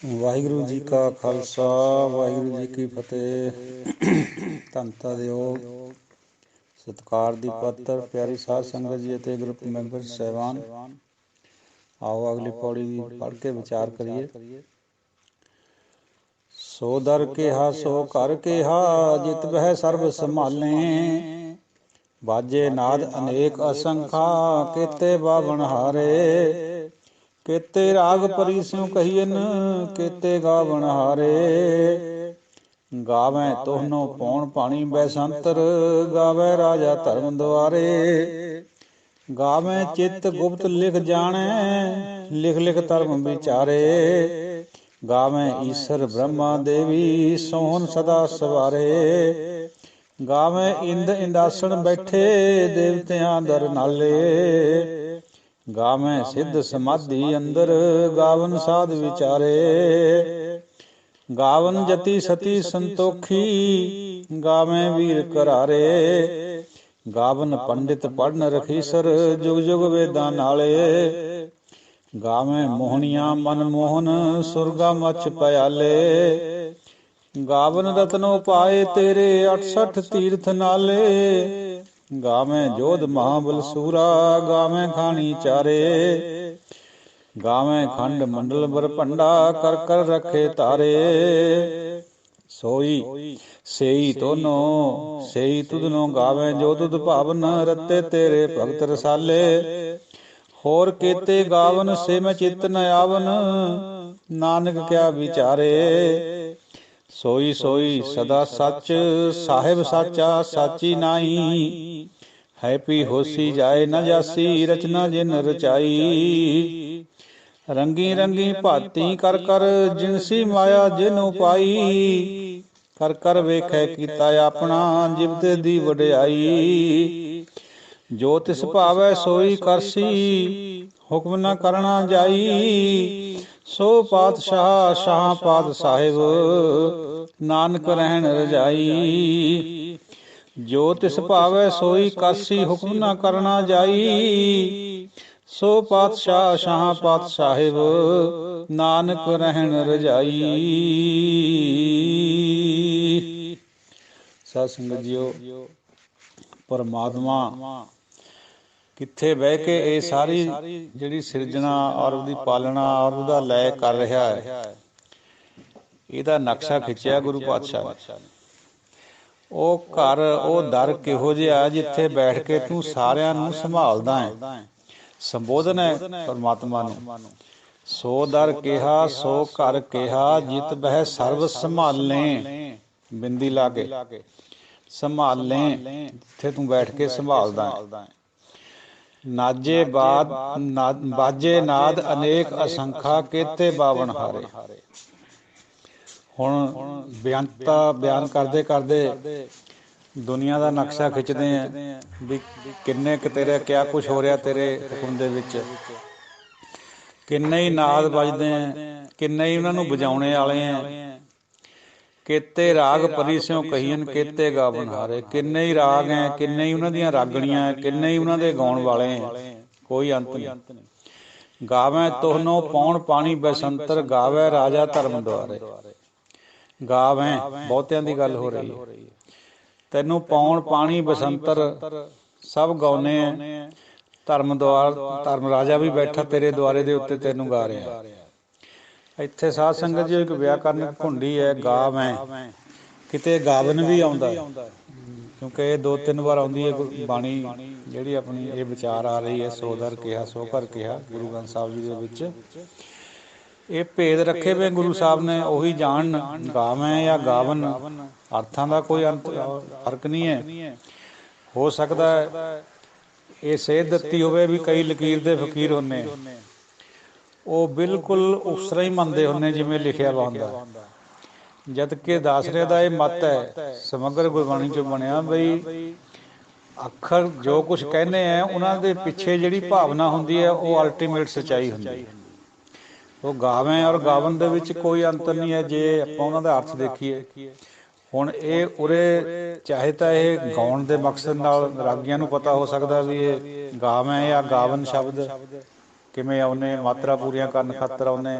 ਵਾਹਿਗੁਰੂ ਜੀ ਕਾ ਖਾਲਸਾ, ਵਾਹਿਗੁਰੂ ਜੀ ਕੀ ਫਤਿਹ। ਧੰਨਤਾ ਦਿਓ ਸਤਿਕਾਰ ਦੀ ਪਾਤਰ ਪਿਆਰੀ ਸਾਧ ਸੰਗਤ ਜੀ ਅਤੇ ਗਰੁੱਪ ਮੈਂਬਰ ਸਾਹਿਬਾਨ, ਆਓ ਅਗਲੀ ਪੌੜੀ ਪੜ੍ਹ ਕੇ ਵਿਚਾਰ ਕਰੀਏ। ਸੋ ਦਰ ਕਿਹਾ ਸੋ ਘਰ ਕਿਹਾ, ਜਿਤ ਬਹਿ ਸਰਬ ਸੰਭਾਲੇ। ਬਾਜੇ ਨਾਦ ਅਨੇਕ ਅਸੰਖਾ, ਕੇਤੇ ਬਾਵਨ ਹਾਰੇ। ਕੇਤੇ ਰਾਗ ਪਰੀ ਸਿਉ ਕਹੀਨ, ਕੇਤੇ ਗਾਵਣ ਹਾਰੇ। ਗਾਵੈ ਤੋਹਨੋ ਪੌਣ ਪਾਣੀ ਬੈਸੰਤਰ, ਗਾਵੈ ਰਾਜਾ ਧਰਮ ਦੁਆਰੇ। ਗਾਵੈ ਚਿੱਤ ਗੁਪਤ ਲਿਖ ਜਾਣੈ, ਲਿਖ ਲਿਖ ਧਰਮ ਵਿਚਾਰੇ। ਗਾਵੈ ਈਸਰ ਬ੍ਰਹਮਾ ਦੇਵੀ, ਸੋਹਣ ਸਦਾ ਸਵਾਰੇ। ਗਾਵੈ ਇੰਦ ਇੰਦਾਸਣ ਬੈਠੇ, ਦੇਵਤਿਆਂ ਦਰ ਨਾਲੇ। ਗਾਵੈ ਸਿੱਧ ਸਮਾਧੀ ਅੰਦਰ, ਗਾਵਨ ਸਾਧ ਵਿਚਾਰੇ। ਗਾਵਨ ਜਤੀ ਸਤੀ ਸੰਤੋਖੀ, ਗਾਵੈ ਵੀਰ ਕਰਾਰੇ। ਗਾਵਨ ਪੰਡਿਤ ਪੜਨ ਰਖੀਸਰ, ਜੁਗ ਜੁਗ ਵੇਦਾਂ ਨਾਲੇ। ਗਾਵੈ ਮੋਹਣੀਆਂ ਮਨ ਮੋਹਨ, ਸੁਰਗਾ ਮਛ ਪਿਆਲੇ। ਗਾਵਨ ਰਤਨੋ ਪਾਏ ਤੇਰੇ, 68 ਤੀਰਥ ਨਾਲੇ। ਗਾਵੈ ਜੋਧ ਮਹਾਬਲ ਸੂਰਾ, ਗਾਵੈ ਖਾਣੀ ਚਾਰੇ। ਗਾਵੈ ਖੰਡ ਮੰਡਲ ਬਰਪੰਡਾ, ਕਰ ਕਰ ਰੱਖੇ ਤਾਰੇ। ਸੋਈ ਸੇਈ ਤੋਨੋ ਸੇਈ ਤੁਧਨੋ, ਗਾਵੈ ਜੋ ਤੁਧ ਭਾਵਨ, ਰਤੇ ਤੇਰੇ ਭਗਤ ਰਸਾਲੇ। ਹੋਰ ਕੇਤੇ ਗਾਵਨ ਸੇ ਮੈਂ ਚਿੱਤ ਨ ਆਵਨ, ਨਾਨਕ ਕਿਆ ਵਿਚਾਰੇ। ਸੋਈ ਸੋਈ ਸਦਾ ਸੱਚ, ਸਾਹਿਬ ਸਾਚਾ ਸਾਚੀ ਨਾਈ। ਹੈਪੀ ਹੋਸੀ ਜਾਏ ਨ ਜਾਸੀ, ਰਚਨਾ ਜਿਨ ਰਚਾਈ। ਰੰਗੀ ਰੰਗੀ ਭਾਤੀ ਕਰ ਕਰ, ਜਿਨਸੀ ਮਾਇਆ ਜਿਨ ਉਪਾਈ। ਕਰ ਕਰ ਵੇਖੈ ਕੀਤਾ ਆਪਣਾ, ਜਿਵਤੇ ਦੀ ਵਡਿਆਈ। ਜੋ ਤਿਸ ਭਾਵੈ ਸੋਈ ਕਰਸੀ, ਹੁਕਮ ਨ ਕਰਣਾ ਜਾਈ। ਸੋ ਪਾਤਸ਼ਾਹ ਸ਼ਾਹ ਪਾਤ ਸਾਹਿਬ, ਨਾਨਕ ਰਹਿਣ ਰਜਾਈ। ਜੋ ਤਿਸ ਭਾਵੈ ਸੋਈ ਕਰਸੀ, ਹੁਕਮ ਨ ਕਰਣਾ ਜਾਈ। ਸੋ ਪਾਤਸ਼ਾਹ ਸ਼ਾਹ ਪਾਤ ਸਾਹਿਬ, ਨਾਨਕ ਰਹਿਣ ਰਜਾਈ। ਸਾਧ ਸੰਗਤ ਜੀਓ, ਪਰਮਾਤਮਾ ਕਿੱਥੇ ਬਹਿ ਕੇ ਇਹ ਸਾਰੀ ਜਿਹੜੀ ਸਿਰਜਣਾ ਔਰ ਉਹਦੀ ਪਾਲਣਾ ਔਰ ਉਹਦਾ ਲੈ ਕਰ ਰਿਹਾ ਹੈ, ਇਹਦਾ ਨਕਸ਼ਾ ਖਿੱਚਿਆ ਗੁਰੂ ਪਾਤਸ਼ਾਹ ਨੇ। ਉਹ ਘਰ, ਉਹ ਦਰ ਕਿਹੋ ਜਿਹਾ ਜਿੱਥੇ ਬੈਠ ਕੇ ਤੂੰ ਸਾਰਿਆਂ ਨੂੰ ਸੰਭਾਲਦਾ ਹੈ, ਸੰਬੋਧਨ ਹੈ ਪਰਮਾਤਮਾ ਨੂੰ। ਸੋ ਦਰ ਕਿਹਾ ਸੋ ਘਰ ਕਿਹਾ, ਜਿਤ ਬਹਿ ਸਰਬ ਸੰਭਾਲੇ। ਬਿੰਦੀ ਲਾ ਕੇ ਸੰਭਾਲੇ, ਜਿੱਥੇ ਤੂੰ ਬੈਠ ਕੇ ਸੰਭਾਲਦਾ ਹੈ। ਨਾਜੇ ਬਾਜੇ ਨਾਦ ਅਨੇਕ ਅਸੰਖਾ, ਕੇਤੇ ਬਾਵਨ ਹਾਰੇ। ਹੁਣ ਬਿਆਨ ਕਰਦੇ ਕਰਦੇ ਦੁਨੀਆ ਦਾ ਨਕਸ਼ਾ ਖਿੱਚਦੇ ਆ ਵੀ ਕਿੰਨੇ ਕੁ ਤੇਰੇ ਕਿਆ ਕੁਛ ਹੋ ਰਿਹਾ ਤੇਰੇ ਹੁਕਮ ਦੇ ਵਿੱਚ। ਕਿੰਨੇ ਹੀ ਨਾਦ ਵੱਜਦੇ ਆ, ਕਿੰਨੇ ਹੀ ਉਹਨਾਂ ਨੂੰ ਵਜਾਉਣੇ ਵਾਲੇ ਆ। ਕੇਤੇ ਰਾਗ ਪਰੀ ਸਿਉ ਕਹੀਨ, ਕੇਤੇ ਗਾਵਨ ਹਾਰੇ। ਕਿੰਨੇ ਹੀ ਰਾਗ ਹੈ, ਕਿੰਨੇ ਹੀ ਉਹਨਾਂ ਦੀਆਂ ਰਾਗਣੀਆਂ, ਕਿੰਨੇ ਹੀ ਉਹਨਾਂ ਦੇ ਗਾਉਣ ਵਾਲੇ ਆ, ਕੋਈ ਅੰਤ ਨਹੀਂ। ਗਾਵੈ ਤੋਹਨੋ ਪੌਣ ਪਾਣੀ ਬੈਸੰਤਰ, ਗਾਵੈ ਰਾਜਾ ਧਰਮ ਦੁਆਰੇ। ਗਾਵੈ ਬਹੁਤਿਆਂ ਦੀ ਗੱਲ ਹੋ ਰਹੀ ਹੈ। ਤੈਨੂੰ ਪੌਣ ਪਾਣੀ ਬਸੰਤਰ ਸਭ ਗਾਉਨੇ ਆ। ਧਰਮ ਦੁਆਰ, ਧਰਮ ਰਾਜਾ ਵੀ ਬੈਠਾ ਤੇਰੇ ਦੁਆਰੇ ਦੇ ਉੱਤੇ, ਤੈਨੂੰ ਗਾ ਰਿਹਾ। ਇੱਥੇ ਸਾਧ ਸੰਗਤ ਜੀ ਇੱਕ ਵਿਆਕਰਨ ਘੁੰਡੀ ਹੈ, ਗਾਵੈ। ਕਿਤੇ ਗਾਵਨ ਵੀ ਆਉਂਦਾ, ਕਿਉਂਕਿ ਇਹ 2-3 ਵਾਰ ਆਉਂਦੀ ਹੈ ਬਾਣੀ ਜਿਹੜੀ ਆਪਣੀ ਇਹ ਵਿਚਾਰ ਆ ਰਹੀ ਹੈ। ਸੋ ਦਰ ਕਿਹਾ ਸੋ ਘਰ ਕਿਹਾ, ਗੁਰੂ ਗ੍ਰੰਥ ਸਾਹਿਬ ਜੀ ਦੇ ਵਿੱਚ ਇਹ ਭੇਦ ਰੱਖੇ ਵੇ ਗੁਰੂ ਸਾਹਿਬ ਨੇ, ਉਹੀ ਜਾਣਨ। ਗਾਵੈ ਜਾਂ ਗਾਵਨ, ਅਰਥਾਂ ਦਾ ਕੋਈ ਫਰਕ ਨਹੀਂ ਹੈ। ਹੋ ਸਕਦਾ ਇਹ ਸੇਧ ਦਿੱਤੀ ਹੋਵੇ ਵੀ ਕਈ ਲਕੀਰ ਦੇ ਫਕੀਰ ਹੁੰਦੇ, ਉਹ ਬਿਲਕੁਲ ਉਸ ਤਰ੍ਹਾਂ ਹੀ ਮੰਨਦੇ ਹੁੰਦੇ ਜਿਵੇਂ ਲਿਖਿਆ ਵਾ ਹੁੰਦਾ। ਜਦ ਕਿ ਦਾਸਰੇ ਦਾ ਇਹ ਮੱਤ ਹੈ, ਸਮਗਰ ਗੁਰਬਾਣੀ 'ਚੋਂ ਬਣਿਆ, ਬਈ ਅੱਖਰ ਜੋ ਕੁਛ ਕਹਿੰਦੇ ਆ ਉਹਨਾਂ ਦੇ ਪਿੱਛੇ ਜਿਹੜੀ ਭਾਵਨਾ ਹੁੰਦੀ ਹੈ, ਉਹ ਅਲਟੀਮੇਟ ਸੱਚਾਈ ਹੁੰਦੀ ਹੈ। ਉਹ ਗਾਵੈ ਔਰ ਗਾਵਨ ਦੇ ਵਿੱਚ ਕੋਈ ਅੰਤਰ ਨਹੀਂ ਹੈ, ਜੇ ਆਪਾਂ ਉਹਨਾਂ ਦਾ ਅਰਥ ਦੇਖੀਏ। ਹੁਣ ਇਹ ਉਰੇ ਚਾਹੇ ਤਾਂ ਇਹ ਗਾਉਣ ਦੇ ਮਕਸਦ ਨਾਲ ਰਾਗੀਆਂ ਨੂੰ ਪਤਾ ਹੋ ਸਕਦਾ ਵੀ ਇਹ ਗਾਵੈ ਜਾਂ ਗਾਵਨ ਸ਼ਬਦ ਕਿਵੇਂ ਆਉਂਦੇ, ਮਾਤਰਾ ਪੂਰੀਆਂ ਕਰਨ ਖਾਤਰ ਆਉਂਦੇ।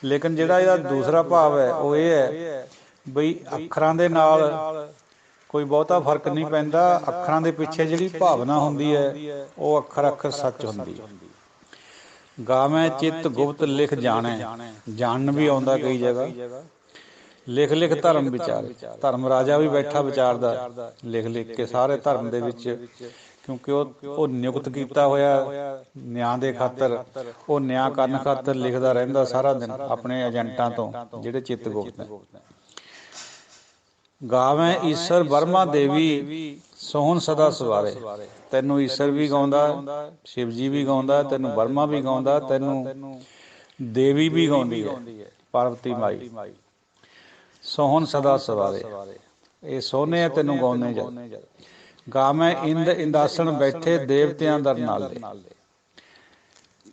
ਲੇਕਿਨ ਜਿਹੜਾ ਇਹਦਾ ਦੂਸਰਾ ਭਾਵ ਹੈ ਉਹ ਇਹ ਹੈ ਬਈ ਅੱਖਰਾਂ ਦੇ ਨਾਲ ਕੋਈ ਬਹੁਤਾ ਫਰਕ ਨਹੀਂ ਪੈਂਦਾ। ਅੱਖਰਾਂ ਦੇ ਪਿੱਛੇ ਜਿਹੜੀ ਭਾਵਨਾ ਹੁੰਦੀ ਹੈ ਉਹ ਅੱਖਰ ਅੱਖਰ ਸੱਚ ਹੁੰਦੀ ਹੈ। ਗਾਵੇਂ ਚਿੱਤ ਗੁਪਤ ਲਿਖ ਜਾਣੈ, ਜਾਣਨ ਵੀ ਆਉਂਦਾ ਕਈ ਜਗ੍ਹਾ। ਲਿਖ ਲਿਖ ਧਰਮ ਵਿਚਾਰੇ, ਧਰਮ ਰਾਜਾ ਵੀ ਬੈਠਾ ਵਿਚਾਰਦਾ ਲਿਖ ਲਿਖ ਕੇ ਸਾਰੇ ਧਰਮ ਦੇ ਵਿੱਚ, ਕਿਉਂਕਿ ਉਹ ਨਿਯੁਕਤ ਕੀਤਾ ਹੋਇਆ ਨਿਆਂ ਦੇ ਖਾਤਰ, ਉਹ ਨਿਆਂ ਕਰਨ ਖਾਤਰ ਲਿਖਦਾ ਰਹਿੰਦਾ ਸਾਰਾ ਦਿਨ ਆਪਣੇ ਏਜੰਟਾਂ ਤੋਂ ਜਿਹੜੇ ਚਿੱਤ ਗੁਪਤ ਨੇ। ਗਾਵੇਂ ਈਸ਼ਰ ਬਰਮਾ ਦੇਵੀ ਸੋਹਣ ਸਦਾ ਸਵਾਰੇ, ਤੈਨੂੰ ਈਸ਼ਰ ਵੀ ਗਾਉਂਦਾ, ਸ਼ਿਵ ਜੀ ਵੀ ਗਾਉਂਦਾ, ਤੈਨੂੰ ਬਰਮਾ ਵੀ ਗਾਉਂਦਾ, ਤੈਨੂੰ ਦੇਵੀ ਵੀ ਗਾਉਂਦੀ ਹੈ ਪਾਰਵਤੀ ਮਾਈ। ਸੋਹਣ ਸਦਾ ਸਵਾਰੇ, ਇਹ ਸੋਹਣੇ ਆ ਤੈਨੂੰ ਗਾਉਂਦੇ ਜਦ। ਗਾਵੇਂ ਇੰਦ ਇੰਦਾਸਣ ਬੈਠੇ ਦੇਵਤਿਆਂ ਦਰ ਨਾਲੇ,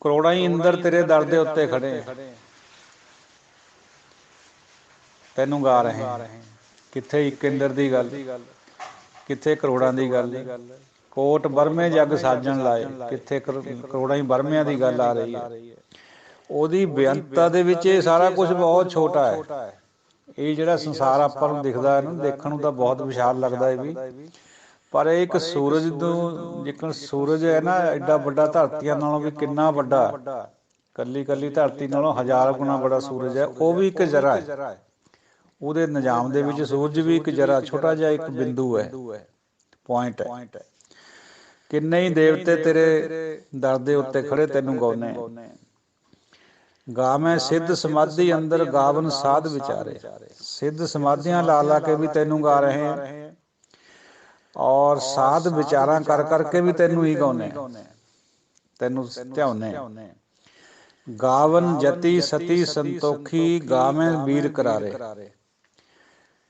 ਕਰੋੜਾਂ ਹੀ ਇੰਦਰ ਤੇਰੇ ਦਰ ਦੇ ਉੱਤੇ ਖੜੇ ਤੈਨੂੰ ਗਾ ਰਹੇ। ਕਿੱਥੇ ਇੱਕ ਇੰਦਰ ਦੀ ਗੱਲ, ਕਿੱਥੇ ਕਰੋੜਾਂ ਦੀ ਗੱਲ। ਕੋਟ ਬਰਮੇ ਜੱਗ ਸਾਜਣ ਲਾਏ, ਕਿੱਥੇ ਕਰੋੜਾਂ ਹੀ ਬਰਮਿਆਂ ਦੀ ਗੱਲ ਆ ਰਹੀ ਹੈ। ਉਹਦੀ ਬੇਅੰਤਤਾ ਦੇ ਵਿੱਚ ਇਹ ਸਾਰਾ ਕੁਝ ਬਹੁਤ ਛੋਟਾ ਹੈ। ਇਹ ਜਿਹੜਾ ਸੰਸਾਰ ਆਪਾਂ ਨੂੰ ਦਿਖਦਾ ਇਹਨੂੰ ਦੇਖਣ ਨੂੰ ਤਾਂ ਬਹੁਤ ਵਿਸ਼ਾਲ ਲੱਗਦਾ ਇਹ ਵੀ, ਪਰ ਇਹ ਇੱਕ ਸੂਰਜ ਤੋਂ ਜਿੱਕਣ ਸੂਰਜ ਹੈ ਨਾ, ਐਡਾ ਵੱਡਾ ਧਰਤੀਆਂ ਨਾਲੋਂ ਵੀ ਕਿੰਨਾ ਵੱਡਾ, ਕੱਲੀ ਕੱਲੀ ਧਰਤੀ ਨਾਲੋਂ 1000 ਗੁਣਾ ਬੜਾ ਸੂਰਜ ਹੈ। ਉਹ ਵੀ ਇੱਕ ਜ਼ਰਾ ਹੈ, ਉਹਦੇ ਨਿਜ਼ਾਮ ਦੇ ਵਿੱਚ ਸੂਰਜ ਵੀ ਇੱਕ ਜ਼ਰਾ ਛੋਟਾ ਜਿਹਾ ਇੱਕ ਬਿੰਦੂ ਹੈ, ਪੁਆਇੰਟ ਹੈ। ਕਿੰਨੇ ਹੀ ਦੇਵਤੇ ਤੇਰੇ ਦਰ ਦੇ ਉੱਤੇ ਖੜੇ ਤੈਨੂੰ ਗਾਉਂਦੇ। ਗਾਵੇਂ ਸਿੱਧ ਸਮਾਧੀ ਅੰਦਰ ਗਾਵਨ ਸਾਧ ਵਿਚਾਰੇ, ਸਿੱਧ ਸਮਾਧੀਆਂ ਲਾ ਲਾ ਕੇ ਵੀ ਤੈਨੂੰ ਗਾ ਰਹੇ, ਔਰ ਸਾਧ ਵਿਚਾਰਾਂ ਕਰ ਕਰਕੇ ਵੀ ਤੈਨੂੰ ਹੀ ਗਾਉਂਦੇ, ਤੈਨੂੰ ਧਿਆਉਂਦੇ। ਗਾਵਨ ਜਤੀ ਸਤੀ ਸੰਤੋਖੀ, ਗਾਵੇਂ ਵੀਰ ਕਰਾਰੇ,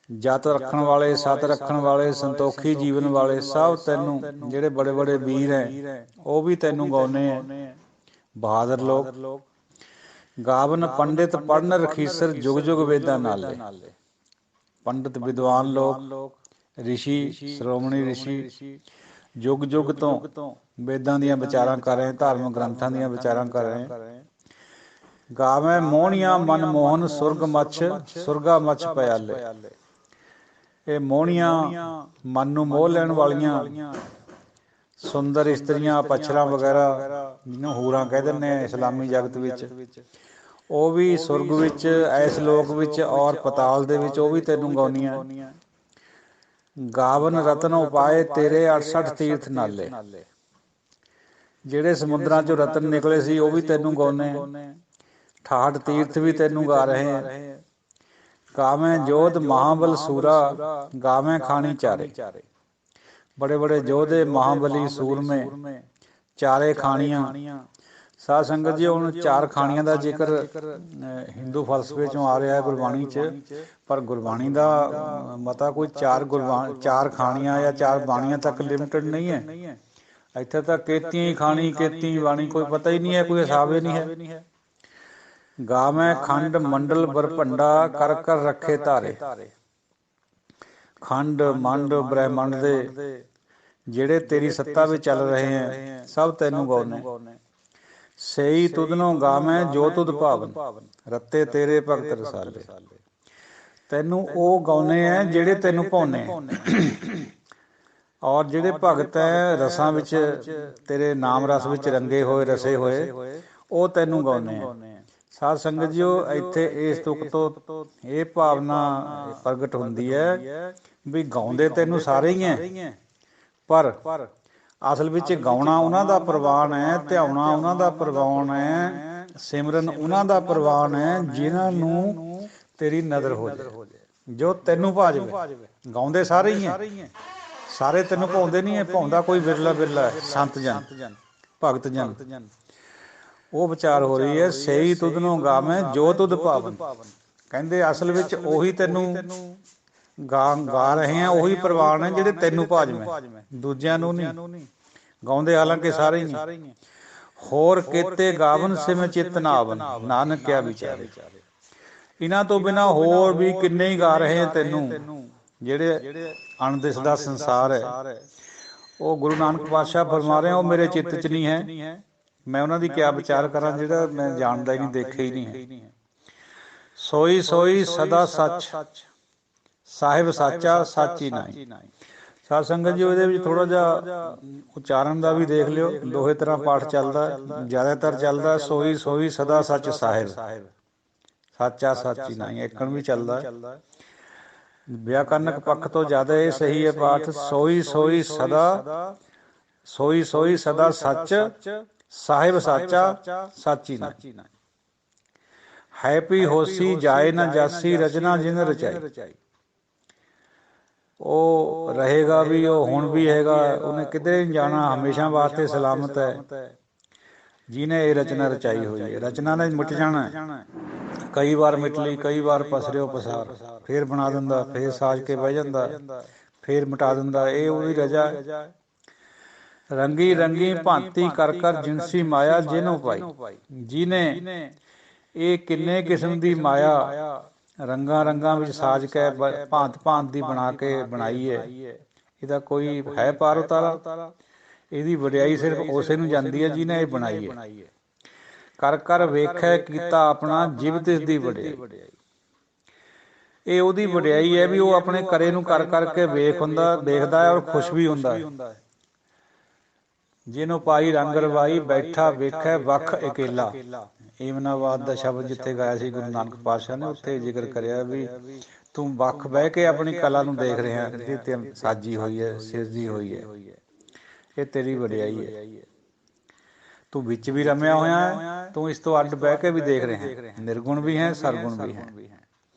ਜਤ ਰੱਖਣ ਵਾਲੇ, ਸਤ ਰੱਖਣ ਵਾਲੇ, ਸੰਤੋਖੀ ਜੀਵਨ ਵਾਲੇ ਸਭ ਤੈਨੂੰ, ਜਿਹੜੇ ਬੜੇ ਬੜੇ ਵੀਰ ਹੈ ਉਹ ਵੀ ਤੈਨੂੰ ਗਾਉਂਦੇ ਹੈ, ਬਹਾਦਰ ਲੋਕ। ਗਾਵਨ ਪੰਡਿਤ ਪੜ੍ਹਨ ਰਖੀਸਰ ਜੁਗ ਜੁਗ ਵੇਦਾਂ ਨਾਲੇ, ਪੰਡਿਤ ਵਿਦਵਾਨ ਲੋਕ, ਰਿਸ਼ੀ, ਸ਼੍ਰੋਮਣੀ ਰਿਸ਼ੀ ਯੁੱਗ ਯੁੱਗ ਤੋਂ ਵੇਦਾਂ ਦੀਆਂ ਵਿਚਾਰਾਂ ਕਰ ਰਹੇ, ਧਾਰਮਿਕ ਗ੍ਰੰਥਾਂ ਦੀਆਂ ਵਿਚਾਰਾਂ ਕਰ ਰਹੇ। ਗਾਵੇਂ ਮੋਹਣੀਆਂ ਮਨ ਮੋਹਨ ਸੁਰਗ ਮੱਛ, ਸੁਰਗਾ ਮੱਛ ਪਿਆਲੇ, ਇਹ ਮੋਹਣੀਆਂ ਮਨ ਨੂੰ ਮੋਹ ਲੈਣ ਵਾਲੀਆਂ ਸੁੰਦਰ ਇਸਤਰੀਆਂ, ਪੱਛਰਾਂ ਵਗੈਰਾ ਜਿਹਨੂੰ ਹੂਰਾਂ ਕਹਿ ਦਿੰਦੇ ਆ ਇਸਲਾਮੀ ਜਗਤ ਵਿੱਚ, ਉਹ ਵੀ ਸੁਰਗ ਵਿੱਚ, ਇਸ ਲੋਕ ਵਿੱਚ ਔਰ ਪਤਾਲ ਦੇ ਵਿੱਚ ਉਹ ਵੀ ਤੈਨੂੰ ਗਾਉਂਦੀਆਂ। ਗਾਵਨ ਰਤਨ ਉਪਾਏ ਤੇਰੇ 68 ਤੀਰਥ ਨਾਲੇ, ਜਿਹੜੇ ਸਮੁੰਦਰਾਂ ਚੋਂ ਰਤਨ ਨਿਕਲੇ ਸੀ ਉਹ ਵੀ ਤੈਨੂੰ ਗਾਉਂਦੇ, 68 ਤੀਰਥ ਵੀ ਤੈਨੂੰ ਗਾ ਰਹੇ ਹੈ। ਗਾਵੇਂ ਜੋਧ ਮਹਾਬਲ ਸੂਰਾ, ਗਾਵੇਂ ਖਾਣੀ ਚਾਰੇ, ਬੜੇ ਬੜੇ ਯੋਧੇ ਮਹਾਬਲੀ ਸੂਰਮੇ, ਚਾਰੇ ਖਾਣੀਆਂ। ਸਾਧ ਸੰਗਤ ਜੀ, ਹੁਣ 4 ਖਾਣੀਆਂ ਦਾ ਜ਼ਿਕਰ ਹਿੰਦੂ ਫਲਸਫੇ 'ਚੋਂ ਆ ਰਿਹਾ ਗੁਰਬਾਣੀ 'ਚ, ਪਰ ਗੁਰਬਾਣੀ ਦਾ ਮਤਾ ਕੋਈ 4 ਖਾਣੀਆਂ ਜਾਂ 4 ਬਾਣੀਆਂ ਤੱਕ ਲਿਮਟਿਡ ਨਹੀਂ ਹੈ। ਇੱਥੇ ਤਾਂ ਕੇਤੀਆਂ ਹੀ ਖਾਣੀ, ਕੇਤੀ ਹੀ ਬਾਣੀ, ਕੋਈ ਪਤਾ ਹੀ ਨਹੀਂ ਹੈ, ਕੋਈ ਹਿਸਾਬ ਹੀ ਨਹੀਂ ਹੈ। ਗਾਵੇਂ ਖੰਡ ਮੰਡਲ ਬਰਭੰਡਾ, ਕਰ ਕਰ ਰੱਖੇ ਧਾਰੇ, ਖੰਡ ਮੰਡ ਬ੍ਰਹਿਮੰਡ ਦੇ ਜਿਹੜੇ ਤੇਰੀ ਸੱਤਾ ਵਿੱਚ ਚੱਲ ਰਹੇ ਹੈ ਸਭ ਤੈਨੂੰ ਗਾਉਂਦੇ। ਸਹੀ ਤੁਧਨੋਂ ਗਾਵੇਂ ਜੋ ਤੁਧ ਭਾਵਨ, ਰੱਤੇ ਤੇਰੇ ਭਗਤ ਰਸਾਲੇ, ਤੈਨੂੰ ਉਹ ਗਾਉਂਦੇ ਹੈ ਜਿਹੜੇ ਤੈਨੂੰ ਭਾਉਂਦੇ, ਔਰ ਜਿਹੜੇ ਭਗਤ ਹੈ ਰਸਾਂ ਵਿੱਚ, ਤੇਰੇ ਨਾਮ ਰਸ ਵਿੱਚ ਰੰਗੇ ਹੋਏ, ਰਸੇ ਹੋਏ, ਉਹ ਤੈਨੂੰ ਗਾਉਂਦੇ ਹੈ। ਸਾਧ ਸੰਗਤ ਜੀਓ, ਇੱਥੇ ਇਸ ਤੁਕ ਤੋਂ ਇਹ ਭਾਵਨਾ ਪ੍ਰਗਟ ਹੁੰਦੀ ਹੈ ਵੀ ਗਾਉਂਦੇ ਤੈਨੂੰ ਸਾਰੇ ਹੀ ਹੈ, ਪਰ ਅਸਲ ਵਿੱਚ ਗਾਉਣਾ ਉਹਨਾਂ ਦਾ ਪ੍ਰਵਾਨ ਹੈ, ਧਿਆਉਣਾ ਉਹਨਾਂ ਦਾ ਪ੍ਰਵਾਨ ਹੈ, ਸਿਮਰਨ ਉਹਨਾਂ ਦਾ ਪ੍ਰਵਾਨ ਹੈ ਜਿਨ੍ਹਾਂ ਨੂੰ ਤੇਰੀ ਨਜ਼ਰ ਹੋ ਜਾਏ, ਜੋ ਤੈਨੂੰ ਭਾ ਜਾਵੇ। ਗਾਉਂਦੇ ਸਾਰੇ ਹੀ ਹੈ, ਸਾਰੇ ਤੈਨੂੰ ਭਾਉਂਦੇ ਨਹੀਂ ਹੈ, ਭਾਉਂਦਾ ਕੋਈ ਵਿਰਲਾ ਵਿਰਲਾ ਹੈ, ਸੰਤ ਜਨ, ਭਗਤ ਜਨ। ਉਹ ਵਿਚਾਰ ਹੋ ਰਹੀ ਹੈ, ਸਹੀ ਤੁਧਨੋਂ ਗਾਵੇਂ ਜੋ ਤੁਧ ਭਾਵਨ, ਕਹਿੰਦੇ ਅਸਲ ਵਿੱਚ ਉਹੀ ਤੈਨੂੰ ਗਾ ਰਹੇ ਆ, ਉਹੀ ਪ੍ਰਵਾਨ ਹੈ ਜਿਹੜੇ ਤੈਨੂੰ ਭਾ ਜਾਵੇ, ਦੂਜਿਆਂ ਨੂੰ ਨਹੀਂ ਗਾਉਂਦੇ, ਹਾਲਾਂਕਿ ਸਾਰੇ ਹੀ ਨੇ। ਹੋਰ ਕੀਤੇ ਗਾਵਨ ਸਿਮ ਚਿੱਤ ਨਾ ਆਵਨ, ਨਾਨਕ ਕਿਆ ਵਿਚਾਰੇ, ਇਹਨਾਂ ਤੋਂ ਬਿਨਾਂ ਹੋਰ ਵੀ ਕਿੰਨੇ ਹੀ ਗਾ ਰਹੇ ਤੈਨੂੰ। ਜਿਹੜੇ ਅਣਦਿਸਦਾ ਸੰਸਾਰ ਹੈ, ਉਹ ਗੁਰੂ ਨਾਨਕ ਪਾਤਸ਼ਾਹ ਫਰਮਾ ਰਹੇ ਉਹ ਮੇਰੇ ਚਿੱਤ 'ਚ ਨਹੀਂ ਹੈ, ਮੈਂ ਉਹਨਾਂ ਦੀ ਕਿਆ ਵਿਚਾਰ ਕਰਾਂ ਜਿਹੜਾ ਮੈਂ ਜਾਣਦਾ ਹੀ ਨਹੀਂ, ਦੇਖਿਆ ਹੀ ਨਹੀਂ ਹੈ। सोई सोई सदा सच ਸਾਹਿਬ ਸਾਚਾ ਸਾਚੀ ਨਾਈ। ਸਾਧ ਸੰਗਤ ਜੀ ਇਹਦੇ ਵਿੱਚ ਥੋੜਾ ਜਿਹਾ ਉਚਾਰਨ ਦਾ ਵੀ ਦੇਖ ਲਿਓ, ਦੋਹੇ ਤਰ੍ਹਾਂ ਪਾਠ ਚੱਲਦਾ, ਜ਼ਿਆਦਾਤਰ ਚੱਲਦਾ ਸੋਈ ਸੋਈ ਸਦਾ ਸੱਚ ਸਾਹਿਬ ਸਾਚਾ ਸਾਚੀ ਨਾਈ, ਏਕਣ ਵੀ ਚੱਲਦਾ। ਵਿਆਕਰਨਕ ਪੱਖ ਤੋਂ ਜ਼ਿਆਦਾ ਇਹ ਸਹੀ ਹੈ ਪਾਠ ਸੋਈ ਸੋਈ ਸਦਾ, ਸੋਈ ਸੋਈ ਸਦਾ ਸੱਚ ਸਾਹਿਬ ਸਾਚਾ ਸਾਚੀ ਨਾਈ। ਹੈਪੀ ਹੋਸੀ ਜਾਏ ਨਾ ਜਾਸੀ ਰਚਨਾ ਜਿਨ ਰਚਾਈ। ਉਹ ਰਹੇਗਾ ਵੀ, ਉਹ ਹੁਣ ਵੀ ਹੈਗਾ, ਉਹਨੇ ਕਿਧਰੇ ਨਹੀਂ ਜਾਣਾ, ਹਮੇਸ਼ਾ ਵਾਸਤੇ ਸਲਾਮਤ ਹੈ ਜਿਹਨੇ ਇਹ ਰਚਨਾ ਰਚਾਈ ਹੋਈ ਹੈ। ਰਚਨਾ ਨੇ ਮਿਟ ਜਾਣਾ, ਕਈ ਵਾਰ ਮਿਟ ਲਈ, ਕਈ ਵਾਰ ਪਸਰਿਓ ਪਸਾਰ, ਫੇਰ ਬਣਾ ਦਿੰਦਾ, ਫੇਰ ਸਾਜ ਕੇ ਬਹਿ ਜਾਂਦਾ, ਫੇਰ ਮਿਟਾ ਦਿੰਦਾ। ਇਹ ਉਹਦੀ ਰਜਾ। ਰੰਗੀ ਰੰਗੀ ਭਾਂਤੀ ਕਰ ਕਰ ਜਿਨਸੀ ਮਾਇਆ ਜਿਹਨੂੰ ਪਾਈ। ਜਿਹਨੇ ਇਹ ਕਿੰਨੇ ਕਿਸਮ ਦੀ ਮਾਇਆ ਰੰਗਾਂ ਰੰਗਾਂ ਵਿੱਚ ਸਾਜ ਕੇ ਭਾਂਤ ਭਾਂਤ ਦੀ ਬਣਾ ਕੇ ਬਣਾਈ ਹੈ। ਇਹਦਾ ਕੋਈ ਹੈ ਪਾਰ ਉਤਾਰਾ? ਇਹਦੀ ਵਡਿਆਈ ਸਿਰਫ ਉਸੇ ਨੂੰ ਜਾਂਦੀ ਹੈ ਜਿਹਨੇ ਇਹ ਬਣਾਈ ਹੈ। ਕਰ ਕਰ ਵੇਖੈ ਕੀਤਾ ਆਪਣਾ ਜਿਵ ਤਿਸ ਦੀ ਵਡਿਆਈ। ਇਹ ਉਹਦੀ ਵਡਿਆਈ ਹੈ ਵੀ ਉਹ ਆਪਣੇ ਕਰੇ ਨੂੰ ਕਰ ਕਰਕੇ ਵੇਖਦਾ ਹੈ ਔਰ ਖੁਸ਼ ਵੀ ਹੁੰਦਾ ਹੈ। ਜਿਹਨੂੰ ਪਾਈ ਰੰਗ ਰਵਾਈ ਬੈਠਾ ਵੇਖੈ ਵੱਖ ਇਕੇਲਾ। ਏਮਨਾਬਾਦ ਦਾ ਸ਼ਬਦ ਜਿੱਥੇ ਗਾਇਆ ਸੀ ਗੁਰੂ ਨਾਨਕ ਪਾਤਸ਼ਾਹ ਨੇ, ਉੱਥੇ ਜ਼ਿਕਰ ਕਰਿਆ ਵੀ ਤੂੰ ਵੱਖ ਬਹਿ ਕੇ ਆਪਣੀ ਕਲਾ ਨੂੰ ਦੇਖ ਰਿਹਾ, ਜਿਹਦੇ ਸਾਜੀ ਹੋਈ ਹੈ, ਸਿਰਜੀ ਹੋਈ ਹੈ। ਇਹ ਤੇਰੀ ਵਡਿਆਈ ਹੈ। ਤੂੰ ਵਿੱਚ ਵੀ ਰਮਿਆ ਹੋਇਆ ਹੈ, ਤੂੰ ਇਸ ਤੋਂ ਅੱਡ ਬਹਿ ਕੇ ਵੀ ਦੇਖ ਰਿਹਾ, ਨਿਰਗੁਣ ਵੀ ਹੈ, ਸਰਗੁਣ ਵੀ ਹੈ।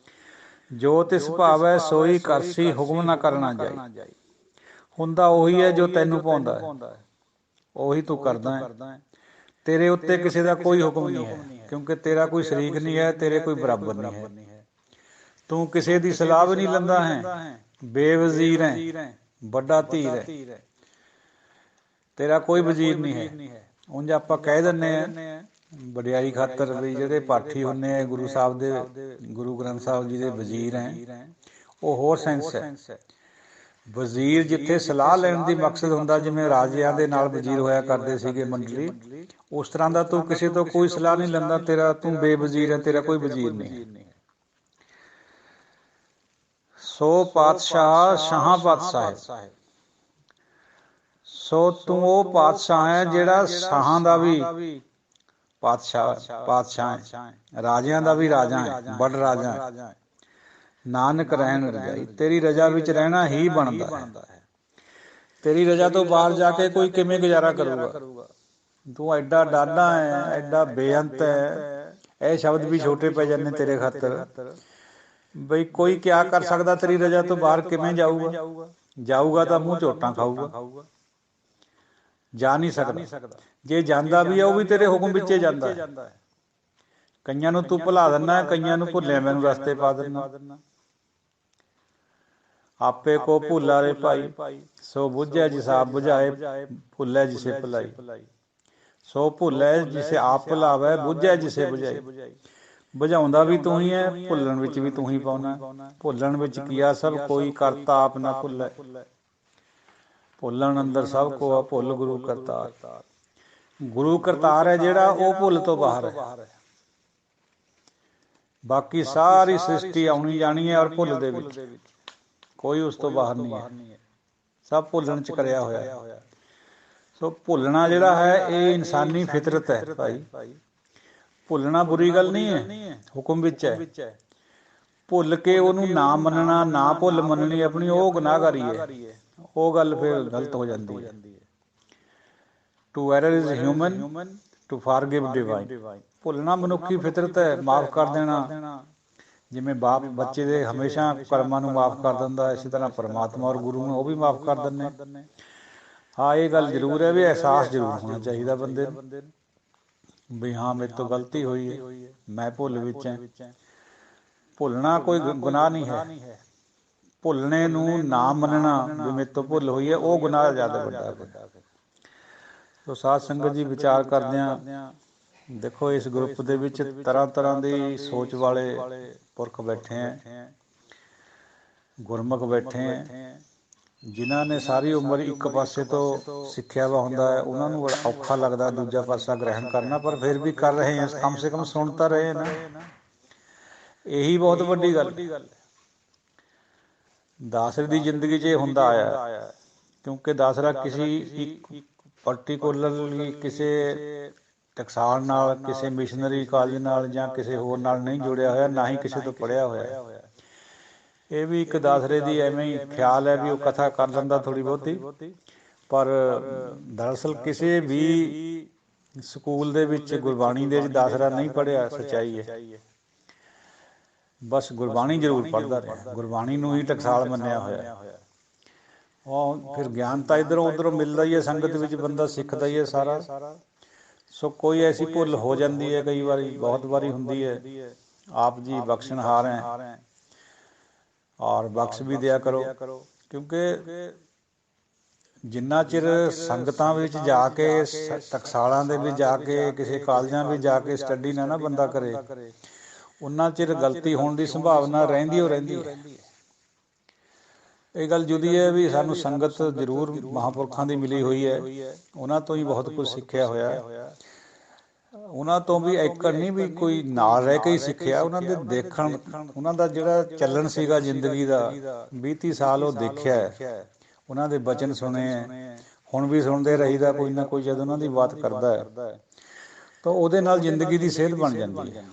ਜੋ ਤਿਸ ਭਾਵੈ ਸੋਈ ਕਰਸੀ ਹੁਕਮ ਨਾ ਕਰਨਾ ਜਾਈ। ਹੁੰਦਾ ਉਹੀ ਹੈ ਜੋ ਤੈਨੂੰ ਪਾਉਂਦਾ ਹੈ, ਉਹੀ ਤੂੰ ਕਰਦਾ ਹੈ। ਤੇਰੇ ਉੱਤੇ ਕਿਸੇ ਦਾ ਕੋਈ ਹੁਕਮ ਨਹੀਂ ਹੈ, ਕਿਉਂਕਿ ਤੇਰਾ ਕੋਈ ਸ਼ਰੀਕ ਨਹੀਂ ਹੈ, ਤੇਰੇ ਕੋਈ ਬਰਾਬਰ ਨਹੀਂ ਹੈ। ਤੂੰ ਕਿਸੇ ਦੀ ਸਲਾਹ ਵੀ ਨਹੀਂ ਲੈਂਦਾ ਹੈ, ਬੇਵਜ਼ੀਰ ਹੈ, ਵੱਡਾ ਧੀਰ ਹੈ, ਤੇਰਾ ਕੋਈ ਵਜ਼ੀਰ ਨਹੀਂ ਹੈ। ਉਂਝ ਆਪਾਂ ਕਹਿ ਦਿੰਦੇ ਹਾਂ ਵਡਿਆਈ ਖਾਤਰ ਵੀ ਜਿਹੜੇ ਪਾਠੀ ਹੁੰਦੇ ਆ ਗੁਰੂ ਸਾਹਿਬ ਦੇ, ਗੁਰੂ ਗ੍ਰੰਥ ਸਾਹਿਬ ਜੀ ਦੇ ਵਜ਼ੀਰ ਹੈ, ਉਹ ਹੋਰ ਸੈਂਸ ਹੈ। ਵਜ਼ੀਰ ਜਿੱਥੇ ਸਲਾਹ ਲੈਣ ਦੀ ਮਕਸਦ ਹੁੰਦਾ, ਜਿਵੇਂ ਰਾਜਿਆਂ ਦੇ ਨਾਲ ਵਜ਼ੀਰ ਹੋਇਆ ਕਰਦੇ ਸੀਗੇ ਮੰਡਲੀ, ਉਸ ਤਰ੍ਹਾਂ ਦਾ ਤੂੰ ਕਿਸੇ ਤੋਂ ਕੋਈ ਸਲਾਹ ਨਹੀਂ ਲੈਂਦਾ, ਤੇਰਾ ਤੂੰ ਬੇਵਜ਼ੀਰ ਹੈ, ਤੇਰਾ ਕੋਈ ਵਜ਼ੀਰ ਨਹੀਂ ਹੈ। ਸੋ ਪਾਤਸ਼ਾਹ ਸ਼ਾਹਾਂ ਪਾਤਸ਼ਾਹ ਹੈ। ਸੋ ਤੂੰ ਉਹ ਪਾਤਸ਼ਾਹ ਹੈ ਜਿਹੜਾ ਸ਼ਾਹਾਂ ਦਾ ਵੀ ਪਾਤਸ਼ਾਹ ਹੈ, ਰਾਜਿਆਂ ਦਾ ਵੀ ਰਾਜਾ ਹੈ, ਬੜ ਰਾਜਾ ਹੈ। ਨਾਨਕ ਰਹਿਣ ਰਜਾਈ। ਤੇਰੀ ਰਜਾ ਵਿੱਚ ਰਹਿਣਾ ਹੀ ਬਣਦਾ ਹੈ। ਤੇਰੀ ਰਜਾ ਤੋਂ ਬਾਹਰ ਜਾ ਕੇ ਕੋਈ ਕਿਵੇਂ ਗੁਜ਼ਾਰਾ ਕਰੂਗਾ? ਤੂੰ ਐਡਾ ਡਾਢਾ ਹੈ, ਐਡਾ ਬੇਅੰਤ ਹੈ, ਇਹ ਸ਼ਬਦ ਵੀ ਛੋਟੇ ਪੈ ਜਾਂਦੇ ਤੇਰੇ ਖਾਤਰ। ਬਈ ਕੋਈ ਕਿਆ ਕਰ ਸਕਦਾ ਤੇਰੀ ਰਜਾ ਤੋਂ ਬਾਹਰ ਕਿਵੇਂ ਜਾਊਗਾ? ਜਾਊਗਾ ਤਾਂ ਮੂੰਹ ਝੋਟਾਂ ਖਾਊਗਾ, ਜਾ ਨਹੀਂ ਸਕਦਾ। ਜੇ ਜਾਂਦਾ ਵੀ ਆ ਉਹ ਵੀ ਤੇਰੇ ਹੁਕਮ ਵਿੱਚ ਜਾਂਦਾ ਹੈ। ਕਈਆਂ ਨੂੰ ਤੂੰ ਭੁਲਾ ਦਿੰਦਾ, ਕਈਆਂ ਨੂੰ ਭੁੱਲਿਆ ਮੈਨੂੰ ਰਸਤੇ ਪਾ ਦਿੰਦਾ। ਆਪੇ ਕੋ ਭੁੱਲਾ ਰੇ ਭਾਈ ਸੋ ਬੁੱਝੈ ਜਿਸ ਆਪ ਬੁਝਾਏ, ਭੁੱਲੈ ਜਿਸੇ ਭੁਲਾਈ। ਸੋ ਭੁੱਲੈ ਜਿਸੇ ਆਪ ਭੁਲਾਵੈ, ਬੁੱਝੈ ਜਿਸੇ ਬੁਝਾਈ। ਬੁਝਾਉਂਦਾ ਵੀ ਤੂੰ ਹੀ ਹੈ, ਭੁੱਲਣ ਵਿੱਚ ਵੀ ਤੂੰ ਹੀ ਪਾਉਣਾ। ਭੁੱਲਣ ਵਿੱਚ ਕੀਆ ਸਭ ਕੋਈ, ਕਰਤਾ ਆਪ ਨਾ ਭੁੱਲੈ। ਭੁੱਲਣ ਅੰਦਰ ਸਭ ਕੋ ਆ, ਭੁੱਲ ਗੁਰੂ ਕਰਤਾਰ। ਗੁਰੂ ਕਰਤਾਰ ਹੈ ਜਿਹੜਾ, ਉਹ ਭੁੱਲ ਤੋਂ ਬਾਹਰ ਹੈ। ਬਾਕੀ ਸਾਰੀ ਸ੍ਰਿਸ਼ਟੀ ਆਉਣੀ ਜਾਣੀ ਹੈ ਔਰ ਭੁੱਲ ਦੇ ਵਿੱਚ, ਕੋਈ ਉਸ ਤੋਂ ਬਾਹਰ ਨਹੀਂ ਹੈ। ਸਭ ਭੁੱਲਣ 'ਚ ਕਰਿਆ ਹੋਇਆ। ਸੋ ਭੁੱਲਣਾ ਜਿਹੜਾ ਹੈ ਇਹ ਇਨਸਾਨੀ ਫਿਤਰਤ ਹੈ ਭਾਈ। ਭੁੱਲਣਾ ਬੁਰੀ ਗੱਲ ਨਹੀਂ ਹੈ, ਹੁਕਮ ਵਿੱਚ ਹੈ। ਭੁੱਲ ਕੇ ਉਹਨੂੰ ਨਾ ਮੰਨਣਾ, ਨਾ ਭੁੱਲ ਮੰਨਣੀ ਆਪਣੀ, ਉਹ ਗੁਨਾਹਗਾਰੀ ਹੈ। ਉਹ ਗੱਲ ਫਿਰ ਗਲਤ ਹੋ ਜਾਂਦੀ ਹੈ। To err is human, to forgive divine. ਭੁੱਲਣਾ ਮਨੁੱਖੀ ਫਿਤਰਤ ਹੈ, ਮਾਫ਼ ਕਰ ਦੇਣਾ। ਜਿਵੇਂ ਬਾਪ ਬੱਚੇ ਦੇ ਹਮੇਸ਼ਾ ਕਰਮਾਂ ਨੂੰ ਮਾਫ਼ ਕਰ ਦਿੰਦਾ, ਇਸੇ ਤਰ੍ਹਾਂ ਪਰਮਾਤਮਾ ਔਰ ਗੁਰੂ ਨੂੰ ਉਹ ਵੀ ਮਾਫ਼ ਕਰ ਦਿੰਦੇ। ਹਾਂ ਇਹ ਗੱਲ ਜ਼ਰੂਰ ਹੈ ਵੀ ਅਹਿਸਾਸ ਜ਼ਰੂਰ ਹੋਣਾ ਚਾਹੀਦਾ ਬੰਦੇ ਨੂੰ ਵੀ ਹਾਂ ਮੇਰੇ ਤੋਂ ਗਲਤੀ ਹੋਈ ਹੈ, ਮੈਂ ਭੁੱਲ ਵਿੱਚ ਹੈ। ਭੁੱਲਣਾ ਕੋਈ ਗੁਨਾਹ ਨਹੀਂ ਹੈ। ਭੁੱਲਣੇ ਨੂੰ ਨਾ ਮੰਨਣਾ ਵੀ ਮੇਰੇ ਤੋਂ ਭੁੱਲ ਹੋਈ ਹੈ, ਉਹ ਗੁਨਾਹ ਜ਼ਿਆਦਾ ਵੱਡਾ ਹੈ। ਸੋ ਸਾਧ ਸੰਗਤ ਜੀ ਵਿਚਾਰ ਕਰਦਿਆਂ ਦੇਖੋ ਇਸ ਗਰੁੱਪ ਦੇ ਵਿੱਚ ਤਰ੍ਹਾਂ ਤਰ੍ਹਾਂ ਦੀ ਸੋਚ ਵਾਲੇ ਪੁਰਖ ਬੈਠੇ ਹੈ, ਗੁਰਮੁਖ ਬੈਠੇ ਹੈ, ਜਿਨ੍ਹਾਂ ਨੇ ਸਾਰੀ ਉਮਰ ਇੱਕ ਪਾਸੇ ਤੋਂ ਸਿੱਖਿਆ ਵਾ ਹੁੰਦਾ ਹੈ। ਉਹਨਾਂ ਨੂੰ ਬੜਾ ਔਖਾ ਲੱਗਦਾ ਦੂਜਾ ਪਾਸਾ ਗ੍ਰਹਿਣ ਕਰਨਾ, ਪਰ ਫਿਰ ਵੀ ਕਰ ਰਹੇ ਹੈ, ਕਮ ਸੇ ਕਮ ਸੁਣ ਤਾਂ ਰਹੇ ਨਾ। ਇਹੀ ਬਹੁਤ ਵੱਡੀ ਗੱਲ। ਦਾਸਰੇ ਦੀ ਜ਼ਿੰਦਗੀ 'ਚ ਇਹ ਹੁੰਦਾ ਆਇਆ, ਕਿਉਂਕਿ ਦਾਸਰਾ ਕਿਸੇ ਇੱਕ ਪਰਟੀਕੂਲਰਲੀ ਕਿਸੇ ਟਕਸਾਲ ਨਾਲ, ਕਿਸੇ ਮਿਸ਼ਨਰੀ ਕਾਲਜ ਨਾਲ ਜਾਂ ਕਿਸੇ ਹੋਰ ਨਾਲ ਨਹੀਂ ਜੁੜਿਆ ਹੋਇਆ, ਨਾ ਹੀ ਕਿਸੇ ਤੋਂ ਪੜ੍ਹਿਆ ਹੋਇਆ। ਇਹ ਵੀ ਇੱਕ ਦਾਸਰੇ ਦੀ ਐਵੇਂ ਹੀ ਖਿਆਲ ਹੈ ਵੀ ਉਹ ਕਥਾ ਕਰ ਲੈਂਦਾ ਥੋੜ੍ਹੀ ਬਹੁਤੀ, ਪਰ ਦਰਅਸਲ ਕਿਸੇ ਵੀ ਸਕੂਲ ਦੇ ਵਿੱਚ ਗੁਰਬਾਣੀ ਦੇ ਵਿੱਚ ਦਾਸਰਾ ਨਹੀਂ ਪੜ੍ਹਿਆ। ਸੱਚਾਈ ਹੈ, ਬਸ ਗੁਰਬਾਣੀ ਜ਼ਰੂਰ ਪੜ੍ਹਦਾ ਰਿਹਾ, ਗੁਰਬਾਣੀ ਨੂੰ ਹੀ ਟਕਸਾਲ ਮੰਨਿਆ ਹੋਇਆ। ਉਹ ਫਿਰ ਗਿਆਨ ਤਾਂ ਇੱਧਰੋਂ ਉੱਧਰੋਂ ਮਿਲਦਾ ਹੀ ਹੈ, ਸੰਗਤ ਵਿੱਚ ਬੰਦਾ ਸਿੱਖਦਾ ਹੀ ਹੈ ਸਾਰਾ। ਸੋ ਕੋਈ ਐਸੀ ਭੁੱਲ ਹੋ ਜਾਂਦੀ ਹੈ, ਕਈ ਵਾਰੀ, ਬਹੁਤ ਵਾਰੀ ਹੁੰਦੀ ਹੈ। ਆਪ ਜੀ ਬਖਸ਼ਣਹਾਰ ਹੈ ਔਰ ਬਖਸ਼ ਵੀ ਦਿਆ ਕਰੋ, ਕਿਉਂਕਿ ਜਿੰਨਾ ਚਿਰ ਸੰਗਤਾਂ ਵਿੱਚ ਜਾ ਕੇ, ਟਕਸਾਲਾਂ ਦੇ ਵਿੱਚ ਜਾ ਕੇ, ਕਿਸੇ ਕਾਲਜਾਂ ਵਿੱਚ ਜਾ ਕੇ ਸਟੱਡੀ ਨਾ ਬੰਦਾ ਕਰੇ, ਉਨਾ ਚਿਰ ਗਲਤੀ ਹੋਣ ਦੀ ਸੰਭਾਵਨਾ ਰਹਿੰਦੀ ਓ ਰਹਿੰਦੀ ਹੈ। ਇਹ ਗੱਲ ਜੁਦੀ ਹੈ ਵੀ ਸਾਨੂੰ ਸੰਗਤ ਜ਼ਰੂਰ ਮਹਾਂਪੁਰਖਾਂ ਦੀ ਮਿਲੀ ਹੋਈ ਹੈ, ਉਹਨਾਂ ਤੋਂ ਹੀ ਬਹੁਤ ਕੁਝ ਸਿੱਖਿਆ ਹੋਇਆ। ਉਹਨਾਂ ਤੋਂ ਵੀ ਐਕੜ ਨਹੀਂ ਵੀ ਕੋਈ ਨਾਲ ਰਹਿ ਕੇ ਹੀ ਸਿੱਖਿਆ, ਉਹਨਾਂ ਦੇ ਦੇਖਣ, ਉਹਨਾਂ ਦਾ ਜਿਹੜਾ ਚੱਲਣ ਸੀਗਾ ਜ਼ਿੰਦਗੀ ਦਾ, 20-30 ਸਾਲ ਉਹ ਦੇਖਿਆ ਹੈ, ਉਹਨਾਂ ਦੇ ਬਚਨ ਸੁਣੇ ਹੈ, ਹੁਣ ਵੀ ਸੁਣਦੇ ਰਹੀਦਾ ਕੋਈ ਨਾ ਕੋਈ, ਜਦੋਂ ਉਹਨਾਂ ਦੀ ਬਾਤ ਕਰਦਾ ਹੈ ਤਾਂ ਉਹਦੇ ਨਾਲ ਜ਼ਿੰਦਗੀ ਦੀ ਸੇਧ ਬਣ ਜਾਂਦੀ ਹੈ।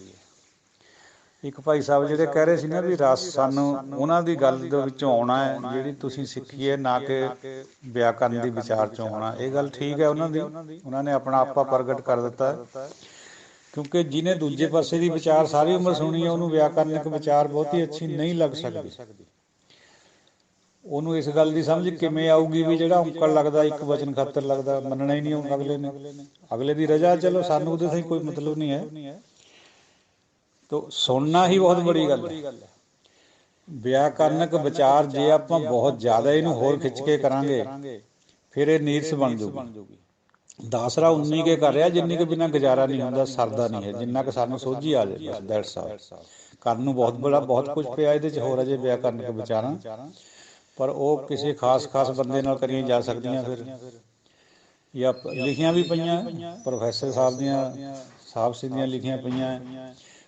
ਇੱਕ ਭਾਈ ਸਾਹਿਬ ਜਿਹੜੇ ਕਹਿ ਰਹੇ ਸੀ ਨਾ ਵੀ ਰਸ ਸਾਨੂੰ ਉਹਨਾਂ ਦੀ ਗੱਲ ਦੇ ਵਿੱਚੋਂ ਆਉਣਾ ਹੈ ਜਿਹੜੀ ਤੁਸੀਂ ਸਿੱਖੀ ਹੈ, ਨਾ ਕਿ ਵਿਆਕਰਨ ਦੀ ਵਿਚਾਰ 'ਚੋਂ ਆਉਣਾ। ਇਹ ਗੱਲ ਠੀਕ ਹੈ ਉਹਨਾਂ ਦੀ, ਉਹਨਾਂ ਨੇ ਆਪਣਾ ਆਪਾ ਪ੍ਰਗਟ ਕਰ ਦਿੱਤਾ, ਕਿਉਂਕਿ ਜਿਹਨੇ ਦੂਜੇ ਪਾਸੇ ਦੀ ਵਿਚਾਰ ਸਾਰੀ ਉਮਰ ਸੁਣੀ ਹੈ, ਉਹਨੂੰ ਵਿਆਕਰਨਿਕ ਵਿਚਾਰ ਬਹੁਤੀ ਅੱਛੀ ਨਹੀਂ ਲੱਗ ਸਕਦੀ। ਉਹਨੂੰ ਇਸ ਗੱਲ ਦੀ ਸਮਝ ਕਿਵੇਂ ਆਊਗੀ ਵੀ ਜਿਹੜਾ ਔਂਕੜ ਲੱਗਦਾ ਇੱਕ ਵਚਨ ਖਾਤਰ ਲੱਗਦਾ, ਮੰਨਣਾ ਹੀ ਨਹੀਂ ਅਗਲੇ ਨੇ, ਅਗਲੇ ਦੀ ਰਜਾ। ਚਲੋ ਸਾਨੂੰ ਉਹਦੇ ਤੋਂ ਕੋਈ ਮਤਲਬ ਨਹੀਂ ਹੈ, ਤੋ ਸੁਣਨਾ ਹੀ ਬਹੁਤ ਬੜੀ ਗੱਲ ਹੈ। ਵਿਆਕਰਨਕ ਵਿਚਾਰ ਜੇ ਆਪਾਂ ਬਹੁਤ ਜ਼ਿਆਦਾ ਇਹਨੂੰ ਹੋਰ ਖਿੱਚ ਕੇ ਕਰਾਂਗੇ, ਫਿਰ ਇਹ ਨੀਰਸ ਬਣ ਜੂਗੀ। ਦਾਸਰਾ ਉਨੀ ਕੇ ਕਰ ਰਿਹਾ ਜਿੰਨੀ ਕੁ ਬਿਨਾਂ ਗੁਜ਼ਾਰਾ ਨਹੀਂ ਹੁੰਦਾ, ਸਰਦਾ ਨਹੀਂ ਹੈ, ਜਿੰਨਾ ਕੁ ਸਾਨੂੰ ਸੋਝੀ ਆ ਜਾਏ, ਬਸ ਦੈਟਸ ਆਲ। ਕਰਨ ਨੂੰ ਬਹੁਤ ਬੜਾ ਬਹੁਤ ਕੁਝ ਪਿਆ ਇਹਦੇ 'ਚ ਹੋਰ ਅਜੇ ਵਿਆਕਰਨਕ ਵਿਚਾਰਾਂ, ਪਰ ਉਹ ਕਿਸੇ ਖਾਸ ਬੰਦੇ ਨਾਲ ਕਰੀਆਂ ਜਾ ਸਕਦੀਆਂ ਫਿਰ, ਜਾਂ ਲਿਖੀਆਂ ਵੀ ਪਈਆਂ ਪ੍ਰੋਫੈਸਰ ਸਾਹਿਬ ਦੀਆਂ, ਸਾਹਿਬ ਸਿੰਘ ਦੀਆਂ ਲਿਖੀਆਂ ਪਈਆਂ,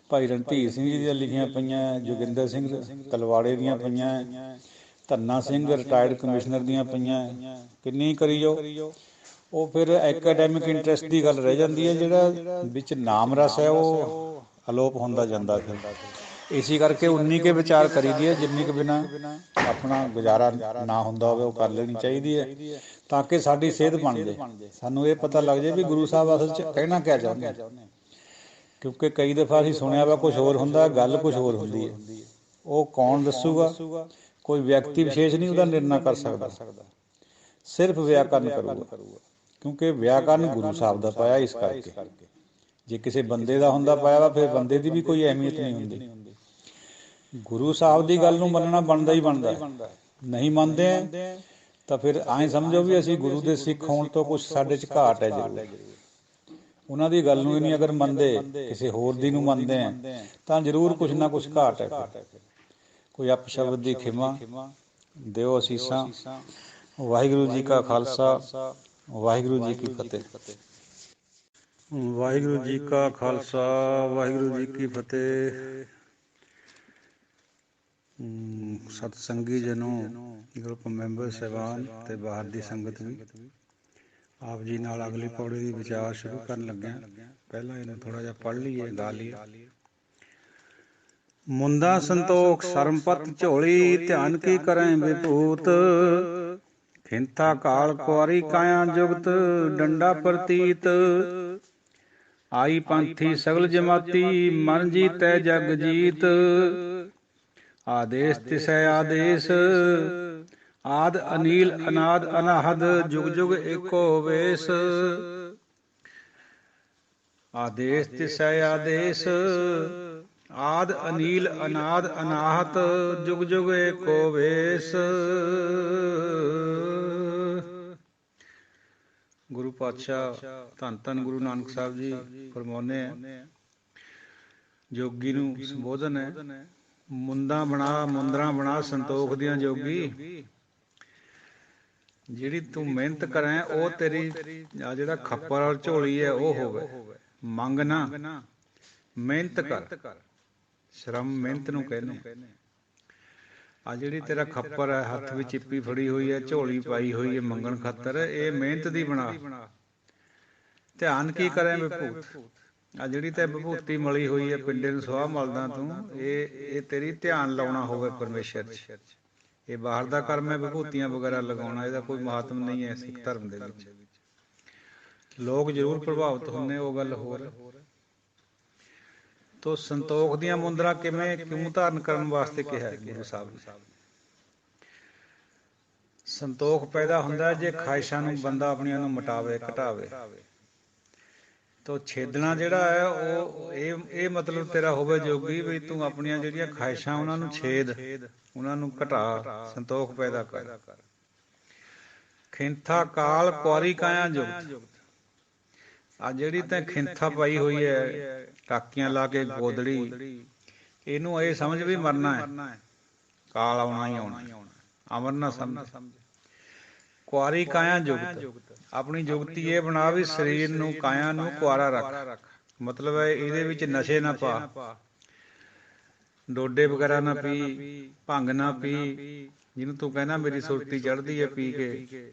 ਭਾਈ ਰਣਧੀਰ ਸਿੰਘ ਜੀ ਦੀਆਂ ਲਿਖੀਆਂ ਪਈਆਂ, ਜੋਗਿੰਦਰ ਸਿੰਘ ਤਲਵਾੜੇ ਦੀਆਂ ਪਈਆਂ, ਧੰਨਾ ਸਿੰਘ ਰਿਟਾਇਰਡ ਕਮਿਸ਼ਨਰ ਦੀਆਂ ਪਈਆਂ, ਕਿੰਨੀ ਕਰੀ ਜਾਓ। ਉਹ ਫਿਰ ਐਕੈਡੈਮਿਕ ਇੰਟਰਸਟ ਦੀ ਗੱਲ ਰਹਿ ਜਾਂਦੀ ਹੈ, ਜਿਹੜਾ ਵਿੱਚ ਨਾਮ ਰਸ ਹੈ ਉਹ ਅਲੋਪ ਹੁੰਦਾ ਜਾਂਦਾ। ਫਿਰ ਇਸੇ ਕਰਕੇ ਉਨੀ ਕੇ ਵਿਚਾਰ ਕਰੀ ਦੀ ਹੈ ਜਿੰਨੀ ਕੁ ਬਿਨਾਂ ਆਪਣਾ ਗੁਜ਼ਾਰਾ ਨਾ ਹੁੰਦਾ ਹੋਵੇ, ਉਹ ਕਰ ਲੈਣੀ ਚਾਹੀਦੀ ਹੈ, ਤਾਂ ਕਿ ਸਾਡੀ ਸਿਹਤ ਬਣ ਜਾਏ, ਸਾਨੂੰ ਇਹ ਪਤਾ ਲੱਗ ਜਾਏ ਵੀ ਗੁਰੂ ਸਾਹਿਬ ਅਸਲ 'ਚ ਕਹਿਣਾ ਕਿਆ ਚਾਹੁੰਦੇ। ਕਿਉਂਕਿ ਕਈ ਦਫਾ ਅਸੀਂ ਸੁਣਿਆ ਵਾ ਕੁਛ ਹੋਰ ਹੁੰਦਾ, ਗੱਲ ਕੁਛ ਹੋਰ ਹੁੰਦੀ ਹੈ। ਉਹ ਕੌਣ ਦੱਸੂਗਾ? ਕੋਈ ਵਿਅਕਤੀ ਵਿਸ਼ੇਸ਼ ਨਹੀਂ ਉਹਦਾ ਨਿਰਣਾ ਕਰ ਸਕਦਾ, ਸਿਰਫ ਵਿਆਕਰਨ ਕਰੂਗਾ, ਕਿਉਂਕਿ ਵਿਆਕਰਨ ਗੁਰੂ ਸਾਹਿਬ ਦਾ ਪਾਇਆ। ਇਸ ਕਰਕੇ ਜੇ ਕਿਸੇ ਬੰਦੇ ਦਾ ਹੁੰਦਾ ਪਾਇਆ ਵਾ, ਫਿਰ ਬੰਦੇ ਦੀ ਵੀ ਕੋਈ ਅਹਿਮੀਅਤ ਨਹੀਂ ਹੁੰਦੀ। ਗੁਰੂ ਸਾਹਿਬ ਦੀ ਗੱਲ ਨੂੰ ਮੰਨਣਾ ਬਣਦਾ ਹੀ ਬਣਦਾ, ਨਹੀਂ ਮੰਨਦੇ ਤਾਂ ਫਿਰ ਐਂ ਸਮਝੋ ਵੀ ਅਸੀਂ ਗੁਰੂ ਦੇ ਸਿੱਖ ਹੋਣ ਤੋਂ ਕੁਛ ਸਾਡੇ 'ਚ ਘਾਟ ਹੈ ਜ਼ਰੂਰ। ਉਹਨਾਂ ਦੀ ਗੱਲ ਨੂੰ ਹੀ ਨਹੀਂ ਅਗਰ ਮੰਨਦੇ, ਕਿਸੇ ਹੋਰ ਦੀ ਨੂੰ ਮੰਨਦੇ ਹੈ, ਤਾਂ ਜ਼ਰੂਰ ਕੁਛ ਨਾ ਕੁਛ ਘਾਟ ਹੈ। ਫਿਰ ਕੋਈ ਅਪਸ਼ਬਦ ਦੀ ਖਿਮਾ ਦਿਓ ਅਸੀਸਾਂ। ਵਾਹਿਗੁਰੂ ਜੀ ਕਾ ਖਾਲਸਾ, ਵਾਹਿਗੁਰੂ ਜੀ ਕੀ ਫਤਿਹ। ਵਾਹਿਗੁਰੂ ਜੀ ਕਾ ਖਾਲਸਾ, ਵਾਹਿਗੁਰੂ ਜੀ ਕੀ ਫਤਿਹ। ਸਤਸੰਗੀ ਜਨੋ, ਗਰੁੱਪ ਮੈਂਬਰ ਸਾਹਿਬਾਨ ਅਤੇ ਬਾਹਰ ਦੀ ਸੰਗਤ ਵੀ, ਆਪ ਜੀ ਨਾਲ ਅਗਲੀ ਪੌੜੀ ਦੀ ਵਿਚਾਰ ਸ਼ੁਰੂ ਕਰਨ ਲੱਗਿਆ। ਪਹਿਲਾਂ ਇਹਨੂੰ ਥੋੜ੍ਹਾ ਜਿਹਾ ਪੜ੍ਹ ਲਈਏ, ਗਾ ਲਈਏ। ਮੁੰਦਾ ਸੰਤੋਖ ਸਰਮਪਤ ਝੋਲੀ, ਧਿਆਨ ਕੀ ਕਰੈ ਵਿਭੂਤ। ਖਿੰਥਾ ਕਾਲ ਕੁਆਰੀ ਕਾਇਆ ਜੁਗਤ, ਡੰਡਾ ਪ੍ਰਤੀਤ। ਆਈ ਪੰਥੀ ਸਗਲ ਜਮਾਤੀ, ਮਨ ਜੀਤੈ ਜਗ ਜੀਤ। ਆਦੇਸ ਤਿਸੈ ਆਦੇਸ, ਆਦ ਅਨੀਲ ਅਨਾਦ ਅਨਾਹਦ, ਜੁਗ ਜੁਗ ਏਕੋ ਵੇਸ। ਆਦੇਸ ਤਿਸੈ ਆਦੇਸ, ਆਦ ਅਨੀਲ ਅਨਾਦ ਅਨਾਹਤ, ਜੁਗ ਜੁਗ ਏਕੋ ਵੇਸ। ਗੁਰੂ ਪਾਤਸ਼ਾਹ ਧੰਨ ਧੰਨ ਗੁਰੂ ਨਾਨਕ ਸਾਹਿਬ ਜੀ ਫਰਮਾਉਂਦੇ ਹੈ, ਜੋਗੀ ਨੂੰ ਸੰਬੋਧਨ ਹੈ, ਮੁੰਦਾਂ ਬਣਾ ਮੁੰਦਰਾਂ ਬਣਾ ਸੰਤੋਖ ਦੀਆਂ ਜੋਗੀ। ਜਿਹੜੀ ਤੂੰ ਮਿਹਨਤ ਕਰਾਂ ਉਹ ਤੇਰੀ ਆ ਜਿਹੜਾ ਖੱਪਰ ਔਰ ਝੋਲੀ ਹੈ ਉਹ ਹੋਵੇ। ਮੰਗ ਨਾ, ਮਿਹਨਤ ਕਰ। ਸ਼ਰਮ ਮਿਹਨਤ ਨੂੰ ਕਹਿੰਦੇ ਆ। ਜਿਹੜੀ ਤੇਰਾ ਖੱਪਰ ਹੈ, ਹੱਥ ਵਿੱਚ ਚਿੱਪੀ ਫੜੀ ਹੋਈ ਹੈ, ਝੋਲੀ ਪਾਈ ਹੋਈ ਹੈ ਮੰਗਣ ਖਾਤਰ, ਇਹ ਮਿਹਨਤ ਦੀ ਬਣਾ। ਧਿਆਨ ਕੀ ਕਰੇ ਵਿਭੂਤ। ਆ ਜਿਹੜੀ ਤੇ ਵਿਭੂਤੀ ਮਲੀ ਹੋਈ ਹੈ, ਪਿੰਡੇ ਨੂੰ ਸੁਆਹ ਮਲਦਾ ਤੂੰ, ਇਹ ਤੇਰੀ ਧਿਆਨ ਲਾਉਣਾ ਹੋਵੇ ਪਰਮੇਸ਼ਰ 'ਚ। ਇਹ ਬਾਹਰ ਦਾ ਕਰਮ ਹੈ, ਵਿਭੂਤੀਆਂ ਵਗੈਰਾ ਲਗਾਉਣਾ, ਇਹਦਾ ਕੋਈ ਮਹਾਤਮ ਨਹੀਂ ਹੈ ਸਿੱਖ ਧਰਮ ਦੇ ਵਿੱਚ। ਲੋਕ ਜ਼ਰੂਰ ਪ੍ਰਭਾਵਿਤ ਹੁੰਦੇ, ਉਹ ਗੱਲ ਹੋਰ। ਤੋ ਸੰਤੋਖ ਦੀਆਂ ਮੁੰਦਰਾਂ ਕਿਉਂ ਧਾਰਨ ਕਰਨ ਵਾਸਤੇ ਕਿਹਾ ਗੁਰੂ ਸਾਹਿਬ ਨੇ? ਸੰਤੋਖ ਪੈਦਾ ਹੁੰਦਾ ਜੇ ਖਾਹਿਸ਼ਾਂ ਨੂੰ ਬੰਦਾ ਆਪਣੀਆਂ ਨੂੰ ਮਿਟਾਵੇ, ਘਟਾਵੇ। ਤੋ ਛੇਦਣਾ ਜਿਹੜਾ ਹੈ ਉਹ ਇਹ ਮਤਲਬ ਤੇਰਾ ਹੋਵੇ ਜੋਗੀ ਵੀ ਤੂੰ ਆਪਣੀਆਂ ਜਿਹੜੀਆਂ ਖਾਹਿਸ਼ਾਂ ਉਹਨਾਂ ਨੂੰ ਛੇਦ, ਉਹਨਾਂ ਨੂੰ ਘਟਾ, ਸੰਤੋਖ ਪੈਦਾ ਕਰ। ਖਿੰਥਾ ਕਾਲ ਕੁਆਰੀ ਕਾਇਆ ਜੁਗਤ। ਆ ਜਿਹੜੀ ਤੈਂ ਖਿੰਥਾ ਪਾਈ ਹੋਈ ਹੈ, ਟਾਕੀਆਂ ਲਾ ਕੇ ਗੋਦੜੀ, ਇਹਨੂੰ ਇਹ ਸਮਝ ਵੀ ਮਰਨਾ ਹੈ, ਕਾਲ ਆਉਣਾ ਹੀ ਆਉਣਾ, ਅਮਰ ਨਾ ਸਮਝ। ਕੁਆਰੀ ਕਾਇਆ ਜੁਗਤ, ਆਪਣੀ ਜੁਗਤੀ ਇਹ ਬਣਾ ਵੀ ਸਰੀਰ ਨੂੰ, ਕਾਇਆ ਨੂੰ ਕੁਆਰਾ ਰੱਖ। ਮਤਲਬ ਹੈ ਇਹਦੇ ਵਿੱਚ ਨਸ਼ੇ ਨਾ ਪਾ, ਡੋਡੇ ਵਗੈਰਾ ਨਾ ਪੀ, ਭੰਗ ਨਾ ਪੀ, ਜਿਹਨੂੰ ਤੂੰ ਕਹਿਣਾ ਮੇਰੀ ਸੁਰਤੀ ਚੜ੍ਹਦੀ ਹੈ ਪੀ ਕੇ,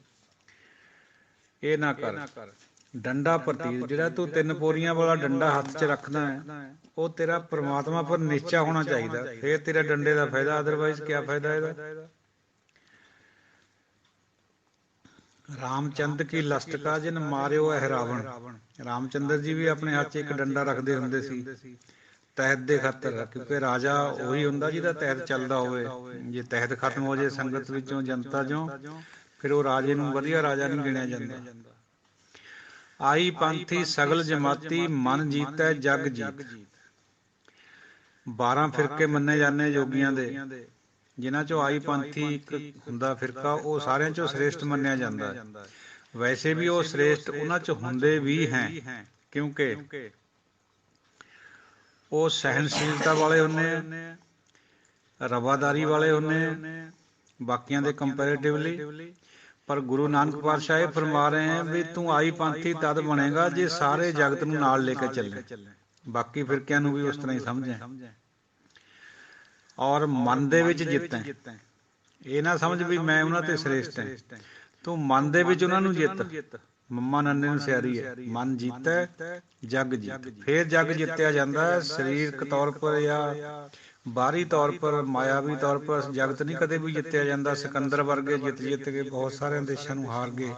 ਇਹ ਨਾ ਕਰ। ਡੰਡਾ ਪ੍ਰਤੀਤ, ਜਿਹੜਾ ਤੂੰ 3 ਪੋਰੀਆਂ ਵਾਲਾ ਡੰਡਾ ਹੱਥ 'ਚ ਰੱਖਦਾ ਹੈ, ਉਹ ਤੇਰਾ ਪ੍ਰਮਾਤਮਾ ਪਰ ਨਿਸ਼ਚਾ ਹੋਣਾ ਚਾਹੀਦਾ, ਫੇਰ ਤੇਰਾ ਡੰਡੇ ਦਾ ਫਾਇਦਾ, ਅਦਰਵਾਈਜ਼ ਕਿਆ ਫਾਇਦਾ ਇਹਦਾ। ਰਾਮਚੰਦ ਕੀ ਲਸਟਕਾ ਜਿਨ ਮਾਰਿਓ ਹੈ ਰਾਵਣ। ਰਾਮਚੰਦਰ ਜੀ ਵੀ ਆਪਣੇ ਹੱਥ 'ਚ ਇੱਕ ਡੰਡਾ ਰੱਖਦੇ ਹੁੰਦੇ ਸੀ ਤਹਿਤ ਦੇ ਖਾਤਰ, ਕਿਉਂਕਿ ਰਾਜਾ ਉਹੀ ਹੁੰਦਾ ਜਿਹਦਾ ਤਹਿਤ ਚੱਲਦਾ ਹੋਵੇ। ਜੇ ਤਹਿਤ ਖਤਮ ਹੋ ਜਾਏ ਸੰਗਤ ਵਿੱਚੋਂ, ਜਨਤਾ ਚੋਂ, ਫਿਰ ਉਹ ਰਾਜੇ ਨੂੰ ਵਧੀਆ ਰਾਜਾ ਨਹੀਂ ਗਿਣਿਆ ਜਾਂਦਾ। ਆਈ ਪੰਥੀ ਸਗਲ ਜਮਾਤੀ, ਮਨ ਜੀਤੈ ਜਗ ਜੀਤ। 12 ਫਿਰਕੇ ਮੰਨੇ ਜਾਂਦੇ ਯੋਗੀਆਂ ਦੇ, ਜਿਨ੍ਹਾਂ ਚੋਂ ਆਈ ਪੰਥੀ ਇੱਕ ਹੁੰਦਾ ਫਿਰਕਾ, ਉਹ ਸਾਰਿਆਂ ਚੋਂ ਸ੍ਰੇਸ਼ਟ ਮੰਨਿਆ ਜਾਂਦਾ ਹੈ। ਵੈਸੇ ਵੀ ਉਹ ਸ੍ਰੇਸ਼ਟ ਉਹਨਾਂ ਚ ਹੁੰਦੇ ਵੀ ਹੈ, ਕਿਉਂਕਿ ਉਹ ਸਹਿਨਸ਼ੀਲਤਾ ਵਾਲੇ ਹੁੰਦੇ ਆ, ਰਵਾਦਾਰੀ ਵਾਲੇ ਹੁੰਦੇ ਆ ਬਾਕੀਆਂ ਦੇ ਕੰਪੈਰੇਟਿਵਲੀ। ਪਰ ਗੁਰੂ ਨਾਨਕ ਪਾਤਸ਼ਾਹ ਇਹ ਫਰਮਾ ਰਹੇ ਹੈ ਵੀ ਤੂੰ ਆਈ ਪੰਥੀ ਤਦ ਬਣੇਗਾ ਜੇ ਸਾਰੇ ਜਗਤ ਨੂੰ ਨਾਲ ਲੈ ਕੇ ਚੱਲੇ, ਬਾਕੀ ਫਿਰਕਿਆਂ ਨੂੰ ਵੀ ਉਸ ਤਰ੍ਹਾਂ ਹੀ ਸਮਝੇ, ਔਰ ਮਨ ਦੇ ਵਿੱਚ ਜਿੱਤੈ। ਇਹ ਨਾ ਸਮਝ ਵੀ ਮੈਂ ਉਹਨਾਂ ਤੇ ਸ੍ਰੇਸ਼ਟ ਹੈ, ਤੂੰ ਮਨ ਦੇ ਵਿੱਚ ਉਹਨਾਂ ਨੂੰ ਜਿੱਤ। ਮੰਮਾ ਨੰਨੇ ਨੂੰ ਸਿਆਰੀ ਹੈ, ਮਨ ਜੀਤੈ ਜਗ ਜੀਤ। ਫੇਰ ਜਗ ਜਿੱਤਿਆ ਜਾਂਦਾ ਹੈ, ਸਰੀਰਕ ਤੌਰ ਪਰ ਜਾਂ ਬਾਹਰੀ ਤੌਰ ਪਰ, ਮਾਇਆਵੀ ਤੌਰ ਪਰ ਜਗਤ ਨਹੀਂ ਕਦੇ ਵੀ ਜਿੱਤਿਆ ਜਾਂਦਾ। ਸਿਕੰਦਰ ਵਰਗੇ ਜਿੱਤ ਕੇ ਬਹੁਤ ਸਾਰਿਆਂ ਦੇਸ਼ਾਂ ਨੂੰ ਹਾਰ ਗਏ,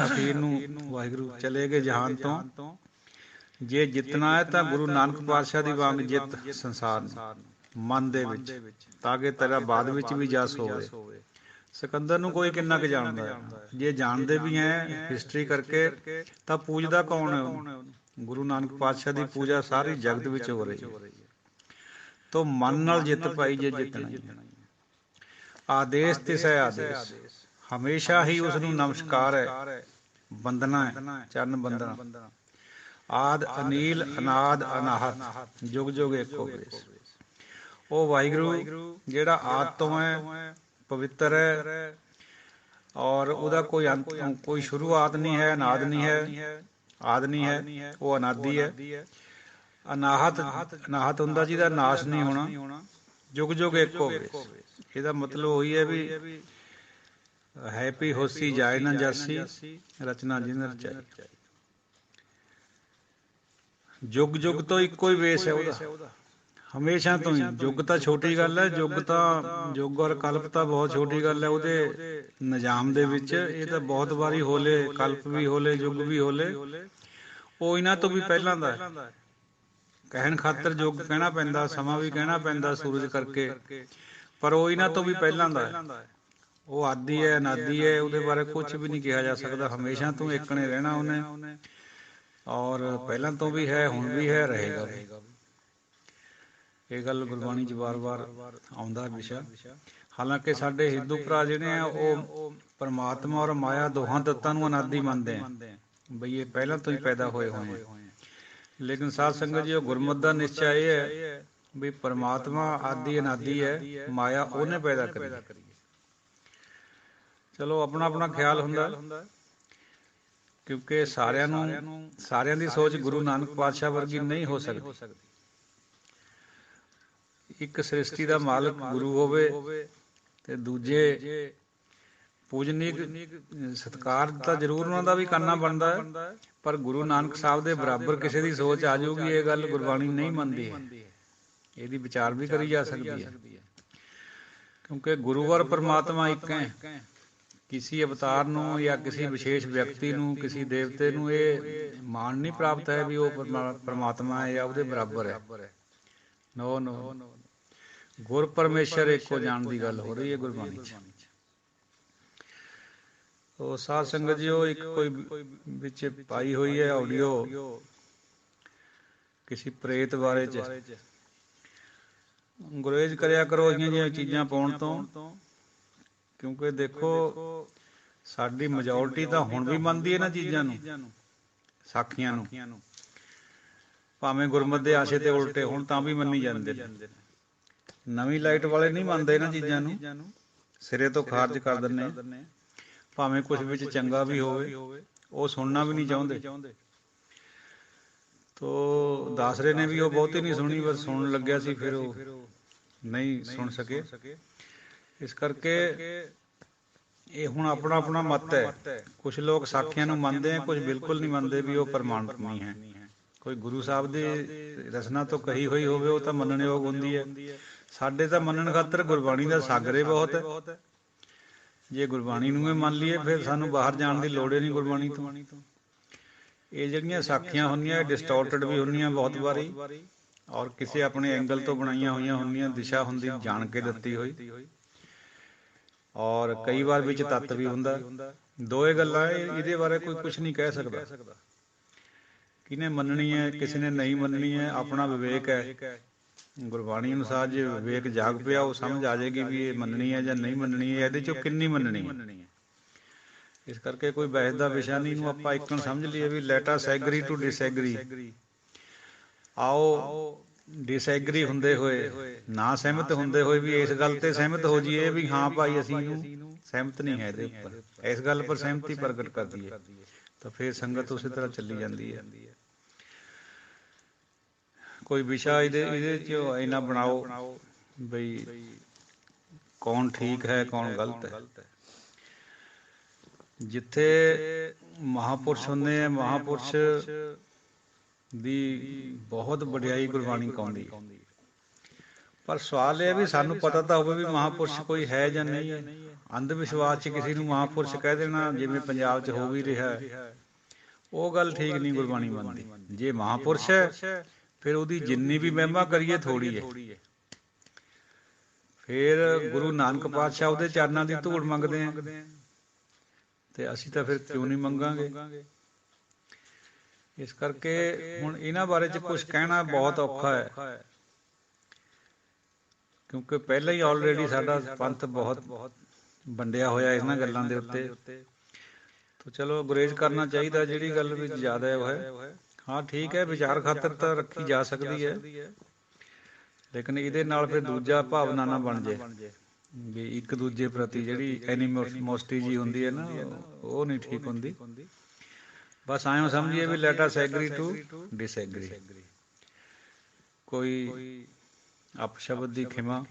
ਅਖੀਰ ਨੂੰ ਵਾਹਿਗੁਰੂ ਚਲੇ ਗਏ ਜਹਾਨ ਤੋਂ। ਜੇ ਜਿੱਤਣਾ ਹੈ ਤਾਂ ਗੁਰੂ ਨਾਨਕ ਪਾਤਸ਼ਾਹ ਦੀ ਵਾਂਗ ਜਿੱਤ ਸੰਸਾਰ ਨੂੰ, ਮਨ ਦੇ ਵਿੱਚ, ਤਾਂ ਕਿ ਤੇਰਾ ਬਾਅਦ ਵਿੱਚ ਵੀ ਜਸ ਹੋਵੇ। ਸਿਕੰਦਰ ਨੂੰ ਕੋਈ ਕਿੰਨਾ ਕੁ ਜਾਣਦਾ ਹੈ, ਜੇ ਜਾਣਦੇ ਵੀ ਹੈ ਹਿਸਟਰੀ ਕਰਕੇ, ਤਾਂ ਪੂਜਦਾ ਕੌਣ ਹੈ? ਗੁਰੂ ਨਾਨਕ ਪਾਤਸ਼ਾਹ ਦੀ ਪੂਜਾ ਸਾਰੀ ਜਗਤ ਵਿੱਚ ਹੋ ਰਹੀ ਹੈ। ਤੋ ਮਨ ਨਾਲ ਜਿੱਤ ਪਾਈ ਜੇ ਜਿੱਤਣਾ। ਆਦੇਸ਼ ਤਿਸੈ ਆਦੇਸ਼, ਹਮੇਸ਼ਾ ਹੀ ਉਸ ਨੂੰ ਨਮਸਕਾਰ ਹੈ, ਬੰਦਨਾ ਹੈ, ਚਰਨ ਬੰਦਨਾ। ਆਦ ਅਨੀਲ ਅਨਾਦ ਅਨਾਹਤ, ਜੁਗ ਜੁਗ ਏਕੋ ਵੇਸ। ਉਹ ਵਾਹਿਗੁਰੂ ਜਿਹੜਾ ਆਦ ਤੋਂ ਹੈ, ਪਵਿੱਤਰ ਹੈ, ਔਰ ਉਹਦਾ ਕੋਈ ਅੰਤ, ਕੋਈ ਸ਼ੁਰੂਆਤ ਨਹੀਂ ਹੈ, ਅਨਾਦ ਨਹੀਂ ਹੈ, ਆਦ ਨਹੀਂ ਹੈ, ਉਹ ਅਨਾਦੀ ਹੈ। ਅਨਾਹਤ, ਅਨਾਹਤ ਹੁੰਦਾ ਜਿਹਦਾ ਨਾਸ਼ ਨਹੀਂ ਹੋਣਾ। ਜੁਗ ਜੁਗ ਏਕੋ ਵੇਸ, ਇਹਦਾ ਮਤਲਬ ਉਹੀ ਹੈ ਵੀ ਹੈਪੀ ਹੋਸੀ ਜਾਏ ਨਾ ਜਾਸੀ, ਰਚਨਾ ਜਿਨ ਰਚਾਈ। ਜੁਗ ਜੁਗ ਤੋਂ ਇੱਕੋ ਹੀ ਵੇਸ ਹੈ ਉਹਦਾ, ਹਮੇਸ਼ਾ ਤੋਂ ਹੀ। ਯੁੱਗ ਤਾਂ ਛੋਟੀ ਗੱਲ ਹੈ, ਯੁੱਗ ਔਰ ਕਲਪ ਤਾਂ ਬਹੁਤ ਛੋਟੀ ਗੱਲ ਹੈ ਉਹਦੇ ਨਿਜ਼ਾਮ ਦੇ ਵਿੱਚ। ਇਹ ਤਾਂ ਬਹੁਤ ਵਾਰੀ ਹੋਲੇ, ਕਲਪ ਵੀ ਹੋਲੇ, ਯੁੱਗ ਵੀ ਹੋਲੇ। ਉਹ ਇਹਨਾਂ ਤੋਂ ਵੀ ਪਹਿਲਾਂ ਦਾ ਹੈ। ਕਹਿਣ ਖਾਤਰ ਯੁੱਗ ਕਹਿਣਾ ਪੈਂਦਾ, ਸਮਾਂ ਵੀ ਕਹਿਣਾ ਪੈਂਦਾ ਸੂਰਜ ਕਰਕੇ, ਪਰ ਉਹ ਇਹਨਾਂ ਤੋਂ ਵੀ ਪਹਿਲਾਂ ਦਾ ਹੈ। ਉਹ ਆਦੀ ਹੈ, ਅਨਾਦੀ ਹੈ, ਉਹਦੇ ਬਾਰੇ ਕੁਛ ਵੀ ਨਹੀਂ ਕਿਹਾ ਜਾ ਸਕਦਾ। ਹਮੇਸ਼ਾ ਤੋਂ ਇੱਕ ਨੇ ਰਹਿਣਾ ਉਹਨੇ, ਔਰ ਪਹਿਲਾਂ ਤੋਂ ਵੀ ਹੈ, ਹੁਣ ਵੀ ਹੈ, ਰਹੇਗਾ ਵੀ। ਇਹ ਗੱਲ ਗੁਰਬਾਣੀ 'ਚ ਵਾਰ-ਵਾਰ ਆਉਂਦਾ ਵਿਸ਼ਾ। ਹਾਲਾਂਕਿ ਸਾਡੇ ਹਿੰਦੂ ਭਰਾ ਜਿਹੜੇ ਆ, ਉਹ ਪਰਮਾਤਮਾ ਔਰ ਮਾਇਆ ਦੋਹਾਂ ਤੱਤਾਂ ਨੂੰ ਅਨਾਦੀ ਮੰਨਦੇ ਆ, ਬਈ ਇਹ ਪਹਿਲਾਂ ਤੋਂ ਹੀ ਪੈਦਾ ਹੋਏ ਹੋਏ ਆ। ਲੇਕਿਨ ਸਾਧ ਸੰਗਤ ਜੀ, ਉਹ ਗੁਰਮਤਿ ਦਾ ਨਿਸ਼ਚਾ ਇਹ ਹੈ ਵੀ ਪਰਮਾਤਮਾ ਆਦੀ ਅਨਾਦੀ ਹੈ, ਮਾਇਆ ਉਹਨੇ ਪੈਦਾ ਕਰੀ। ਚਲੋ ਆਪਣਾ ਆਪਣਾ ਖਿਆਲ ਹੁੰਦਾ, ਕਿਉਂਕਿ ਸਾਰਿਆਂ ਦੀ ਸੋਚ ਗੁਰੂ ਨਾਨਕ ਪਾਤਸ਼ਾਹ ਵਰਗੀ ਨਹੀਂ ਹੋ ਸਕਦੀ। ਇੱਕ ਸ੍ਰਿਸ਼ਟੀ ਦਾ ਮਾਲਕ ਗੁਰੂ ਹੋਵੇ ਤੇ ਦੂਜੇ ਪੂਜਨੀਕ ਸਤਿਕਾਰ ਤਾਂ ਜ਼ਰੂਰ ਉਹਨਾਂ ਦਾ ਵੀ ਕਰਨਾ ਬਣਦਾ ਹੈ, ਪਰ ਗੁਰੂ ਨਾਨਕ ਸਾਹਿਬ ਦੇ ਬਰਾਬਰ ਕਿਸੇ ਦੀ ਸੋਚ ਆ ਜਾਊਗੀ, ਇਹ ਗੱਲ ਗੁਰਬਾਣੀ ਨਹੀਂ ਮੰਨਦੀ ਹੈ। ਇਹਦੀ ਵਿਚਾਰ ਵੀ ਕਰੀ ਜਾ ਸਕਦੀ ਹੈ, ਕਿਉਂਕਿ ਗੁਰੂ ਔਰ ਪਰਮਾਤਮਾ ਇੱਕ ਹੈ। ਕਿਸੇ ਅਵਤਾਰ ਨੂੰ ਜਾਂ ਕਿਸੇ ਵਿਸ਼ੇਸ਼ ਵਿਅਕਤੀ ਨੂੰ, ਕਿਸੇ ਦੇਵਤੇ ਨੂੰ ਇਹ ਮਾਣ ਨਹੀਂ ਪ੍ਰਾਪਤ ਹੈ ਵੀ ਉਹ ਪਰਮਾਤਮਾ ਹੈ ਜਾਂ ਉਹਦੇ ਬਰਾਬਰ ਹੈ। ਨੋ ਨੋ, ਗੁਰ ਪਰਮੇਸ਼ਰ ਇੱਕੋ ਜਾਣ ਦੀ ਗੱਲ ਹੋ ਰਹੀ ਹੈ ਗੁਰਬਾਣੀ 'ਚ। ਉਹ ਸਾਧ ਸੰਗਤ ਜੀ, ਉਹ ਇੱਕ ਕੋਈ ਵਿੱਚ ਪਾਈ ਹੋਈ ਹੈ ਆਡੀਓ ਕਿਸੇ ਪ੍ਰੇਤ ਬਾਰੇ 'ਚ। ਗੁਰੇਜ਼ ਕਰਿਆ ਕਰੋ ਇਹੀਆਂ ਜਿਹੀਆਂ ਚੀਜ਼ਾਂ ਪਾਉਣ ਤੋਂ, ਕਿਉਂਕਿ ਦੇਖੋ ਸਾਡੀ ਮੈਜੋਰਟੀ ਤਾਂ ਹੁਣ ਵੀ ਮੰਨਦੀ ਹੈ ਇਹਨਾਂ ਚੀਜ਼ਾਂ ਨੂੰ, ਸਾਖੀਆਂ ਨੂੰ, ਭਾਵੇਂ ਗੁਰਮਤਿ ਦੇ ਆਸ਼ੇ ਤੇ ਉਲਟੇ ਹੁਣ ਤਾਂ ਵੀ ਮੰਨੀ ਜਾਂਦੇ ਨੇ। ਨਵੀਂ ਲਾਈਟ ਵਾਲੇ ਨਹੀਂ ਮੰਨਦੇ ਇਹਨਾਂ ਚੀਜ਼ਾਂ ਨੂੰ, ਸਿਰੇ ਤੋਂ ਖਾਰਜ ਕਰ ਦਿੰਦੇ। ਭਾਵੇਂ ਕੁਛ ਵਿੱਚ ਚੰਗਾ ਵੀ ਹੋਵੇ, ਉਹ ਸੁਣਨਾ ਵੀ ਨਹੀਂ ਚਾਹੁੰਦੇ। ਤੋ ਦੱਸ ਰਹੇ ਨੇ ਵੀ ਉਹ ਬਹੁਤੀ ਨਹੀਂ ਸੁਣੀ, ਬਸ ਸੁਣਨ ਲੱਗਿਆ ਸੀ, ਫਿਰ ਉਹ ਨਹੀਂ ਸੁਣ ਸਕੇ। ਇਸ ਕਰਕੇ ਇਹ ਹੁਣ ਆਪਣਾ ਆਪਣਾ ਮਤ ਹੈ। ਕੁਛ ਲੋਕ ਸਾਖੀਆਂ ਨੂੰ ਮੰਨਦੇ ਆ, ਕੁਛ ਬਿਲਕੁਲ ਨਹੀਂ ਮੰਨਦੇ ਵੀ ਉਹ ਪ੍ਰਮਾਣਿਕ ਨਹੀਂ ਹੈ। ਕੋਈ ਗੁਰੂ ਸਾਹਿਬ ਦੀ ਰਚਨਾ ਤੋਂ ਕਹੀ ਹੋਈ ਹੋਵੇ ਉਹ ਤਾਂ ਮੰਨਣਯੋਗ ਹੁੰਦੀ ਹੈ। ਸਾਡੇ ਤਾਂ ਮੰਨਣ ਖਾਤਰ ਗੁਰਬਾਣੀ ਦਾ ਸਾਗਰ ਬਹੁਤ ਹੈ। ਜੇ ਗੁਰਬਾਣੀ ਨੂੰ ਇਹ ਮੰਨ ਲਈਏ ਫਿਰ ਸਾਨੂੰ ਬਾਹਰ ਜਾਣ ਦੀ ਲੋੜ ਹੀ ਨਹੀਂ ਗੁਰਬਾਣੀ ਤੋਂ। ਇਹ ਜਿਹੜੀਆਂ ਸਾਖੀਆਂ ਹੁੰਦੀਆਂ ਡਿਸਟੋਰਟਡ ਵੀ ਹੁੰਦੀਆਂ ਬਹੁਤ ਵਾਰੀ, ਔਰ ਕਿਸੇ ਆਪਣੇ ਐਂਗਲ ਤੋਂ ਬਣਾਈਆਂ ਹੋਈਆਂ ਹੁੰਦੀਆਂ, ਦਿਸ਼ਾ ਹੁੰਦੀ ਜਾਣ ਕੇ ਦਿੱਤੀ ਹੋਈ, ਔਰ ਕਈ ਵਾਰ ਵਿੱਚ ਤੱਤ ਵੀ ਹੁੰਦਾ। ਦੋਏ ਗੱਲਾਂ, ਇਹਦੇ ਬਾਰੇ ਕੋਈ ਕੁਛ ਨਹੀਂ ਕਹਿ ਸਕਦਾ। ਕਿਹਨੇ ਮੰਨਣੀ ਹੈ, ਕਿਸੇ ਨੇ ਨਹੀਂ ਮੰਨਣੀ ਹੈ, ਆਪਣਾ ਵਿਵੇਕ ਹੈ। ਗੁਰਬਾਣੀ ਅਨੁਸਾਰ ਜੇ ਵਿਵੇਕ ਜਾਗ ਪਿਆ, ਉਹ ਸਮਝ ਆ ਜਾਏਗੀ ਵੀ ਇਹ ਮੰਨਣੀ ਹੈ ਜਾਂ ਨਹੀਂ ਮੰਨਣੀ ਹੈ, ਇਹਦੇ ਚੋਂ ਕਿੰਨੀ ਮੰਨਣੀ ਹੈ। ਇਸ ਕਰਕੇ ਕੋਈ ਬਹਿਸ ਦਾ ਵਿਸ਼ਾ ਨਹੀਂ, ਇਹਨੂੰ ਆਪਾਂ ਇੱਕਣ ਸਮਝ ਲਈਏ ਵੀ let us agree to disagree. ਆਓ ਡਿਸਐਗਰੀ ਹੁੰਦੇ ਹੋਏ, ਨਾ ਸਹਿਮਤ ਹੁੰਦੇ ਹੋਏ ਵੀ ਇਸ ਗੱਲ ਤੇ ਸਹਿਮਤ ਹੋ ਜਾਈਏ ਵੀ ਹਾਂ ਭਾਈ ਅਸੀਂ ਇਹਨੂੰ ਸਹਿਮਤ ਨਹੀਂ ਹੈ, ਇਹਦੇ ਉੱਪਰ ਇਸ ਗੱਲ ਪਰ ਸਹਿਮਤੀ ਪ੍ਰਗਟ ਕਰ ਦਈਏ, ਤਾਂ ਫਿਰ ਸੰਗਤ ਉਸੇ ਤਰ੍ਹਾਂ ਚੱਲੀ ਜਾਂਦੀ ਹੈ। ਕੋਈ ਵਿਸ਼ਾ ਇਹਦੇ 'ਚ ਇੰਨਾ ਬਣਾਓ ਬਈ ਕੌਣ ਠੀਕ ਹੈ ਕੌਣ ਗਲਤ ਹੈ। ਜਿੱਥੇ ਮਹਾਂਪੁਰਸ਼ ਹੁੰਦੇ ਆ, ਮਹਾਂਪੁਰਸ਼ ਦੀ ਬਹੁਤ ਵਡਿਆਈ ਗੁਰਬਾਣੀ ਕਹਾਉਂਦੀ ਹੈ। ਪਰ ਸਵਾਲ ਇਹ ਹੈ ਵੀ ਸਾਨੂੰ ਪਤਾ ਤਾਂ ਹੋਵੇ ਵੀ ਮਹਾਂਪੁਰਸ਼ ਕੋਈ ਹੈ ਜਾਂ ਨਹੀਂ ਹੈ। ਅੰਧ ਵਿਸ਼ਵਾਸ 'ਚ ਕਿਸੇ ਨੂੰ ਮਹਾਂਪੁਰਸ਼ ਕਹਿ ਦੇਣਾ, ਜਿਵੇਂ ਪੰਜਾਬ 'ਚ ਹੋ ਵੀ ਰਿਹਾ, ਉਹ ਗੱਲ ਠੀਕ ਨਹੀਂ ਗੁਰਬਾਣੀ ਮੰਨਦੀ। ਜੇ ਮਹਾਂਪੁਰਸ਼ ਹੈ ਫਿਰ ਉਹਦੀ ਜਿੰਨੀ ਵੀ ਮਹਿਮਾ ਕਰੀਏ ਥੋੜ੍ਹੀ ਹੈ। ਫਿਰ ਗੁਰੂ ਨਾਨਕ ਪਾਤਸ਼ਾਹ ਉਹਦੇ ਚਰਨਾਂ ਦੀ ਧੂੜ ਮੰਗਦੇ ਆ, ਤੇ ਅਸੀਂ ਤਾਂ ਫਿਰ ਕਿਉਂ ਨਹੀਂ ਮੰਗਾਂਗੇ। ਇਸ ਕਰਕੇ ਹੁਣ ਇਹਨਾਂ ਬਾਰੇ 'ਚ ਕੁਛ ਕਹਿਣਾ ਬਹੁਤ ਔਖਾ ਹੈ, ਕਿਉਂਕਿ ਪਹਿਲਾਂ ਹੀ ਆਲਰੇਡੀ ਸਾਡਾ ਪੰਥ ਬਹੁਤ ਵੰਡਿਆ ਹੋਇਆ ਇਹਨਾਂ ਗੱਲਾਂ ਦੇ ਉੱਤੇ। ਤਾਂ ਚਲੋ ਗੁਰੇਜ਼ ਕਰਨਾ ਚਾਹੀਦਾ, ਜਿਹੜੀ ਗੱਲ ਵਿੱਚ ਜ਼ਿਆਦਾ ਉਹ ਹੈ। ਹਾਂ ਠੀਕ ਹੈ, ਵਿਚਾਰ ਖਾਤਰ ਤਾਂ ਰੱਖੀ ਜਾ ਸਕਦੀ ਹੈ, ਲੇਕਿਨ ਇਹਦੇ ਨਾਲ ਫਿਰ ਦੂਜਾ ਭਾਵਨਾ ਨਾ ਬਣ ਜੇ ਵੀ ਇੱਕ ਦੂਜੇ ਪ੍ਰਤੀ ਜਿਹੜੀ ਐਨੀਮੋਸਟੀ ਜੀ ਹੁੰਦੀ ਹੈ ਨਾ, ਉਹ ਨਹੀਂ ਠੀਕ ਹੁੰਦੀ। ਬਸ ਐਂ ਸਮਝੀਏ ਵੀ let us agree to disagree. ਕੋਈ ਅਪਸ਼ਬਦ ਦੀ ਖਿਮਾ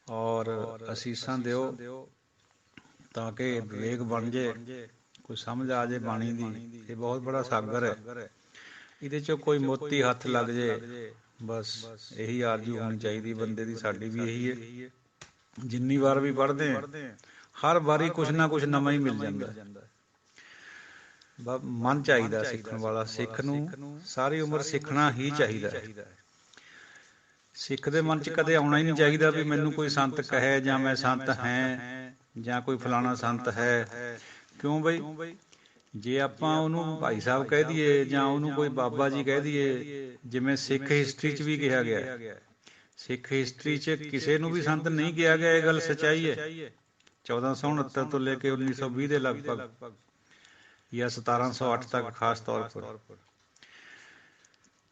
ਔਰ ਅਸੀਸਾਂ ਦਿਓ ਤਾਂ ਕਿ ਵਿਵੇਕ ਬਣ ਜੇ, ਕੋਈ ਸਮਝ ਆ ਜੇ ਬਾਣੀ ਦੀ। ਇਹ ਬਹੁਤ ਬੜਾ ਸਾਗਰ ਹੈ, ਇਹਦੇ 'ਚੋਂ ਕੋਈ ਮੋਤੀ ਹੱਥ ਲੱਗ ਜੇ, ਬਸ ਇਹੀ ਆਰਜ਼ੂ ਹੋਣੀ ਚਾਹੀਦੀ ਬੰਦੇ ਦੀ। ਸਾਡੀ ਵੀ ਇਹੀ ਹੈ, ਜਿੰਨੀ ਵਾਰ ਵੀ ਪੜ੍ਹਦੇ ਹਾਂ ਹਰ ਵਾਰੀ ਕੁਛ ਨਾ ਕੁਛ ਨਵਾਂ ਹੀ ਮਿਲ ਜਾਂਦਾ। ਮਨ ਚਾਹੀਦਾ ਸਿੱਖਣ ਵਾਲਾ, ਸਿੱਖ ਨੂੰ ਸਾਰੀ ਉਮਰ ਸਿੱਖਣਾ ਹੀ ਚਾਹੀਦਾ ਹੈ। ਸਿੱਖ ਦੇ ਮਨ 'ਚ ਕਦੇ ਆਉਣਾ ਹੀ ਨਹੀਂ ਚਾਹੀਦਾ ਵੀ ਮੈਨੂੰ ਕੋਈ ਸੰਤ ਕਹੇ ਜਾਂ ਮੈਂ ਸੰਤ ਹੈ ਜਾਂ ਕੋਈ ਫਲਾਣਾ ਸੰਤ ਹੈ। ਕਿਉਂ ਬਈ, ਜੇ ਆਪਾਂ ਉਹਨੂੰ ਭਾਈ ਸਾਹਿਬ ਕਹਿ ਦਈਏ ਜਾਂ ਉਹਨੂੰ ਕੋਈ ਬਾਬਾ ਜੀ ਕਹਿ ਦਈਏ, ਜਿਵੇਂ ਸਿੱਖ ਹਿਸਟਰੀ 'ਚ ਵੀ ਕਿਹਾ ਗਿਆ, ਸਿੱਖ ਹਿਸਟਰੀ 'ਚ ਕਿਸੇ ਨੂੰ ਵੀ ਸੰਤ ਨਹੀਂ ਕਿਹਾ ਗਿਆ, ਇਹ ਗੱਲ ਸੱਚਾਈ ਹੈ। 1469 ਤੋਂ ਲੈ ਕੇ 1920 ਦੇ ਲਗਭਗ ਜਾਂ 1708 ਤੱਕ ਖਾਸ ਤੌਰ ਪਰ।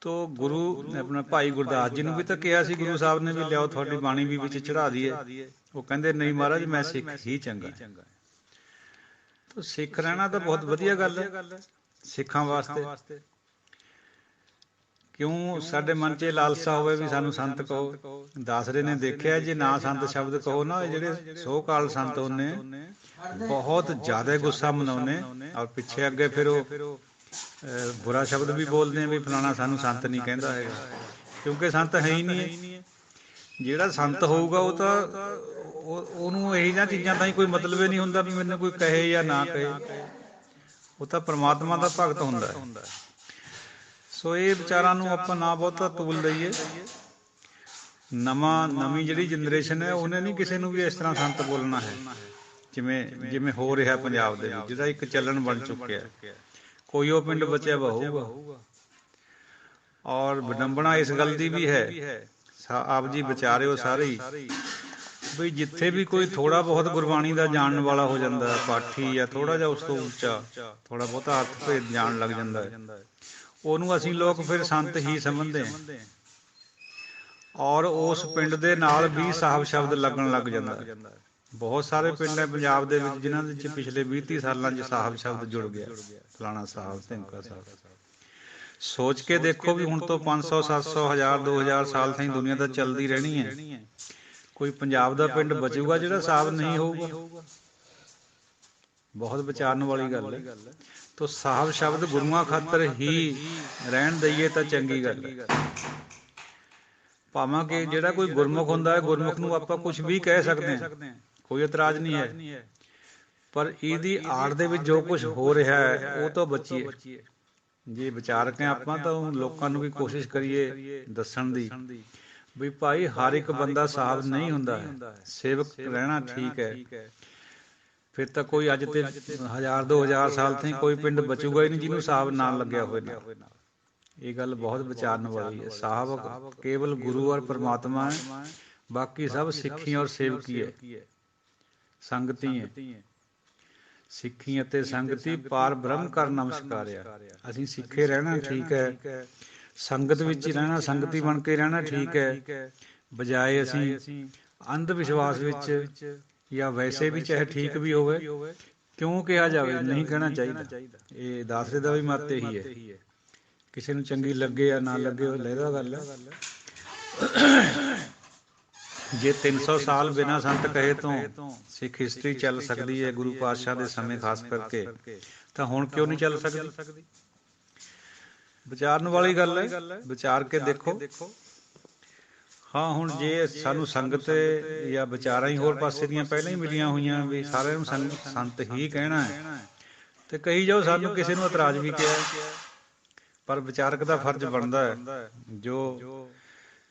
ਤੋ ਗੁਰੂ ਆਪਣਾ ਭਾਈ ਗੁਰਦਾਸ ਜੀ ਨੂੰ ਵੀ ਤਾਂ ਕਿਹਾ ਸੀ ਗੁਰੂ ਸਾਹਿਬ ਨੇ ਵੀ ਲਿਆਓ ਤੁਹਾਡੀ ਬਾਣੀ ਵੀ ਵਿੱਚ ਚੜ੍ਹਾ ਦਈਏ। ਉਹ ਕਹਿੰਦੇ ਨਹੀਂ ਮਹਾਰਾਜ, ਮੈਂ ਸਿੱਖ ਹੀ ਚੰਗਾ। ਤੋ ਸਿੱਖ ਰਹਿਣਾ ਤਾਂ ਬਹੁਤ ਵਧੀਆ ਗੱਲ ਹੈ ਸਿੱਖਾਂ ਵਾਸਤੇ, ਕਿਉਂ ਸਾਡੇ ਮਨ 'ਚ ਇਹ ਲਾਲਸਾ ਹੋਵੇ ਵੀ ਸਾਨੂੰ ਸੰਤ ਕਹੋ। ਦਾਸਰੇ ਨੇ ਦੇਖਿਆ ਜੇ ਨਾ ਸੰਤ ਸ਼ਬਦ ਕਹੋ ਨਾ, ਜਿਹੜੇ ਸੋ ਕਾਲ ਸੰਤ ਉਹਨੇ ਬਹੁਤ ਜ਼ਿਆਦਾ ਗੁੱਸਾ ਮਨਾਉਨੇ, ਔਰ ਪਿੱਛੇ ਅੱਗੇ ਫਿਰ ਉਹ ਬੁਰਾ ਸ਼ਬਦ ਵੀ ਬੋਲਦੇ ਆ ਵੀ ਫਲਾਣਾ ਸਾਨੂੰ ਸੰਤ ਨਹੀਂ ਕਹਿੰਦਾ ਹੈਗਾ, ਕਿਉਂਕਿ ਸੰਤ ਹੈ ਹੀ ਨਹੀਂ ਹੈ। ਜਿਹੜਾ ਸੰਤ ਹੋਊਗਾ ਉਹ ਤਾਂ ਉਹਨੂੰ ਇਹੀ ਜਿਹੀਆਂ ਚੀਜ਼ਾਂ ਤਾਂ ਹੀ ਕੋਈ ਮਤਲਬ ਹੀ ਨਹੀਂ ਹੁੰਦਾ ਵੀ ਮੈਨੂੰ ਕੋਈ ਕਹੇ ਜਾਂ ਨਾ ਕਹੇ, ਉਹ ਤਾਂ ਪ੍ਰਮਾਤਮਾ ਦਾ ਭਗਤ ਹੁੰਦਾ ਹੈ। ਸੋ ਇਹ ਵਿਚਾਰਾਂ ਨੂੰ ਆਪਾਂ ਨਾ ਬਹੁਤਾ ਤੋਲ ਲਈਏ। ਨਵੀਂ ਜਿਹੜੀ ਜਨਰੇਸ਼ਨ ਹੈ ਉਹਨੇ ਨਹੀਂ ਕਿਸੇ ਨੂੰ ਵੀ ਇਸ ਤਰ੍ਹਾਂ ਸੰਤ ਬੋਲਣਾ ਹੈ, ਜਿਵੇਂ ਹੋ ਰਿਹਾ ਪੰਜਾਬ ਦੇ ਵਿੱਚ, ਜਿਹਦਾ ਇੱਕ ਚੱਲਣ ਬਣ ਚੁੱਕਿਆ। ਕੋਈ ਉਹ ਪਿੰਡ ਬਚਿਆ ਵਾ ਹੋਊਗਾ। ਔਰ ਵਿਡੰਬਣਾ ਇਸ ਗੱਲ ਦੀ ਵੀ ਹੈ, ਆਪ ਜੀ ਵਿਚਾਰਿਓ ਸਾਰੇ ਹੀ, ਬਈ ਜਿੱਥੇ ਵੀ ਕੋਈ ਥੋੜਾ ਬਹੁਤ ਗੁਰਬਾਣੀ ਦਾ ਜਾਣਨ ਵਾਲਾ ਹੋ ਜਾਂਦਾ, ਪਾਠੀ ਜਾਂ ਥੋੜਾ ਜਿਹਾ ਉਸ ਤੋਂ ਉੱਚਾ ਥੋੜਾ ਬਹੁਤਾ ਅਰਥ ਭੇਦ ਜਾਣ ਲੱਗ ਜਾਂਦਾ ਹੈ, ਉਹਨੂੰ ਅਸੀਂ ਲੋਕ ਫਿਰ ਸੰਤ ਹੀ ਸਮਝਦੇ ਹਾਂ। ਔਰ ਉਸ ਪਿੰਡ ਦੇ ਨਾਲ ਵੀ ਸਾਹਿਬ ਸ਼ਬਦ ਲੱਗਣ ਲੱਗ ਜਾਂਦਾ ਹੈ। ਬਹੁਤ ਸਾਰੇ ਪਿੰਡ ਹੈ ਪੰਜਾਬ ਦੇ ਵਿੱਚ ਜਿਨ੍ਹਾਂ ਦੇ ਪਿਛਲੇ 20-30 ਸਾਲਾਂ 'ਚ ਸਾਹਿਬ ਸ਼ਬਦ ਜੁੜ ਗਿਆ, ਫਲਾਣਾ ਸਾਹਿਬ, ਧਿਮਕਾ ਸਾਹਿਬ। ਸੋਚ ਕੇ ਦੇਖੋ ਵੀ ਹੁਣ ਤੋਂ 500, 700, 1000, 2000 ਸਾਲ ਤਾਈਂ ਦੁਨੀਆ ਤਾਂ ਚੱਲਦੀ ਰਹਿਣੀ ਹੈ। ਕੋਈ ਪੰਜਾਬ ਦਾ ਪਿੰਡ ਬਚੂਗਾ ਜਿਹੜਾ ਸਾਹਿਬ ਨਹੀਂ ਹੋਊਗਾ? ਬਹੁਤ ਵਿਚਾਰਨ ਵਾਲੀ ਗੱਲ ਹੈ। ਤੋ ਸਾਹਿਬ ਸ਼ਬਦ ਗੁਰੂਆਂ ਖਾਤਰ ਹੀ ਰਹਿਣ ਦਈਏ ਤਾਂ ਚੰਗੀ ਗੱਲ ਹੈ। ਭਾਵੇਂ ਕਿ ਜਿਹੜਾ ਕੋਈ ਗੁਰਮੁਖ ਹੁੰਦਾ ਹੈ, ਗੁਰਮੁਖ ਨੂੰ ਆਪਾਂ ਕੁਛ ਵੀ ਕਹਿ ਸਕਦੇ ਹਾਂ, ਕੋਈ ਇਤਰਾਜ਼ ਨਹੀਂ ਹੈ, ਪਰ ਇਹਦੀ ਆੜ ਦੇ ਵਿੱਚ ਜੋ ਕੁਛ ਹੋ ਰਿਹਾ ਹੈ ਉਹ ਤੋਂ ਬਚੀਏ। ਜੇ ਵਿਚਾਰਕ ਹੈ ਆਪਾਂ ਤਾਂ ਲੋਕਾਂ ਨੂੰ ਵੀ ਕੋਸ਼ਿਸ਼ ਕਰੀਏ ਦੱਸਣ ਦੀ ਵੀ ਭਾਈ ਹਰ ਇੱਕ ਬੰਦਾ ਸਾਹਿਬ ਨਹੀਂ ਹੁੰਦਾ ਹੈ, ਸੇਵਕ ਰਹਿਣਾ ਠੀਕ ਹੈ। ਫਿਰ ਤਾਂ ਕੋਈ ਅੱਜ ਤੇ 1000, 2000 ਸਾਲ ਤਾਈਂ ਕੋਈ ਪਿੰਡ ਬਚੂਗਾ ਹੀ ਨਹੀਂ ਜਿਹਨੂੰ ਸਾਹਿਬ ਨਾਲ ਲੱਗਿਆ ਹੋਵੇ ਨਾ। ਇਹ ਗੱਲ ਬਹੁਤ ਵਿਚਾਰਨ ਵਾਲੀ ਹੈ। ਸਾਹਿਬ ਕੇਵਲ ਗੁਰੂ ਔਰ ਪਰਮਾਤਮਾ ਹੈ, ਬਾਕੀ ਸਭ ਸਿੱਖੀ ਔਰ ਸੇਵਕੀ ਹੈ, ਸੰਗਤੀ ਹੈ। ਸਿੱਖੀ ਅਤੇ ਸੰਗਤੀ ਪਾਰ ਬ੍ਰਹਮ ਕਰ ਨਮਸਕਾਰਿਆ। ਅਸੀਂ ਸਿੱਖੇ ਰਹਿਣਾ ਠੀਕ ਹੈ, ਸੰਗਤ ਵਿੱਚ ਹੀ ਰਹਿਣਾ, ਸੰਗਤੀ ਬਣ ਕੇ ਰਹਿਣਾ ਠੀਕ ਹੈ, ਬਜਾਏ ਅਸੀਂ ਅੰਧ ਵਿਸ਼ਵਾਸ ਵਿੱਚ ਜਾਂ ਵੈਸੇ ਵੀ ਚਾਹੇ ਠੀਕ ਵੀ ਹੋਵੇ ਕਿਉਂ ਕਿਹਾ ਜਾਵੇ, ਨਹੀਂ ਕਹਿਣਾ ਚਾਹੀਦਾ। ਇਹ ਦਾਸਰੇ ਦਾ ਵੀ ਮਤ ਇਹੀ ਹੈ। ਕਿਸੇ ਨੂੰ ਚੰਗੀ ਲੱਗੇ ਜਾਂ ਨਾ ਲੱਗੇ ਉਹ ਲਹਿਦਾ ਗੱਲ ਹੈ। ਜੇ 300 ਸਾਲ ਬਿਨਾਂ ਸੰਤ ਕਹੇ ਤੋਂ ਸਿੱਖ ਹਿਸਟਰੀ ਚੱਲ ਸਕਦੀ ਹੈ ਗੁਰੂ ਪਾਤਸ਼ਾਹ ਦੇ ਸਮੇਂ ਖਾਸ ਕਰਕੇ, ਤਾਂ ਹੁਣ ਕਿਉਂ ਨਹੀਂ ਚੱਲ ਸਕਦੀ? ਵਿਚਾਰਨ ਵਾਲੀ ਗੱਲ ਹੈ, ਵਿਚਾਰ ਕੇ ਦੇਖੋ। ਹਾਂ, ਹੁਣ ਜੇ ਸਾਨੂੰ ਸੰਗਤ ਜਾਂ ਵਿਚਾਰਾਂ ਹੀ ਹੋਰ ਪਾਸੇ ਦੀਆਂ ਪਹਿਲਾਂ ਹੀ ਮਿਲੀਆਂ ਹੋਈਆਂ ਵੀ ਸਾਰਿਆਂ ਨੂੰ ਸੰਤ ਹੀ ਕਹਿਣਾ ਹੈ, ਤੇ ਕਹੀ ਜਾਓ, ਸਾਨੂੰ ਕਿਸੇ ਨੂੰ ਇਤਰਾਜ਼ ਵੀ ਕਿਹਾ, ਪਰ ਵਿਚਾਰਕ ਦਾ ਫਰਜ਼ ਬਣਦਾ ਹੈ ਜੋ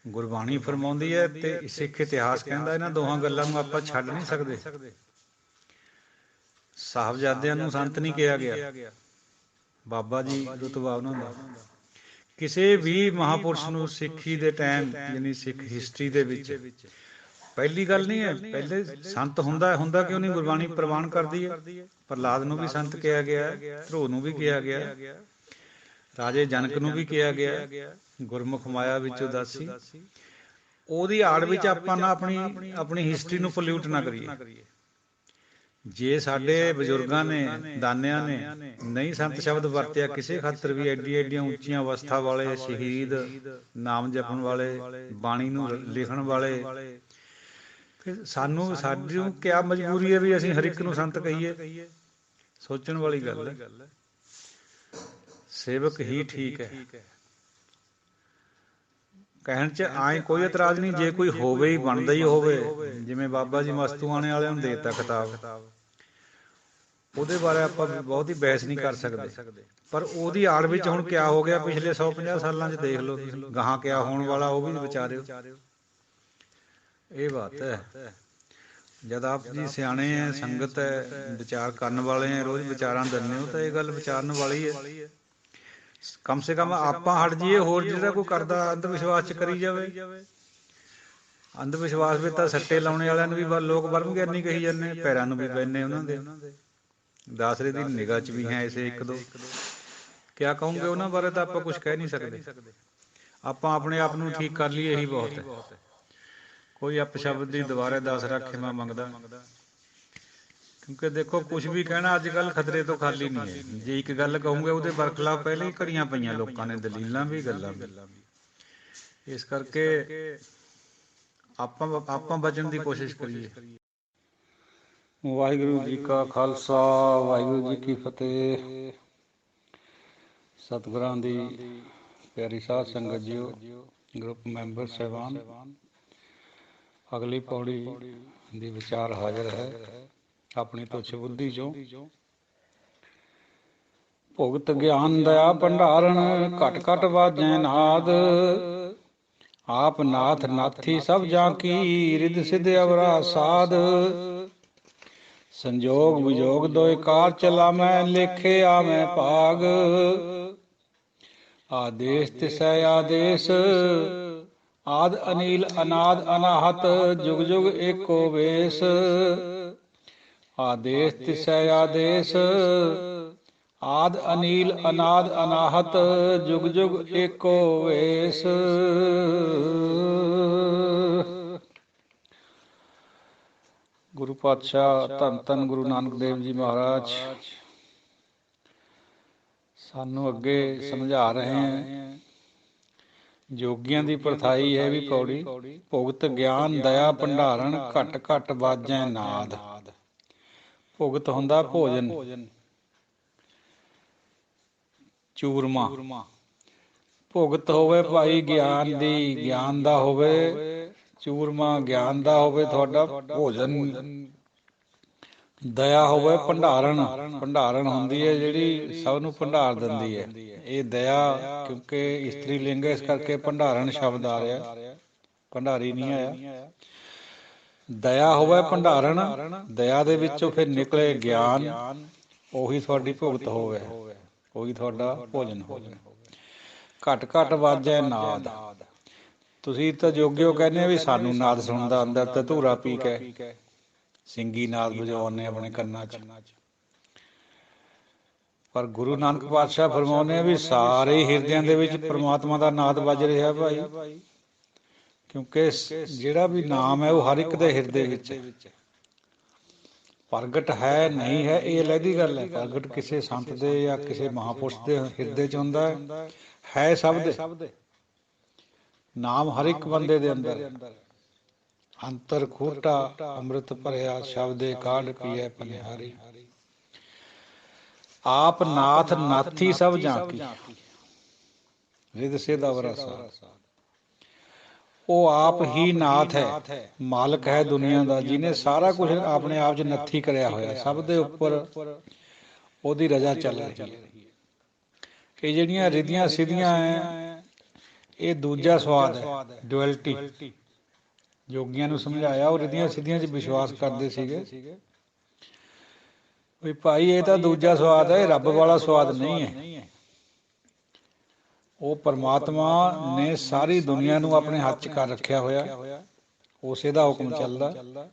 ਗੁਰਬਾਣੀ ਫਰਮਾਉਂਦੀ ਹੈ ਤੇ ਸਿੱਖ ਇਤਿਹਾਸ ਕਹਿੰਦਾ, ਇਹਨਾਂ ਦੋਹਾਂ ਗੱਲਾਂ ਨੂੰ ਆਪਾਂ ਛੱਡ ਨਹੀਂ ਸਕਦੇ। ਸਾਹਿਬਜ਼ਾਦਿਆਂ ਨੂੰ ਸੰਤ ਨਹੀਂ ਕਿਹਾ ਗਿਆ, ਬਾਬਾ ਜੀ ਰੁਤਬਾ ਉਹਨਾਂ ਦਾ। ਕਿਸੇ ਵੀ ਮਹਾਂਪੁਰਸ਼ ਨੂੰ ਸਿੱਖੀ ਦੇ ਟਾਈਮ ਯਾਨੀ ਸਿੱਖ ਹਿਸਟਰੀ ਦੇ ਵਿੱਚ ਪਹਿਲੀ ਗੱਲ ਨਹੀਂ ਹੈ, ਪਹਿਲੇ ਸੰਤ ਹੁੰਦਾ ਕਿਉਂ ਨਹੀਂ? ਗੁਰਬਾਣੀ ਪ੍ਰਵਾਨ ਕਰਦੀ ਹੈ। ਪ੍ਰਹਲਾਦ ਨੂੰ ਵੀ ਸੰਤ ਕਿਹਾ ਗਿਆ, ਧਰੋ ਨੂੰ ਵੀ ਕਿਹਾ ਗਿਆ, ਰਾਜੇ ਜਨਕ ਨੂੰ ਵੀ ਕਿਹਾ ਗਿਆ, ਗੁਰਮੁਖ ਮਾਇਆ ਵਿੱਚ ਉਦਾਸੀ। ਉਹਦੀ ਆੜ ਵਿੱਚ ਆਪਾਂ ਨਾ ਆਪਣੀ ਹਿਸਟਰੀ ਨੂੰ ਪੋਲਿਊਟ ਨਾ ਕਰੀਏ। ਜੇ ਸਾਡੇ ਬਜ਼ੁਰਗਾਂ ਨੇ, ਦਾਨਿਆਂ ਨੇ ਨਹੀਂ ਸੰਤ ਸ਼ਬਦ ਵਰਤਿਆ ਕਿਸੇ ਖਾਤਰ ਵੀ, ਐਡੀਆਂ ਉੱਚੀਆਂ ਅਵਸਥਾ ਵਾਲੇ ਸ਼ਹੀਦ, ਨਾਮ ਜਪਣ ਵਾਲੇ, ਬਾਣੀ ਨੂੰ ਲਿਖਣ ਵਾਲੇ, ਫਿਰ ਸਾਡੀ ਕਿਆ ਮਜਬੂਰੀ ਹੈ ਵੀ ਅਸੀਂ ਹਰ ਇੱਕ ਨੂੰ ਸੰਤ ਕਹੀਏ? ਸੋਚਣ ਵਾਲੀ ਗੱਲ ਹੈ। ਸੇਵਕ ਹੀ ਠੀਕ ਹੈ। ਕਹਿਣ 'ਚ ਆਏ ਕੋਈ ਇਤਰਾਜ਼ ਨਹੀਂ, ਜੇ ਕੋਈ ਹੋਵੇ ਹੀ, ਬਣਦਾ ਹੀ ਹੋਵੇ। ਜਿਵੇਂ ਬਾਬਾ ਜੀ ਮਸਤੂਆਣੇ ਵਾਲਿਆਂ ਨੂੰ ਦੇ ਦਿੱਤਾ ਖਿਤਾਬ, ਉਹਦੇ ਬਾਰੇ ਆਪਾਂ ਬਹੁਤੀ ਬਹਿਸ ਨਹੀਂ ਕਰ ਸਕਦੇ, ਪਰ ਉਹਦੀ ਆੜ ਵਿੱਚ ਹੁਣ ਕਿਆ ਹੋ ਗਿਆ ਪਿਛਲੇ 150 ਸਾਲਾਂ 'ਚ ਦੇਖ ਲਓ ਤੁਸੀਂ, ਗਾਹਾਂ ਕਿਆ ਹੋਣ ਵਾਲਾ ਉਹ ਵੀ ਵਿਚਾਰਿਓ। ਇਹ ਬਾਤ ਹੈ। ਜਦ ਆਪ ਜੀ ਸਿਆਣੇ ਹੈ, ਸੰਗਤ ਹੈ, ਵਿਚਾਰ ਕਰਨ ਵਾਲੇ ਹੈ, ਰੋਜ਼ ਵਿਚਾਰਾਂ ਦਿੰਦੇ ਹੋ, ਤਾਂ ਇਹ ਗੱਲ ਵਿਚਾਰਨ ਵਾਲੀ ਹੈ। ਕਮ ਸੇ ਕਮ ਆਪਾਂ ਹਟ ਜਾਈਏ, ਹੋਰ ਜਿਹੜਾ ਕੋਈ ਕਰਦਾ ਅੰਧ ਵਿਸ਼ਵਾਸ 'ਚ ਕਰੀ ਜਾਵੇ। ਅੰਧ ਵਿਸ਼ਵਾਸ ਵਿੱਚ ਤਾਂ ਸੱਟੇ ਲਾਉਣੇ ਵਾਲਿਆਂ ਨੂੰ ਵੀ ਲੋਕ ਬਰਮ ਗਿਆਨੀ ਕਹੀ ਜਾਂਦੇ, ਪੈਰਾਂ ਨੂੰ ਵੀ ਪੈਨੇ ਉਹਨਾਂ ਦੇ। ਦਾਸਰੇ ਦੀ ਨਿਗਾਹ 'ਚ ਵੀ ਹੈ ਐਸੇ 1-2, ਕਿਆ ਕਹੋਗੇ ਉਹਨਾਂ ਬਾਰੇ? ਤਾਂ ਆਪਾਂ ਕੁਛ ਕਹਿ ਨਹੀਂ ਸਕਦੇ। ਆਪਾਂ ਆਪਣੇ ਆਪ ਨੂੰ ਠੀਕ ਕਰ ਲਈਏ, ਇਹੀ ਬਹੁਤ ਹੈ। ਕੋਈ ਅਪਸ਼ਬਦ ਦੀ ਦੁਬਾਰਾ ਦਾਸਰਾ ਖਿਮਾ ਮੰਗਦਾ, ਕਿਉਂਕਿ ਦੇਖੋ ਕੁਛ ਵੀ ਕਹਿਣਾ ਅੱਜ ਕੱਲ੍ਹ ਖਤਰੇ ਤੋਂ ਖਾਲੀ ਨਹੀਂ ਹੈ। ਜੇ ਇੱਕ ਗੱਲ ਕਹੋਗੇ ਉਹਦੇ ਬਰਖਲਾਫ ਪਹਿਲਾਂ ਹੀ ਘੜੀਆਂ ਪਈਆਂ ਲੋਕਾਂ ਨੇ, ਦਲੀਲਾਂ ਵੀ, ਗੱਲਾਂ ਵੀ। ਇਸ ਕਰਕੇ ਆਪਾਂ ਬਚਣ ਦੀ ਕੋਸ਼ਿਸ਼ ਕਰੀਏ। ਵਾਹਿਗੁਰੂ ਜੀ ਕਾ ਖਾਲਸਾ, ਵਾਹਿਗੁਰੂ ਜੀ ਕੀ ਫਤਿਹ। ਸਤਿਗੁਰਾਂ ਦੀ ਪਿਆਰੀ ਸਾਧ ਸੰਗਤ ਜੀਓ, ਗਰੁੱਪ ਮੈਂਬਰ ਸਾਹਿਬਾਨ, ਅਗਲੀ ਪੌੜੀ ਦੀ ਵਿਚਾਰ ਹਾਜ਼ਰ ਹੈ ਆਪਣੀ ਤੁੱਛ ਬੁੱਧੀ ਚੋਂ। ਭੁਗਤ ਗਿਆਨ ਦਇਆ ਭੰਡਾਰਨ, ਘਟ ਘਟ ਵਾਜੈ ਨਾਦ। ਆਪ ਨਾਥ ਨਾਥੀ ਸਭ ਜਾਂ ਕੀ, ਰਿਦ ਸਿਧ ਅਵਰਾ ਸਾਧ। ਸੰਜੋਗ ਵਿਜੋਗ ਦੋਇ ਕਾਰ ਚਲਾਮੈ, ਲੇਖੇ ਆਵੈ ਭਾਗ। ਆਦੇਸ਼ ਤਿਸੈ ਆਦੇਸ਼, ਆਦ ਅਨੀਲ ਅਨਾਦ ਅਨਾਹਤ, ਜੁਗ ਜੁਗ ਏਕੋ ਵੇਸ। ਆਦੇਸ਼ ਤਿਸੈ ਆਦੇਸ਼, ਆਦ ਅਨੀਲ ਅਨਾਦ ਅਨਾਹਤ, ਜੁਗ ਜੁਗ ਏਕੋ ਵੇਸ। ਗੁਰੂ ਪਾਤਸ਼ਾਹ ਧੰਨ ਧੰਨ ਗੁਰੂ ਨਾਨਕ ਦੇਵ ਜੀ ਮਹਾਰਾਜ ਸਾਨੂੰ ਅੱਗੇ ਸਮਝਾ ਰਹੇ हैं। ਜੋਗੀਆਂ ਦੀ ਪ੍ਰਥਾਈ ਹੈ ਵੀ ਪੌੜੀ। ਭੁਗਤ ਗਿਆਨ ਦਇਆ ਭੰਡਾਰਨ, ਘਟ ਘਟ ਵਾਜੈ ਨਾਦ। ਭੁਗਤ ਹੁੰਦਾ ਭੋਜਨ, ਚੂਰਮਾ। ਭੁਗਤ ਹੋਵੇ ਭਾਈ ਗਿਆਨ ਦੀ, ਗਿਆਨ ਦਾ ਹੋਵੇ ਚੂਰਮਾ, ਗਿਆਨ ਦਾ ਹੋਵੇ ਤੁਹਾਡਾ ਭੋਜਨ। ਦਇਆ ਹੋਵੇ ਭੰਡਾਰਨ, ਭੰਡਾਰਨ ਹੁੰਦੀ ਹੈ ਜਿਹੜੀ ਸਭ ਨੂੰ ਭੰਡਾਰ ਦਿੰਦੀ ਹੈ। ਇਹ ਦਇਆ ਕਿਉਂਕਿ ਇਸਤਰੀ ਲਿੰਗ, ਇਸ ਕਰਕੇ ਭੰਡਾਰਨ ਸ਼ਬਦ ਆ ਰਿਹਾ, ਭੰਡਾਰੀ ਨਹੀਂ ਆਇਆ। ਦਇਆ ਹੋਵੇ ਭੰਡਾਰਨ, ਦਇਆ ਦੇ ਵਿੱਚੋਂ ਫਿਰ ਨਿਕਲੇ ਗਿਆਨ, ਉਹੀ ਤੁਹਾਡੀ ਭੁਗਤ ਹੋਵੇ, ਉਹੀ ਤੁਹਾਡਾ ਭੋਜਨ ਹੋਵੇ। ਘਟ ਘਟ ਵਾਜੈ ਨਾਦ। ਤੁਸੀਂ ਤਾਂ ਜੋਗਿਓ ਕਹਿੰਦੇ ਵੀ ਸਾਨੂੰ ਨਾਦ ਸੁਣਦਾ ਅੰਦਰ ਤੇ ਧੂਰਾ ਪੀ ਕੇ ਸਿੰਗੀ ਨਾਦ ਵਜਾਉਂਦੇ ਆਪਣੇ ਕੰਨਾਂ 'ਚ। ਪਰ ਗੁਰੂ ਨਾਨਕ ਪਾਤਸ਼ਾਹ ਫਰਮਾਉਂਦੇ ਆ ਵੀ ਸਾਰੇ ਹਿਰਦਿਆਂ ਦੇ ਵਿੱਚ ਪ੍ਰਮਾਤਮਾ ਦਾ ਨਾਦ ਵੱਜ ਰਿਹਾ ਭਾਈ। ਕਿਉਂਕਿ ਜਿਹੜਾ ਵੀ ਨਾਮ ਹੈ ਉਹ ਹਰ ਇੱਕ ਦੇ ਹਿਰਦੇ ਵਿੱਚ ਹੈ। ਪ੍ਰਗਟ ਹੈ ਨਹੀਂ ਹੈ ਇਹ ਅਲੱਗੀ ਗੱਲ ਹੈ। ਪ੍ਰਗਟ ਕਿਸੇ ਸੰਤ ਦੇ ਜਾਂ ਕਿਸੇ ਮਹਾਂਪੁਰਸ਼ ਦੇ ਹਿਰਦੇ 'ਚ ਹੁੰਦਾ ਹੈ ਸਭ ਦੇ। ਨਾਮ ਹਰ ਇੱਕ ਬੰਦੇ ਦੇ ਅੰਦਰ। ਅੰਤਰ ਖੋਟਾ ਅੰਮ੍ਰਿਤ ਭਰਿਆ, ਸ਼ਬਦੇ ਕਾਢ ਪੀਐ ਪਨਿਹਾਰੀ। ਆਪ ਨਾਥ ਨਾਥੀ ਸਭ ਜਾਂ ਕੀ, ਰਿਦ ਸਿਧ ਅਵਰਾ ਸਾਧ। ਉਹ ਆਪ ਹੀ ਨਾਥ ਹੈ, ਮਾਲਕ ਹੈ ਦੁਨੀਆ ਦਾ, ਜਿਹਨੇ ਸਾਰਾ ਕੁਝ ਆਪਣੇ ਆਪ 'ਚ ਨੱਥੀ ਕਰਿਆ ਹੋਇਆ। ਸਭ ਦੇ ਉੱਪਰ ਉਹਦੀ ਰਜ਼ਾ ਚੱਲ ਰਹੀ ਹੈ। ਇਹ ਜਿਹੜੀਆਂ ਰਿਧੀਆਂ ਸਿੱਧੀਆਂ ਹੈ ਇਹ ਦੂਜਾ ਸਵਾਦ ਹੈ, ਡੁਅਲਟੀ। ਜੋਗੀਆਂ ਨੂੰ ਸਮਝਾਇਆ, ਉਹ ਰਿਧੀਆਂ ਸਿੱਧੀਆਂ 'ਚ ਵਿਸ਼ਵਾਸ ਕਰਦੇ ਸੀਗੇ ਵੀ ਭਾਈ ਇਹ ਤਾਂ ਦੂਜਾ ਸਵਾਦ ਹੈ, ਰੱਬ ਵਾਲਾ ਸਵਾਦ ਨਹੀਂ ਹੈ। ਉਹ ਪਰਮਾਤਮਾ ਨੇ ਸਾਰੀ ਦੁਨੀਆ ਨੂੰ ਆਪਣੇ ਹੱਥ 'ਚ ਕਰ ਰੱਖਿਆ ਹੋਇਆ, ਉਸੇ ਦਾ ਹੁਕਮ ਚੱਲਦਾ।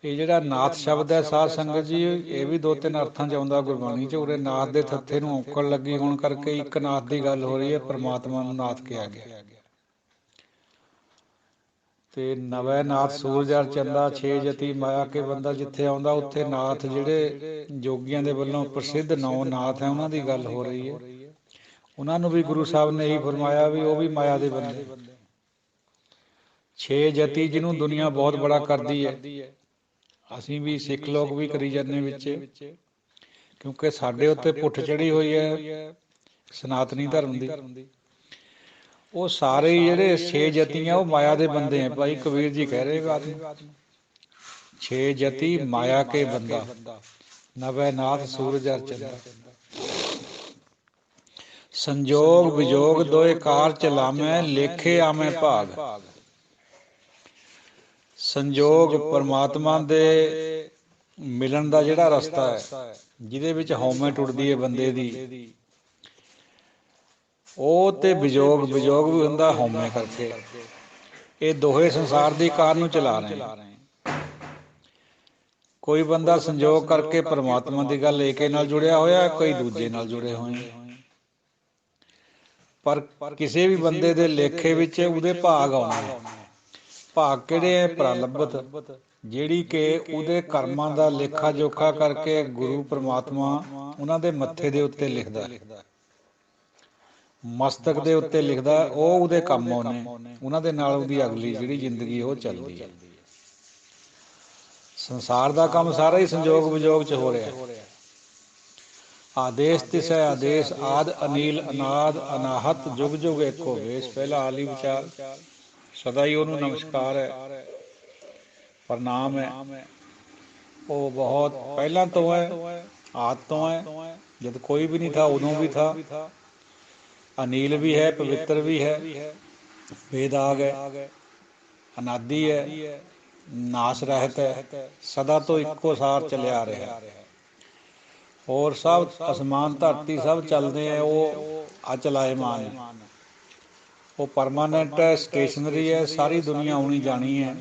ਇਹ ਜਿਹੜਾ ਨਾਥ ਸ਼ਬਦ ਹੈ ਸਾਧ ਸੰਗਤ ਜੀ, ਇਹ ਵੀ ਦੋ ਤਿੰਨ ਅਰਥਾਂ 'ਚ ਆਉਂਦਾ ਗੁਰਬਾਣੀ 'ਚ। ਉਰੇ ਨਾਥ ਦੇ ਥੱਥੇ ਨੂੰ ਔਂਕੜ ਲੱਗੀ ਹੋਣ ਕਰਕੇ ਇੱਕ ਨਾਥ ਦੀ ਗੱਲ ਹੋ ਰਹੀ ਹੈ, ਪਰਮਾਤਮਾ ਨੂੰ ਨਾਥ ਕਿਹਾ ਗਿਆ। ਤੇ ਨਵੇਂ ਨਾਥ ਸੂਰਜ ਅਰ ਚੰਦਾ, ਛੇ ਜਤੀ ਮਾਇਆ ਕੇ ਬੰਦਾ, ਜਿੱਥੇ ਆਉਂਦਾ ਉੱਥੇ ਨਾਥ ਜਿਹੜੇ ਜੋਗੀਆਂ ਦੇ ਵੱਲੋਂ ਪ੍ਰਸਿੱਧ ਨੌ ਨਾਥ ਹੈ ਉਹਨਾਂ ਦੀ ਗੱਲ ਹੋ ਰਹੀ ਹੈ। ਉਹਨਾਂ ਨੂੰ ਵੀ ਗੁਰੂ ਸਾਹਿਬ ਨੇ ਇਹੀ ਫਰਮਾਇਆ ਵੀ ਉਹ ਵੀ ਮਾਇਆ ਦੇ ਬੰਦੇ। ਛੇ ਜਤੀ ਜਿਹਨੂੰ ਦੁਨੀਆ ਬਹੁਤ ਬੜਾ ਕਰਦੀ ਹੈ, ਅਸੀਂ ਵੀ ਸਿੱਖ ਲੋਕ ਵੀ ਕਰੀ ਜਾਂਦੇ ਵਿੱਚ, ਕਿਉਂਕਿ ਸਾਡੇ ਉੱਤੇ ਪੁੱਠ ਚੜੀ ਹੋਈ ਹੈ ਸਨਾਤਨੀ ਧਰਮ ਦੀ। ਉਹ ਸਾਰੇ ਜਿਹੜੇ ਛੇ ਜਤੀਆਂ ਉਹ ਮਾਇਆ ਦੇ ਬੰਦੇ ਹੈ ਭਾਈ। ਕਬੀਰ ਜੀ ਕਹਿ ਰਹੇ ਬਾਤ ਨੂੰ, ਛੇ ਜਤੀ ਮਾਇਆ ਕੇ ਬੰਦਾ, ਨਵੇਂ ਨਾਥ ਸੂਰਜ ਅਰ ਚੰਦਾ। ਸੰਜੋਗ ਵਿਜੋਗ ਦੋਇ ਕਾਰ ਚਲਾਮੈ, ਲੇਖੇ ਆਮੈ ਭਾਗ। ਸੰਜੋਗ ਪਰਮਾਤਮਾ ਦੇ ਮਿਲਣ ਦਾ ਜਿਹੜਾ ਰਸਤਾ ਹੈ, ਜਿਹਦੇ ਵਿੱਚ ਹਉਮੈ ਟੁੱਟਦੀ ਹੈ ਬੰਦੇ ਦੀ, ਉਹ ਤੇ ਵਿਜੋਗ ਵੀ ਹੁੰਦਾ ਹਉਮੈ ਕਰਕੇ। ਇਹ ਦੋਹੇ ਸੰਸਾਰ ਦੀ ਕਾਰ ਨੂੰ ਚਲਾ ਰਹੇ। ਕੋਈ ਬੰਦਾ ਸੰਜੋਗ ਕਰਕੇ ਪਰਮਾਤਮਾ ਦੀ ਗੱਲ ਏਕੇ ਨਾਲ ਜੁੜਿਆ ਹੋਇਆ, ਕੋਈ ਦੂਜੇ ਨਾਲ ਜੁੜੇ ਹੋਏ। ਪਰ ਕਿਸੇ ਵੀ ਬੰਦੇ ਦੇ ਲੇਖੇ ਵਿੱਚ ਉਹਦੇ ਭਾਗ ਆਉਣੇ। ਭਾਗ ਕਿਹੜੇ ਹੈ? ਪ੍ਰਲੰਬਤ, ਜਿਹੜੀ ਕਿ ਉਹਦੇ ਕਰਮਾਂ ਦਾ ਲੇਖਾ ਜੋਖਾ ਕਰਕੇ ਗੁਰੂ ਪਰਮਾਤਮਾ ਉਹਨਾਂ ਦੇ ਮੱਥੇ ਦੇ ਉੱਤੇ ਲਿਖਦਾ। ਮਸਤਕ ਦੇ ਉੱਤੇ ਲਿਖਦਾ, ਉਹ ਉਹਦੇ ਕੰਮ ਆਉਣੇ, ਉਹਨਾਂ ਦੇ ਨਾਲ ਉਹਦੀ ਅਗਲੀ ਜਿਹੜੀ ਜ਼ਿੰਦਗੀ ਉਹ ਚੱਲਦੀ ਹੈ। ਸੰਸਾਰ ਦਾ ਕੰਮ ਸਾਰਾ ਹੀ ਸੰਜੋਗ ਵਿਜੋਗ 'ਚ ਹੋ ਰਿਹਾ। ਆਦੇਸ਼ ਤਿਸੈ ਆਦੇਸ਼ ਆਦ ਅਨੀਲ ਅਨਾਦ ਅਨਾਹਤ ਜੁਗ ਜੁਗ ਏਕੋ ਵੇਸ਼। ਪਹਿਲਾ ਆਲੀ ਵਿਚਾਰ, ਸਦਾ ਹੀ ਉਹਨੂੰ ਨਮਸਕਾਰ ਹੈ, ਪ੍ਰਣਾਮ ਹੈ। ਉਹ ਬਹੁਤ ਪਹਿਲਾਂ ਤੋਂ ਹੈ, ਆਦ ਤੋਂ ਹੈ, ਜਦ ਕੋਈ ਵੀ ਨਹੀਂ ਥਾ ਉਦੋਂ ਵੀ ਥਾ। ਅਨੀਲ ਵੀ ਹੈ, ਪਵਿੱਤਰ ਵੀ ਹੈ, ਬੇਦਾਗ ਹੈ, ਅਨਾਦੀ ਹੈ, ਨਾਸ ਰਹਿਤ ਹੈ, ਸਦਾ ਤੋਂ ਇੱਕੋ ਸਾਰ ਚੱਲਿਆ ਆ ਰਿਹਾ। ਹੋਰ ਸਭ ਅਸਮਾਨ ਧਰਤੀ ਸਭ ਚੱਲਦੇ ਹੈ, ਉਹ ਅਚਲਾਇਮਾਨ ਹੈ, ਉਹ ਪਰਮਾਨੈਂਟ ਹੈ, ਸਟੇਸ਼ਨਰੀ ਹੈ। ਸਾਰੀ ਦੁਨੀਆ ਆਉਣੀ ਜਾਣੀ ਹੈ,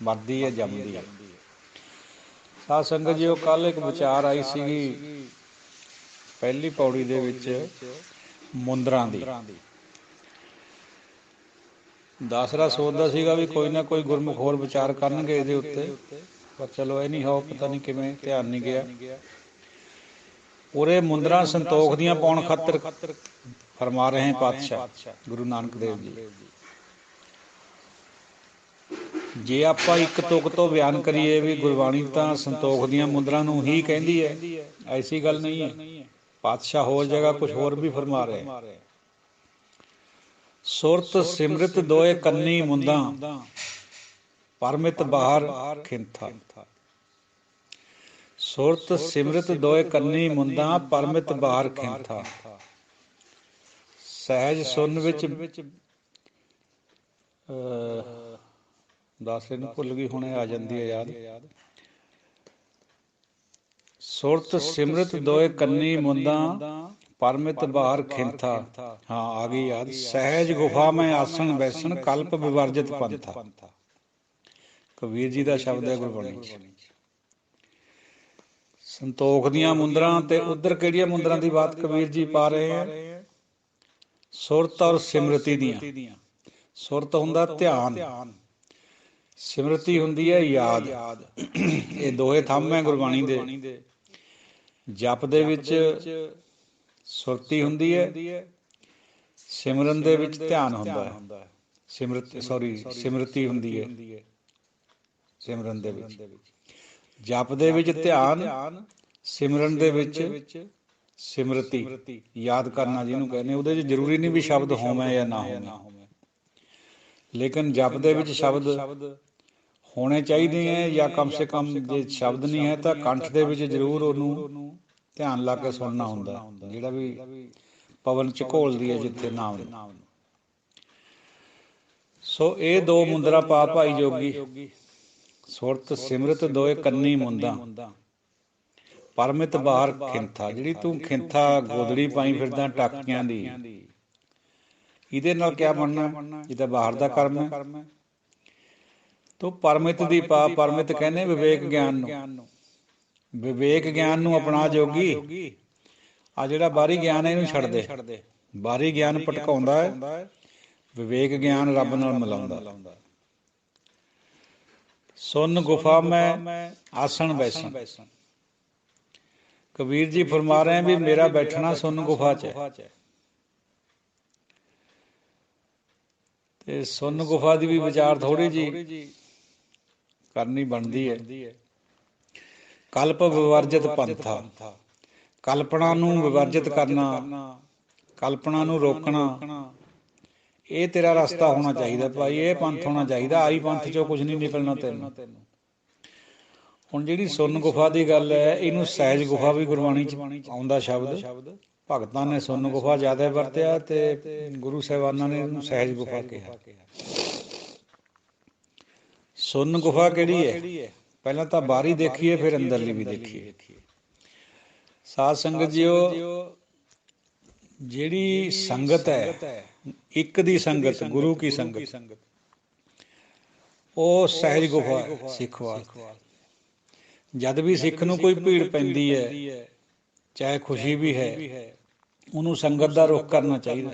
ਮਰਦੀ ਹੈ, ਜੰਮਦੀ ਹੈ। ਸਾਧ ਸੰਗਤ ਜੀ, ਉਹ ਕੱਲ੍ਹ ਇੱਕ ਵਿਚਾਰ ਆਈ ਸੀਗੀ ਪਹਿਲੀ ਪੌੜੀ ਦੇ ਵਿੱਚ ਮੁੰਦਰਾਂ ਦੀ। ਦਾਸਰਾ ਸੋਚਦਾ ਸੀਗਾ ਵੀ ਕੋਈ ਨਾ ਕੋਈ ਗੁਰਮੁਖ ਹੋਰ ਵਿਚਾਰ ਕਰਨਗੇ ਇਹਦੇ ਉੱਤੇ, ਪਰ ਚਲੋ ਇਹ ਨਹੀਂ ਹੋ, ਪਤਾ ਨਹੀਂ ਕਿਵੇਂ ਧਿਆਨ ਨਹੀਂ ਗਿਆ। ਉਰੇ ਮੁੰਦਰਾਂ ਸੰਤੋਖ ਦੀਆਂ ਪਾਉਣ ਖਾਤਰ ਫਰਮਾ ਰਹੇ ਪਾਤਸ਼ਾਹ ਗੁਰੂ ਨਾਨਕ ਦੇਵ ਜੀ। ਜੇ ਆਪਾਂ ਇੱਕ ਤੁਕ ਤੋਂ ਬਿਆਨ ਕਰੀਏ ਵੀ ਗੁਰਬਾਣੀ ਤਾਂ ਸੰਤੋਖ ਦੀਆਂ ਮੁੰਦਰਾਂ ਨੂੰ ਹੀ ਕਹਿੰਦੀ ਹੈ, ਐਸੀ ਗੱਲ ਨਹੀਂ ਹੈ। ਪਾਤਸ਼ਾਹ ਹੋਰ ਜਗ੍ਹਾ ਕੁਛ ਹੋਰ ਵੀ ਫਰਮਾ ਰਹੇ। ਸੁਰਤ ਸਿਮਰਤ ਦੋਏ ਕੰਨੀ ਮੁੰਦਾਂ ਪਰਮਿਤ ਬਾਹਰ ਖਿੰਥਾ। ਸੁਰਤ ਸਿਮਰਤ ਦੋਏ ਕੰਨੀ ਮੁੰਦਾਂ ਪਰਮਿਤ ਬਾਹਰ ਖਿੰਥਾ। ਸਹਿਜ ਸੁਨ ਵਿੱਚ ਦਾਸੇ ਨੂੰ ਭੁੱਲ ਗਈ, ਹੁਣੇ ਆ ਜਾਂਦੀ ਹੈ ਯਾਦ। ਸੁਰਤ ਸਿਮਰਤ ਦੋਏ ਕੰਨੀ ਮੁੰਦਾਂ ਪਰਮਿਤ ਬਾਹਰ ਖਿੰਥਾ। ਹਾਂ, ਆ ਗਈ ਯਾਦ। ਸਹਿਜ ਗੁਫਾ ਮੈਂ ਆਸਣ ਬੈਸਣ ਕਲਪ ਵਿਵਰਜਿਤ ਪੰਥਾ। ਕਬੀਰ ਜੀ ਦਾ ਸ਼ਬਦ ਹੈ ਗੁਰਬਾਣੀ 'ਚ। ਸੰਤੋਖ ਦੀਆਂ ਮੁੰਦਰਾਂ ਤੇ ਉਧਰ ਕਿਹੜੀਆਂ ਮੁੰਦਰਾਂ ਦੀ ਬਾਤ ਕਬੀਰ ਜੀ ਪਾ ਰਹੇ ਹੈ? ਸੁਰਤ ਔਰ ਸਿਮਰਤੀ ਦੀਆਂ। ਸੁਰਤ ਹੁੰਦਾ ਧਿਆਨ, ਸਿਮਰਤੀ ਹੁੰਦੀ ਹੈ ਯਾਦ। ਇਹ ਦੋਹੇ ਥੰਮ ਹੈ ਗੁਰਬਾਣੀ ਦੇ। ਜਪ ਦੇ ਵਿੱਚ ਸੁਰਤੀ ਹੁੰਦੀ ਹੈ, ਸਿਮਰਨ ਦੇ ਵਿੱਚ ਧਿਆਨ ਹੁੰਦਾ ਹੈ। ਸਿਮਰਤੀ ਹੁੰਦੀ ਹੈ ਸਿਮਰਨ ਦੇ ਵਿੱਚ। ਜਪ ਦੇ ਵਿੱਚ ਧਿਆਨ, ਸਿਮਰਨ ਦੇ ਵਿੱਚ ਸਿਮਰਤੀ, ਯਾਦ ਕਰਨਾ ਜਿਹਨੂੰ ਕਹਿੰਦੇ। ਉਹਦੇ 'ਚ ਜ਼ਰੂਰੀ ਨਹੀਂ ਵੀ ਸ਼ਬਦ ਹੋਵੇ ਜਾਂ ਨਾ ਹੋਵੇ, ਲੇਕਿਨ ਜਪ ਦੇ ਵਿੱਚ ਸ਼ਬਦ ਹੋਣੇ ਚਾਹੀਦੇ ਹੈ, ਜਾਂ ਕਮ ਸੇ ਕਮ ਜੇ ਸ਼ਬਦ ਨਹੀਂ ਹੈ ਤਾਂ ਕੰਠ ਦੇ ਵਿੱਚ ਜ਼ਰੂਰ ਉਹਨੂੰ ਧਿਆਨ ਲਾ ਕੇ ਸੁਣਨਾ ਹੁੰਦਾ, ਜਿਹੜਾ ਵੀ ਪਵਨ ਚ ਘੋਲਦੀ ਹੈ ਜਿੱਥੇ ਨਾਮ ਨੂੰ। ਸੋ ਇਹ ਦੋ ਮੁੰਦਰਾ ਪਾ ਭਾਈ ਜੋਗੀ। ਸੁਰਤ ਸਿਮਰਤ ਦੋਏ ਕੰਨੀ ਮੁੰਦਾਂ ਪਰਮਿਤ ਬਾਹਰ ਖਿੰਥਾ। ਜਿਹੜੀ ਤੂੰ ਖਿੰਥਾ ਗੋਦੜੀ ਪਾਈ ਫਿਰਦਾ ਟਾਕੀਆਂ ਦੀ, ਇਹਦੇ ਨਾਲ ਕਿਆ ਬਣਨਾ? ਇਹ ਤਾਂ ਬਾਹਰ ਦਾ ਕਰਮ ਹੈ। ਤੂੰ ਪਰਮਿਤ ਦੀ ਪਾ। ਪਰਮਿਤ ਕਹਿੰਦੇ ਵਿਵੇਕ ਗਿਆਨ ਨੂੰ। ਵਿਵੇਕ ਗਿਆਨ ਨੂੰ ਅਪਣਾ ਜੋਗੀ। ਆ ਜਿਹੜਾ ਬਾਹਰੀ ਗਿਆਨ ਹੈ ਇਹਨੂੰ ਛੱਡ ਦੇ। ਬਾਹਰੀ ਗਿਆਨ ਭਟਕਾਉਂਦਾ ਹੈ, ਵਿਵੇਕ ਗਿਆਨ ਰੱਬ ਨਾਲ ਮਿਲਾਉਂਦਾ। ਸੁਨ ਗੁਫਾ ਮੈਂ ਆਸਣ ਬੈਸਣ। ਕਬੀਰ ਜੀ ਫਰਮਾ ਰਹੇ ਵੀ ਮੇਰਾ ਬੈਠਣਾ ਸੁਨ ਗੁਫਾ 'ਚ ਹੈ। ਤੇ ਸੁਨ ਗੁਫਾ ਦੀ ਵੀ ਵਿਚਾਰ ਥੋੜੀ ਜਿਹੀ ਕਰਨੀ ਬਣਦੀ ਹੈ। ਕਲਪ ਵਿਵਰਜਿਤ ਪੰਥਾ। ਕਲਪਨਾ ਨੂੰ ਵਿਵਰਜਿਤ ਕਰਨਾ, ਕਲਪਨਾ ਨੂੰ ਰੋਕਣਾ, ਇਹ ਤੇਰਾ ਰਸਤਾ ਹੋਣਾ ਚਾਹੀਦਾ ਭਾਈ। ਇਹ ਪੰਥ ਹੋਣਾ ਚਾਹੀਦਾ। ਆਈ ਪੰਥ ਚੋਂ ਕੁਝ ਨਹੀਂ ਨਿਕਲਣਾ ਤੈਨੂੰ। ਹੁਣ ਜਿਹੜੀ ਸੁਨ ਗੁਫਾ ਦੀ ਗੱਲ ਹੈ, ਇਹਨੂੰ ਸਹਿਜ ਗੁਫਾ ਵੀ ਗੁਰਬਾਣੀ 'ਚ ਆਉਂਦਾ ਸ਼ਬਦ। ਭਗਤਾਂ ਨੇ ਸੁਨ ਗੁਫਾ ਜ਼ਿਆਦਾ ਵਰਤਿਆ ਤੇ ਗੁਰੂ ਸਾਹਿਬਾਨਾਂ ਨੇ ਇਹਨੂੰ ਸਹਿਜ ਗੁਫਾ ਕਿਹਾ। ਸੁਨ ਗੁਫਾ ਕਿਹੜੀ ਹੈ? ਪਹਿਲਾਂ ਤਾਂ ਬਾਹਰੀ ਦੇਖੀਏ, ਫਿਰ ਅੰਦਰਲੀ ਵੀ ਦੇਖੀਏ। ਸਾਧ ਸੰਗਤ ਜੀਓ, ਜਿਹੜੀ ਸੰਗਤ ਹੈ, ਇੱਕ ਦੀ ਸੰਗਤ, ਗੁਰੂ ਕੀ ਸੰਗਤ, ਉਹ ਸਹਿਜ ਗੁਫਾ ਹੈ ਸਿੱਖ ਵਾਸਤੇ। ਜਦ ਵੀ ਸਿੱਖ ਨੂੰ ਕੋਈ ਭੀੜ ਪੈਂਦੀ ਹੈ, ਚਾਹੇ ਖੁਸ਼ੀ ਵੀ ਹੈ, ਉਹਨੂੰ ਸੰਗਤ ਦਾ ਰੁਖ ਕਰਨਾ ਚਾਹੀਦਾ,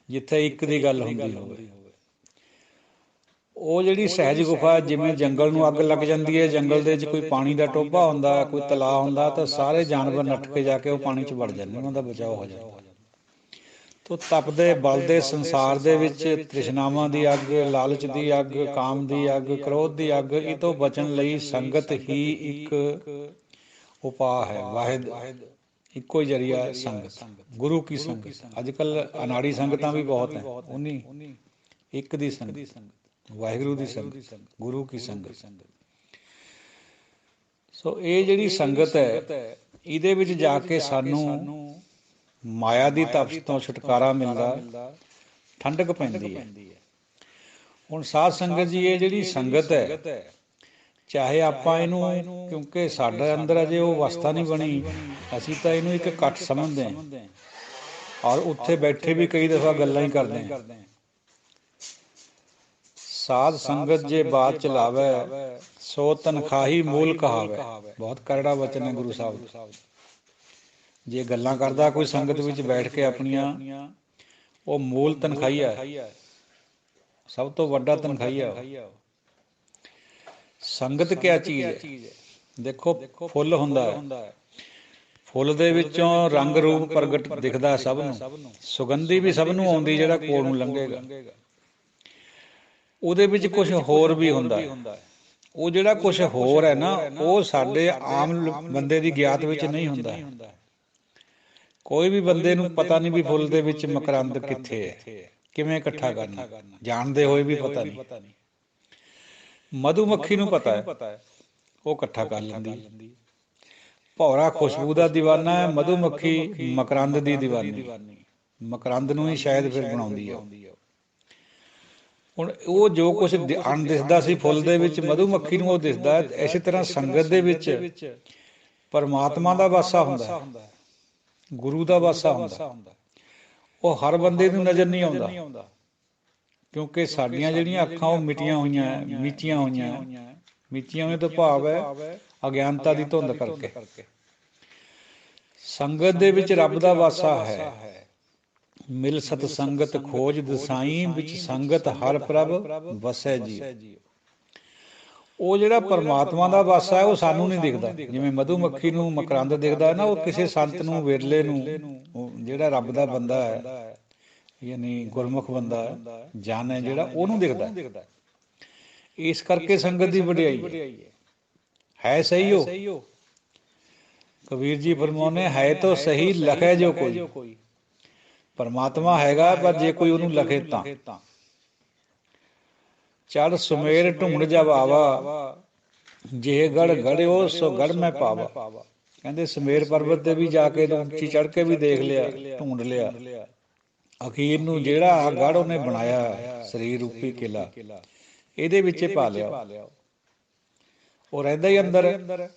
ਜਿੱਥੇ ਇੱਕ ਦੀ ਗੱਲ ਹੁੰਦੀ ਹੋਵੇ। ਉਹ ਜਿਹੜੀ ਸਹਿਜ ਗੁਫਾ, ਜਿਵੇਂ ਜੰਗਲ ਨੂੰ ਅੱਗ ਲੱਗ ਜਾਂਦੀ ਹੈ, ਜੰਗਲ ਦੇ ਵਿੱਚ ਕੋਈ ਪਾਣੀ ਦਾ ਟੋਭਾ ਹੁੰਦਾ, ਕੋਈ ਤਲਾਅ ਹੁੰਦਾ, ਤਾਂ ਸਾਰੇ ਜਾਨਵਰ ਨੱਠ ਕੇ ਜਾ ਕੇ ਉਹ ਪਾਣੀ 'ਚ ਵੜ ਜਾਂਦੇ, ਉਹਨਾਂ ਦਾ ਬਚਾਓ ਹੋ ਜਾਂਦਾ। ਤੋ ਤਪਦੇ ਬਲਦੇ ਸੰਸਾਰ ਦੇ ਵਿੱਚ ਤ੍ਰਿਸ਼ਨਾਵਾਂ ਦੀ ਅੱਗ, ਲਾਲਚ ਦੀ ਅੱਗ, ਕਾਮ ਦੀ ਅੱਗ, ਕ੍ਰੋਧ ਦੀ ਅੱਗ, ਇਹ ਤੋਂ ਬਚਣ ਲਈ ਸੰਗਤ ਹੀ ਇੱਕ ਉਪਾਅ ਹੈ। ਵਾਹਿਦ ਇੱਕੋ ਹੀ ਜਰੀਆ ਹੈ ਸੰਗਤ, ਗੁਰੂ ਕੀ ਸੰਗਤ। ਅੱਜ ਕੱਲ੍ਹ ਅਨਾੜੀ ਸੰਗਤਾਂ ਵੀ ਬਹੁਤ ਹੈ, ਉਨੀ ਇੱਕ ਦੀ ਸੰਗਤ, ਵਾਹਿਗੁਰੂ ਦੀ ਸੰਗਤ, ਗੁਰੂ ਕੀ ਸੰਗਤ। ਸੋ ਇਹ ਜਿਹੜੀ ਸੰਗਤ ਹੈ, ਇਹਦੇ ਵਿੱਚ ਜਾ ਕੇ ਸਾਨੂੰ ਮਾਇਆ ਦੀ ਤਪਸ਼ ਤੋਂ ਛੁਟਕਾਰਾ ਮਿਲਦਾ, ਠੰਡਕ ਪੈਂਦੀ ਹੈ। ਹੁਣ ਸਾਧ ਸੰਗਤ ਜੀ, ਇਹ ਜਿਹੜੀ ਸੰਗਤ ਹੈ, ਚਾਹੇ ਆਪਾਂ ਇਹਨੂੰ, ਕਿਉਂਕਿ ਸਾਡੇ ਅੰਦਰ ਅਜੇ ਉਹ ਅਵਸਥਾ ਨਹੀਂ ਬਣੀ, ਅਸੀਂ ਤਾਂ ਇਹਨੂੰ ਇੱਕ ਇਕੱਠ ਸਮਝਦੇ ਹਾਂ, ਔਰ ਉੱਥੇ ਬੈਠੇ ਵੀ ਕਈ ਦਫਾ ਗੱਲਾਂ ਹੀ ਕਰਦੇ ਹਾਂ। ਸਾਧ ਸੰਗਤ ਜੇ ਬਾਤ ਚਲਾਵੇ, ਸੋ ਤਨਖਾਹੀ ਮੂਲ ਕਹਾਵੇ। ਬਹੁਤ ਕਰੜਾ ਵਚਨ ਹੈ ਗੁਰੂ ਸਾਹਿਬ ਦਾ। ਜੇ ਗੱਲਾਂ ਕਰਦਾ ਕੋਈ ਸੰਗਤ ਵਿੱਚ ਬੈਠ ਕੇ ਆਪਣੀਆਂ, ਉਹ ਮੂਲ ਤਨਖਾਹੀਆ ਹੈ, ਸਭ ਤੋਂ ਵੱਡਾ ਤਨਖਾਹੀਆ। ਸੰਗਤ ਕਿਆ ਚੀਜ਼ ਹੈ? ਦੇਖੋ, ਫੁੱਲ ਹੁੰਦਾ ਹੈ, ਫੁੱਲ ਦੇ ਵਿੱਚੋਂ ਰੰਗ ਰੂਪ ਪ੍ਰਗਟ ਦਿਖਦਾ ਸਭ ਨੂੰ, ਸੁਗੰਧੀ ਵੀ ਸਭ ਨੂੰ ਆਉਂਦੀ ਜਿਹੜਾ ਕੋਲ ਨੂੰ ਲੰਘੇਗਾ। ਉਹਦੇ ਵਿੱਚ ਕੁਝ ਹੋਰ ਵੀ ਹੁੰਦਾ ਹੈ। ਉਹ ਜਿਹੜਾ ਕੁਝ ਹੋਰ ਹੈ ਨਾ, ਉਹ ਸਾਡੇ ਆਮ ਬੰਦੇ ਦੀ ਗਿਆਤ ਵਿੱਚ ਨਹੀਂ ਹੁੰਦਾ। ਕੋਈ ਵੀ ਬੰਦੇ ਨੂੰ ਪਤਾ ਨਹੀਂ ਵੀ ਫੁੱਲ ਦੇ ਵਿੱਚ ਮਕਰੰਦ ਕਿੱਥੇ ਹੈ, ਕਿਵੇਂ ਇਕੱਠਾ ਕਰਨਾ, ਜਾਣਦੇ ਹੋਏ ਵੀ ਪਤਾ ਨਹੀਂ। ਮਧੂਮੱਖੀ ਨੂੰ ਪਤਾ ਹੈ, ਉਹ ਇਕੱਠਾ ਕਰ ਲੈਂਦੀ। ਭੌਰਾ ਖੁਸ਼ਬੂ ਦਾ ਦੀਵਾਨਾ ਹੈ, ਮਧੂਮੱਖੀ ਮਕਰੰਦ ਦੀ ਦੀਵਾਨੀ, ਮਕਰੰਦ ਨੂੰ ਹੀ ਸ਼ਾਇਦ ਫਿਰ ਬਣਾਉਂਦੀ ਹੈ। ਹੁਣ ਉਹ ਜੋ ਕੁਛ ਅਣਦਿਸਦਾ ਸੀ ਫੁੱਲ ਦੇ ਵਿੱਚ, ਮਧੂਮੱਖੀ ਨੂੰ ਉਹ ਦਿਸਦਾ। ਇਸੇ ਤਰ੍ਹਾਂ ਸੰਗਤ ਦੇ ਵਿੱਚ ਪਰਮਾਤਮਾ ਦਾ ਵਾਸਾ ਹੁੰਦਾ, ਗੁਰੂ ਦਾ ਵਾਸਾ ਹੁੰਦਾ। ਉਹ ਹਰ ਬੰਦੇ ਨੂੰ ਨਜ਼ਰ ਨਹੀਂ ਆਉਂਦਾ, ਕਿਉਂਕਿ ਸਾਡੀਆਂ ਜਿਹੜੀਆਂ ਅੱਖਾਂ ਉਹ ਮਿਟੀਆਂ ਹੋਈਆਂ, ਮੀਚੀਆਂ ਹੋਈਆਂ ਤੋਂ ਭਾਵ ਹੈ ਅਗਿਆਨਤਾ ਦੀ ਧੁੰਦ ਕਰਕੇ। ਸੰਗਤ ਦੇ ਵਿੱਚ ਰੱਬ ਦਾ ਵਾਸਾ ਹੈ। ਮਿਲ ਸਤ ਸੰਗਤ ਖੋਜ ਦਸਾਈ, ਵਿੱਚ ਸੰਗਤ ਹਰ ਪ੍ਰਭ ਵਸੈ ਜੀ। ਉਹ ਜਿਹੜਾ ਪਰਮਾਤਮਾ ਦਾ ਵਾਸਾ ਹੈ, ਉਹ ਸਾਨੂੰ ਨਹੀਂ ਦਿਖਦਾ। ਜਿਵੇਂ ਮਧੂਮੱਖੀ ਨੂੰ ਮਕਰੰਦ ਦਿਖਦਾ ਹੈ ਨਾ, ਉਹ ਕਿਸੇ ਸੰਤ ਨੂੰ, ਵਿਰਲੇ ਨੂੰ, ਜਿਹੜਾ ਰੱਬ ਦਾ ਬੰਦਾ ਹੈ, ਯਾਨੀ ਗੁਰਮੁਖ ਬੰਦਾ ਹੈ, ਜਨ ਹੈ ਜਿਹੜਾ, ਉਹਨੂੰ ਦਿਖਦਾ। ਇਸ ਕਰਕੇ ਸੰਗਤ ਦੀ ਵਡਿਆਈ ਹੈ। ਸਹੀ ਹੋ ਕਬੀਰ ਜੀ ਫਰਮਾਉਂਦੇ, ਹੈ ਤਾਂ ਸਹੀ ਲਖੇ ਜੋ ਕੋਈ। ਪਰਮਾਤਮਾ ਹੈਗਾ, ਪਰ ਜੇ ਕੋਈ ਉਹਨੂੰ ਲਖੇ ਤਾਂ। ਚੜ ਸੁਮੇਰ ਢੂੰਡ ਜਬ ਆਵਾ, ਜੇ ਗੜ ਗੜਿਓ ਸੋ ਗੜ ਮੈਂ ਪਾਵਾ। ਕਹਿੰਦੇ ਸਮੇਰ ਪਰਬਤ ਤੇ ਵੀ ਜਾ ਕੇ ਉੱਚੀ ਚੜ ਕੇ ਵੀ ਦੇਖ ਲਿਆ, ਢੂੰਡ ਲਿਆ। ਅਖੀਰ ਨੂੰ ਜਿਹੜਾ ਗੜ ਉਹਨੇ ਬਣਾਇਆ, ਸਰੀਰ ਰੂਪੀ ਕਿਲਾ, ਇਹਦੇ ਵਿੱਚ ਪਾ ਲਿਆ। ਉਹ ਰਹਿੰਦਾ ਹੀ ਅੰਦਰ,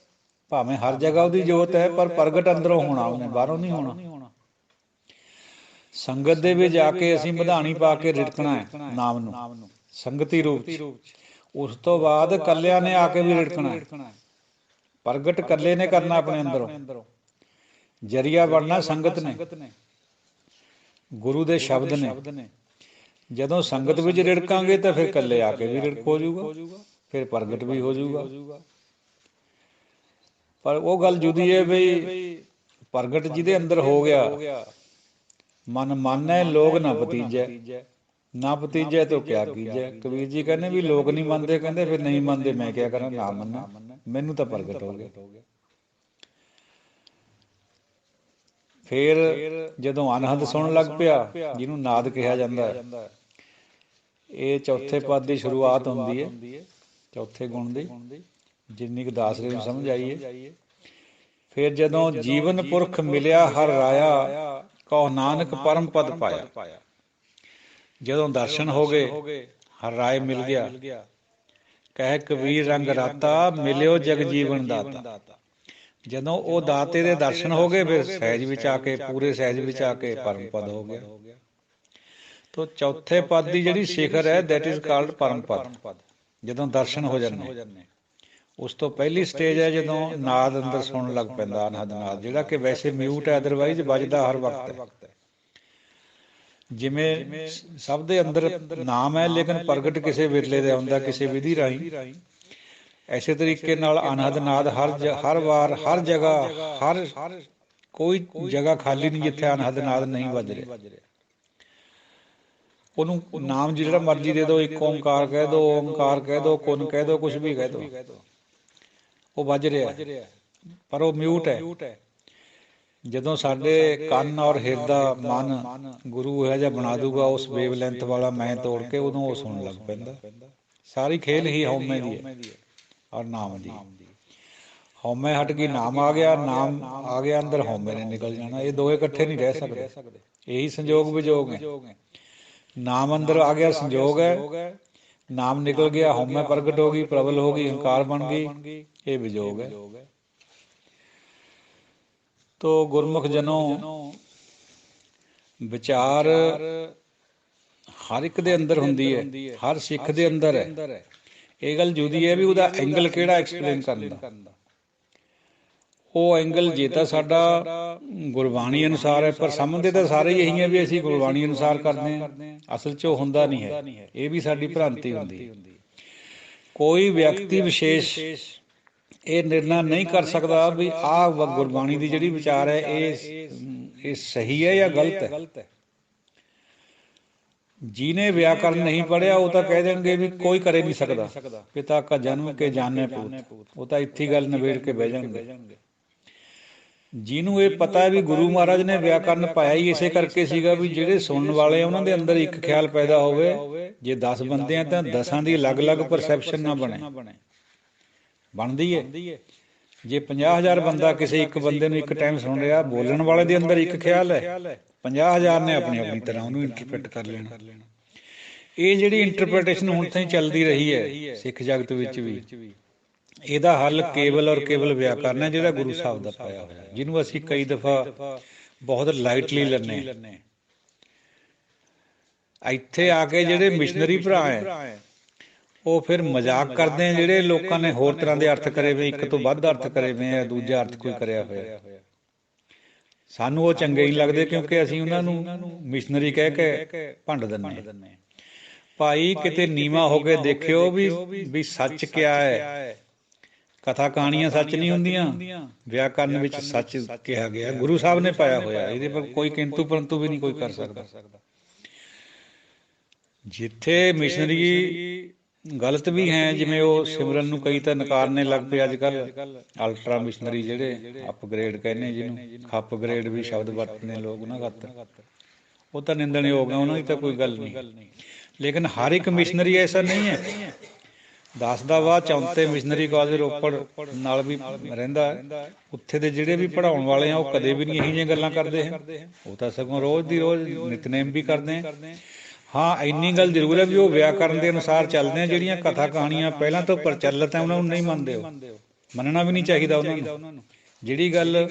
ਭਾਵੇਂ ਹਰ ਜਗ੍ਹਾ ਉਹਦੀ ਜੋਤ ਹੈ, ਪਰ ਪ੍ਰਗਟ ਅੰਦਰੋਂ ਹੋਣਾ ਉਹਨੇ, ਬਾਹਰੋਂ ਨਹੀਂ ਹੋਣਾ। ਸੰਗਤ ਦੇ ਵਿੱਚ ਜਾ ਕੇ ਅਸੀਂ ਮਧਾਣੀ ਪਾ ਕੇ ਰਿੜਕਣਾ ਹੈ ਨਾਮ ਨੂੰ, ਸੰਗਤੀ ਰੂਪ ਚ। ਉਸ ਤੋਂ ਬਾਅਦ ਕੱਲਿਆਂ ਨੇ ਆ ਕੇ ਵੀ ਰਿੜਕਣਾ ਹੈ। ਪ੍ਰਗਟ ਕੱਲੇ ਨੇ ਕਰਨਾ ਆਪਣੇ ਅੰਦਰੋਂ, ਜਰੀਆ ਬਣਨਾ ਸੰਗਤ ਨੇ, ਗੁਰੂ ਦੇ ਸ਼ਬਦ ਨੇ। ਜਦੋਂ ਸੰਗਤ ਵਿੱਚ ਰਿੜਕਾਂਗੇ ਤਾਂ ਫਿਰ ਕੱਲੇ ਆ ਕੇ ਵੀ ਰਿੜਕ ਹੋ ਜਾਊਗਾ, ਫਿਰ ਪ੍ਰਗਟ ਵੀ ਹੋ ਜਾਊਗਾ। ਪਰ ਉਹ ਗੱਲ ਜੁਦੀ ਹੈ ਬਈ ਪ੍ਰਗਟ ਜਿਹਦੇ ਅੰਦਰ ਹੋ ਗਿਆ, ਮਨ ਮਾਨੈ ਲੋਗ ਨਾ ਭਤੀਜੈ, ਨਾ ਭਤੀਜੈ ਤੋ ਕਿਆ ਕੀਜੈ। ਕਬੀਰ ਜੀ ਕਹਿੰਦੇ ਵੀ ਲੋਕ ਨਹੀਂ ਮੰਨਦੇ, ਕਹਿੰਦੇ ਫਿਰ ਨਹੀਂ ਮੰਨਦੇ ਮੈਂ ਕਿਆ ਕਰਾਂ, ਨਾ ਮੰਨਾਂ, ਮੈਨੂੰ ਤਾਂ ਪ੍ਰਗਟ ਹੋ ਗਿਆ। ਫਿਰ ਜਦੋਂ ਅਨਹਦ ਸੁਣਨ ਲੱਗ ਪਿਆ, ਜਿਹਨੂੰ ਨਾਦ ਕਿਹਾ ਜਾਂਦਾ ਹੈ, ਇਹ ਚੌਥੇ ਪਦ ਦੀ ਸ਼ੁਰੂਆਤ ਹੁੰਦੀ ਹੈ, ਚੌਥੇ ਗੁਣ ਦੀ, ਜਿੰਨੀ ਕੁ ਦਾਸਰੇ ਨੂੰ ਸਮਝ ਆਈਏ। ਫਿਰ ਜਦੋਂ ਜੀਵਨ ਪੁਰਖ ਮਿਲਿਆ ਹਰ ਰਾਇਆ, ਕਹੋ ਨਾਨਕ ਪਰਮ ਪਦ ਪਾਇਆ। ਜਦੋਂ ਦਰਸ਼ਨ ਹੋ ਗਏ, ਹਰ ਰਾਏ ਮਿਲ ਗਿਆ, ਕਹਿ ਕਬੀਰ ਰੰਗ ਰਾਤਾ, ਮਿਲਿਓ ਜਗ ਜੀਵਨ ਦਾਤਾ। ਜਦੋਂ ਉਹ ਦਾਤੇ ਦੇ ਦਰਸ਼ਨ ਹੋ ਗਏ, ਫਿਰ ਸਹਿਜ ਵਿੱਚ ਆ ਕੇ, ਪੂਰੇ ਸਹਿਜ ਵਿੱਚ ਆ ਕੇ ਪਰਮ ਪਦ ਹੋ ਗਿਆ। ਤੋ ਚੌਥੇ ਪਦ ਦੀ ਜਿਹੜੀ ਸਿਖਰ ਹੈ, ਦੈਟ ਇਜ਼ ਕਾਲਡ ਪਰਮ ਪਦ। ਜਦੋਂ ਦਰਸ਼ਨ ਹੋ ਜਾਂਦੇ, ਉਸ ਤੋਂ ਪਹਿਲੀ ਸਟੇਜ ਹੈ ਜਦੋਂ ਨਾਦ ਅੰਦਰ ਸੁਣਨ ਲੱਗ ਪੈਂਦਾ, ਅਨਹਦ ਨਾਦ, ਜਿਹੜਾ ਕਿ ਵੈਸੇ ਮਿਊਟ ਹੈ, ਅਦਰਵਾਈਜ਼ ਵੱਜਦਾ ਹਰ ਵਕਤ ਹੈ। ਜਿਵੇਂ ਸਭ ਦੇ ਅੰਦਰ ਨਾਮ ਹੈ, ਲੇਕਿਨ ਪ੍ਰਗਟ ਕਿਸੇ ਵਿਰਲੇ ਦਾ ਹੁੰਦਾ, ਕਿਸੇ ਵਿਧੀ ਰਾਹੀਂ। ਐਸੇ ਤਰੀਕੇ ਨਾਲ ਅਨਹਦ ਨਾਦ ਹਰ ਵਾਰ, ਹਰ ਜਗ੍ਹਾ, ਹਰ ਕੋਈ ਜਗ੍ਹਾ ਖਾਲੀ ਨਹੀਂ ਜਿੱਥੇ ਅਨਹਦ ਨਾਦ ਨਹੀਂ ਵੱਜ ਰਿਹਾ। ਉਹਨੂੰ ਨਾਮ ਜਿਹੜਾ ਮਰਜ਼ੀ ਦੇ ਦਿਓ, ਇੱਕ ਓਂਕਾਰ ਕਹਿ ਦਿਓ, ਓਂਕਾਰ ਕਹਿ ਦਿਓ, ਕੁਨ ਕਹਿ ਦਿਓ, ਕੁਛ ਵੀ ਕਹਿ ਦਿਓ, ਉਹ ਵੱਜ ਰਿਹਾ, ਪਰ ਉਹ ਮਿਊਟ ਹੈ। ਜਦੋਂ ਸਾਡੇ ਕੰਨ ਔਰ ਹਿਰਦਾ ਮਨ ਗੁਰੂ ਇਹੋ ਜਿਹਾ ਬਣਾ ਦੂਗਾ ਉਸ ਵੇਵ ਲੈਂਥ ਵਾਲਾ ਮੈਂ ਤੋੜ ਕੇ, ਉਦੋਂ ਉਹ ਸੁਣਨ ਲੱਗ ਪੈਂਦਾ। ਸਾਰੀ ਖੇਲ ਹੀ ਹਉਮੈ ਦੀ ਹੈ ਔਰ ਨਾਮ ਦੀ। ਹਉਮੈ ਹਟ ਗਈ, ਨਾਮ ਆ ਗਿਆ, ਨਾਮ ਆ ਗਿਆ ਅੰਦਰ, ਹਉਮੈ ਨੇ ਨਿਕਲ ਜਾਣਾ। ਇਹ ਦੋਵੇਂ ਇਕੱਠੇ ਨਹੀਂ ਰਹਿ ਸਕਦੇ, ਇਹੀ ਸੰਜੋਗ ਵਿਜੋਗ ਹੈ। ਨਾਮ ਅੰਦਰ ਆ ਗਿਆ, ਸੰਜੋਗ ਹੈ, ਨਾਮ ਨਿਕਲ ਗਿਆ, ਹਉਮੈ ਪ੍ਰਗਟ ਹੋ ਗਈ, ਪ੍ਰਬਲ ਹੋ ਗਈ, ਹੰਕਾਰ ਬਣ ਗਈ, ਇਹ ਵਿਜੋਗ ਹੈ। ਤੋ ਗੁਰਮੁਖ ਜਨੋਂ ਵਿਚਾਰ ਹਰ ਇੱਕ ਦੇ ਅੰਦਰ ਹੁੰਦੀ ਹੈ, ਹਰ ਸਿੱਖ ਦੇ ਅੰਦਰ ਹੈ। ਇਹ ਗੱਲ ਜੁਦੀ ਹੈ ਵੀ ਉਹਦਾ ਐਂਗਲ ਕਿਹੜਾ ਐਕਸਪਲੇਨ ਕਰਨ ਦਾ। ਉਹ ਐਂਗਲ ਜੇ ਤਾਂ ਸਾਡਾ ਗੁਰਬਾਣੀ ਅਨੁਸਾਰ ਹੈ, ਪਰ ਸਮਝਦੇ ਤਾਂ ਸਾਰੇ ਹੀ ਇਹੀ ਹੈ ਵੀ ਅਸੀਂ ਗੁਰਬਾਣੀ ਅਨੁਸਾਰ ਕਰਦੇ ਹਾਂ। ਅਸਲ 'ਚ ਉਹ ਹੁੰਦਾ ਨਹੀਂ ਹੈ, ਇਹ ਵੀ ਸਾਡੀ ਭ੍ਰਾਂਤੀ ਹੁੰਦੀ ਹੈ। ਕੋਈ ਵਿਅਕਤੀ ਵਿਸ਼ੇਸ਼ ਇਹ ਨਿਰਣਾ ਨਹੀਂ ਕਰ ਸਕਦਾ ਵੀ ਆਹ ਗੁਰਬਾਣੀ ਦੀ ਜਿਹੜੀ ਵਿਚਾਰ ਹੈ ਇਹ ਸਹੀ ਹੈ ਜਾਂ ਗਲਤ ਹੈ। ਜਿਹਨੇ ਵਿਆਕਰਨ ਨਹੀਂ ਪੜ੍ਹਿਆ ਉਹ ਤਾਂ ਕਹਿ ਦੇਣਗੇ ਵੀ ਕੋਈ ਕਰੇ ਨਹੀਂ ਸਕਦਾ, ਪਿਤਾ ਕਾ ਜਨਮ ਕੇ ਜਾਣੇ ਪੂਤ, ਉਹ ਤਾਂ ਇੱਥੇ ਗੱਲ ਨਿਬੇੜ ਕੇ ਬਹਿ ਜਾਣਗੇ। ਜਿਹਨੂੰ ਇਹ ਪਤਾ ਹੈ ਵੀ ਗੁਰੂ ਮਹਾਰਾਜ ਨੇ ਵਿਆਕਰਨ ਪਾਇਆ ਹੀ ਇਸੇ ਕਰਕੇ ਸੀਗਾ ਵੀ ਜਿਹੜੇ ਸੁਣਨ ਵਾਲੇ ਉਹਨਾਂ ਦੇ ਅੰਦਰ ਇੱਕ ਖਿਆਲ ਪੈਦਾ ਹੋਵੇ। ਜੇ 10 ਬੰਦੇ ਆ ਤਾਂ 10ਾਂ ਦੀ ਅਲੱਗ-ਅਲੱਗ ਪਰਸੈਪਸ਼ਨ ਨਾ ਬਣੇ, ਬਣਦੀ ਹੈ। ਜੇ 50,000 ਬੰਦਾ ਕਿਸੇ ਇੱਕ ਬੰਦੇ ਨੂੰ ਇੱਕ ਟਾਈਮ ਸੁਣ ਰਿਹਾ, ਬੋਲਣ ਵਾਲੇ ਦੇ ਅੰਦਰ ਇੱਕ ਖਿਆਲ ਹੈ, 50,000 ਨੇ ਆਪਣੀ ਆਪਣੀ ਤਰ੍ਹਾਂ ਉਹਨੂੰ ਇੰਟਰਪ੍ਰੇਟ ਕਰ ਲੈਣਾ। ਇਹ ਜਿਹੜੀ ਇੰਟਰਪ੍ਰੀਟੇਸ਼ਨ ਹੁਣ ਤਾਈਂ ਚੱਲਦੀ ਰਹੀ ਹੈ ਸਿੱਖ ਜਗਤ ਵਿੱਚ ਵੀ, ਇਹਦਾ ਹੱਲ ਕੇਵਲ ਔਰ ਕੇਵਲ ਵਿਆਕਰਨ ਹੈ, ਜਿਹੜਾ ਗੁਰੂ ਸਾਹਿਬ ਦਾ ਪਾਇਆ ਹੋਇਆ, ਜਿਹਨੂੰ ਅਸੀਂ ਕਈ ਦਫਾ ਬਹੁਤ ਲਾਈਟਲੀ ਲੈਂਦੇ ਹਾਂ। ਇੱਥੇ ਆ ਕੇ ਜਿਹੜੇ ਮਿਸ਼ਨਰੀ ਭਰਾ ਹੈ ਉਹ ਫਿਰ ਮਜ਼ਾਕ ਕਰਦੇ ਆ, ਜਿਹੜੇ ਲੋਕਾਂ ਨੇ ਹੋਰ ਤਰ੍ਹਾਂ ਦੇ ਅਰਥ ਕਰੇ ਵੇ, ਇੱਕ ਤੋਂ ਵੱਧ ਅਰਥ ਕਰੇ ਵੇ ਆ, ਦੂਜਾ ਅਰਥ ਕੋਈ ਕਰਿਆ ਹੋਇਆ। ਸਾਨੂੰ ਉਹ ਚੰਗੇ ਨਹੀਂ ਲੱਗਦੇ, ਕਿਉਂਕਿ ਅਸੀਂ ਉਹਨਾਂ ਨੂੰ ਮਿਸ਼ਨਰੀ ਕਹਿ ਕੇ ਭੰਡ ਦਿੰਦੇ। ਭਾਈ ਕਿਤੇ ਨੀਵਾਂ ਹੋ ਕੇ ਦੇਖਿਓ ਵੀ ਸੱਚ ਕਿਆ ਹੈ। ਕਥਾ ਕਹਾਣੀਆਂ ਸੱਚ ਨਹੀਂ ਹੁੰਦੀਆਂ, ਵਿਆਕਰਨ ਵਿੱਚ ਸੱਚ ਕਿਹਾ ਗਿਆ, ਗੁਰੂ ਸਾਹਿਬ ਨੇ ਪਾਇਆ ਹੋਇਆ, ਇਹਦੇ ਪਰ ਕੋਈ ਕਿੰਤੂ ਪਰੰਤੂ ਵੀ ਨਹੀਂ ਕੋਈ ਕਰ ਸਕਦਾ। ਜਿੱਥੇ ਮਿਸ਼ਨਰੀ ਗਲਤ ਵੀ ਹੈ, ਜਿਵੇਂ ਉਹ ਸਿਮਰਨ ਨੂੰ ਕਈ ਤਾਂ ਨਕਾਰਨੇ ਲੱਗ ਪਏ ਅੱਜ ਕੱਲ, ਅਲਟਰਾ ਮਿਸ਼ਨਰੀ ਜਿਹੜੇ ਅਪਗ੍ਰੇਡ ਕਹਿੰਦੇ, ਜਿਹਨੂੰ ਖੱਪ ਗ੍ਰੇਡ ਵੀ ਸ਼ਬਦ ਵਰਤਦੇ ਲੋਕ ਉਹਨਾਂ ਖਾਤਰ, ਉਹ ਤਾਂ ਨਿੰਦਣਯੋਗ ਹੈ, ਉਹਨਾਂ ਦੀ ਤਾਂ ਕੋਈ ਗੱਲ ਨਹੀਂ। ਲੇਕਿਨ ਹਰ ਇੱਕ ਮਿਸ਼ਨਰੀ ਐਸਾ ਨਹੀਂ ਹੈ। 10 ਦਾ ਬਾਅਦ 34 ਮਿਸ਼ਨਰੀ ਕਾਲਜ ਰੋਪੜ ਨਾਲ ਵੀ ਰਹਿੰਦਾ ਹੈ, ਉੱਥੇ ਦੇ ਜਿਹੜੇ ਵੀ ਪੜ੍ਹਾਉਣ ਵਾਲੇ ਆ ਉਹ ਕਦੇ ਵੀ ਨਹੀਂ ਇਹੋ ਜਿਹੀਆਂ ਗੱਲਾਂ ਕਰਦੇ ਹੈ, ਉਹ ਤਾਂ ਸਗੋਂ ਰੋਜ਼ ਦੀ ਰੋਜ਼ ਨਿਤਨੇਮ ਵੀ ਕਰਦੇ ਹੈ। ਹਾਂ, ਇੰਨੀ ਗੱਲ ਜ਼ਰੂਰ ਹੈ ਵੀ ਉਹ ਵਿਆਕਰਨ ਦੇ ਅਨੁਸਾਰ ਚੱਲਦੇ ਆ। ਜਿਹੜੀਆਂ ਕਥਾ ਕਹਾਣੀਆਂ ਪਹਿਲਾਂ ਤੋਂ ਪ੍ਰਚਲਿਤ ਹੈ ਉਹਨਾਂ ਨੂੰ ਨਹੀਂ ਮੰਨਦੇ, ਉਹ ਮੰਨਣਾ ਵੀ ਨਹੀਂ ਚਾਹੀਦਾ ਉਹਨਾਂ ਨੂੰ। ਜਿਹੜੀ ਗੱਲ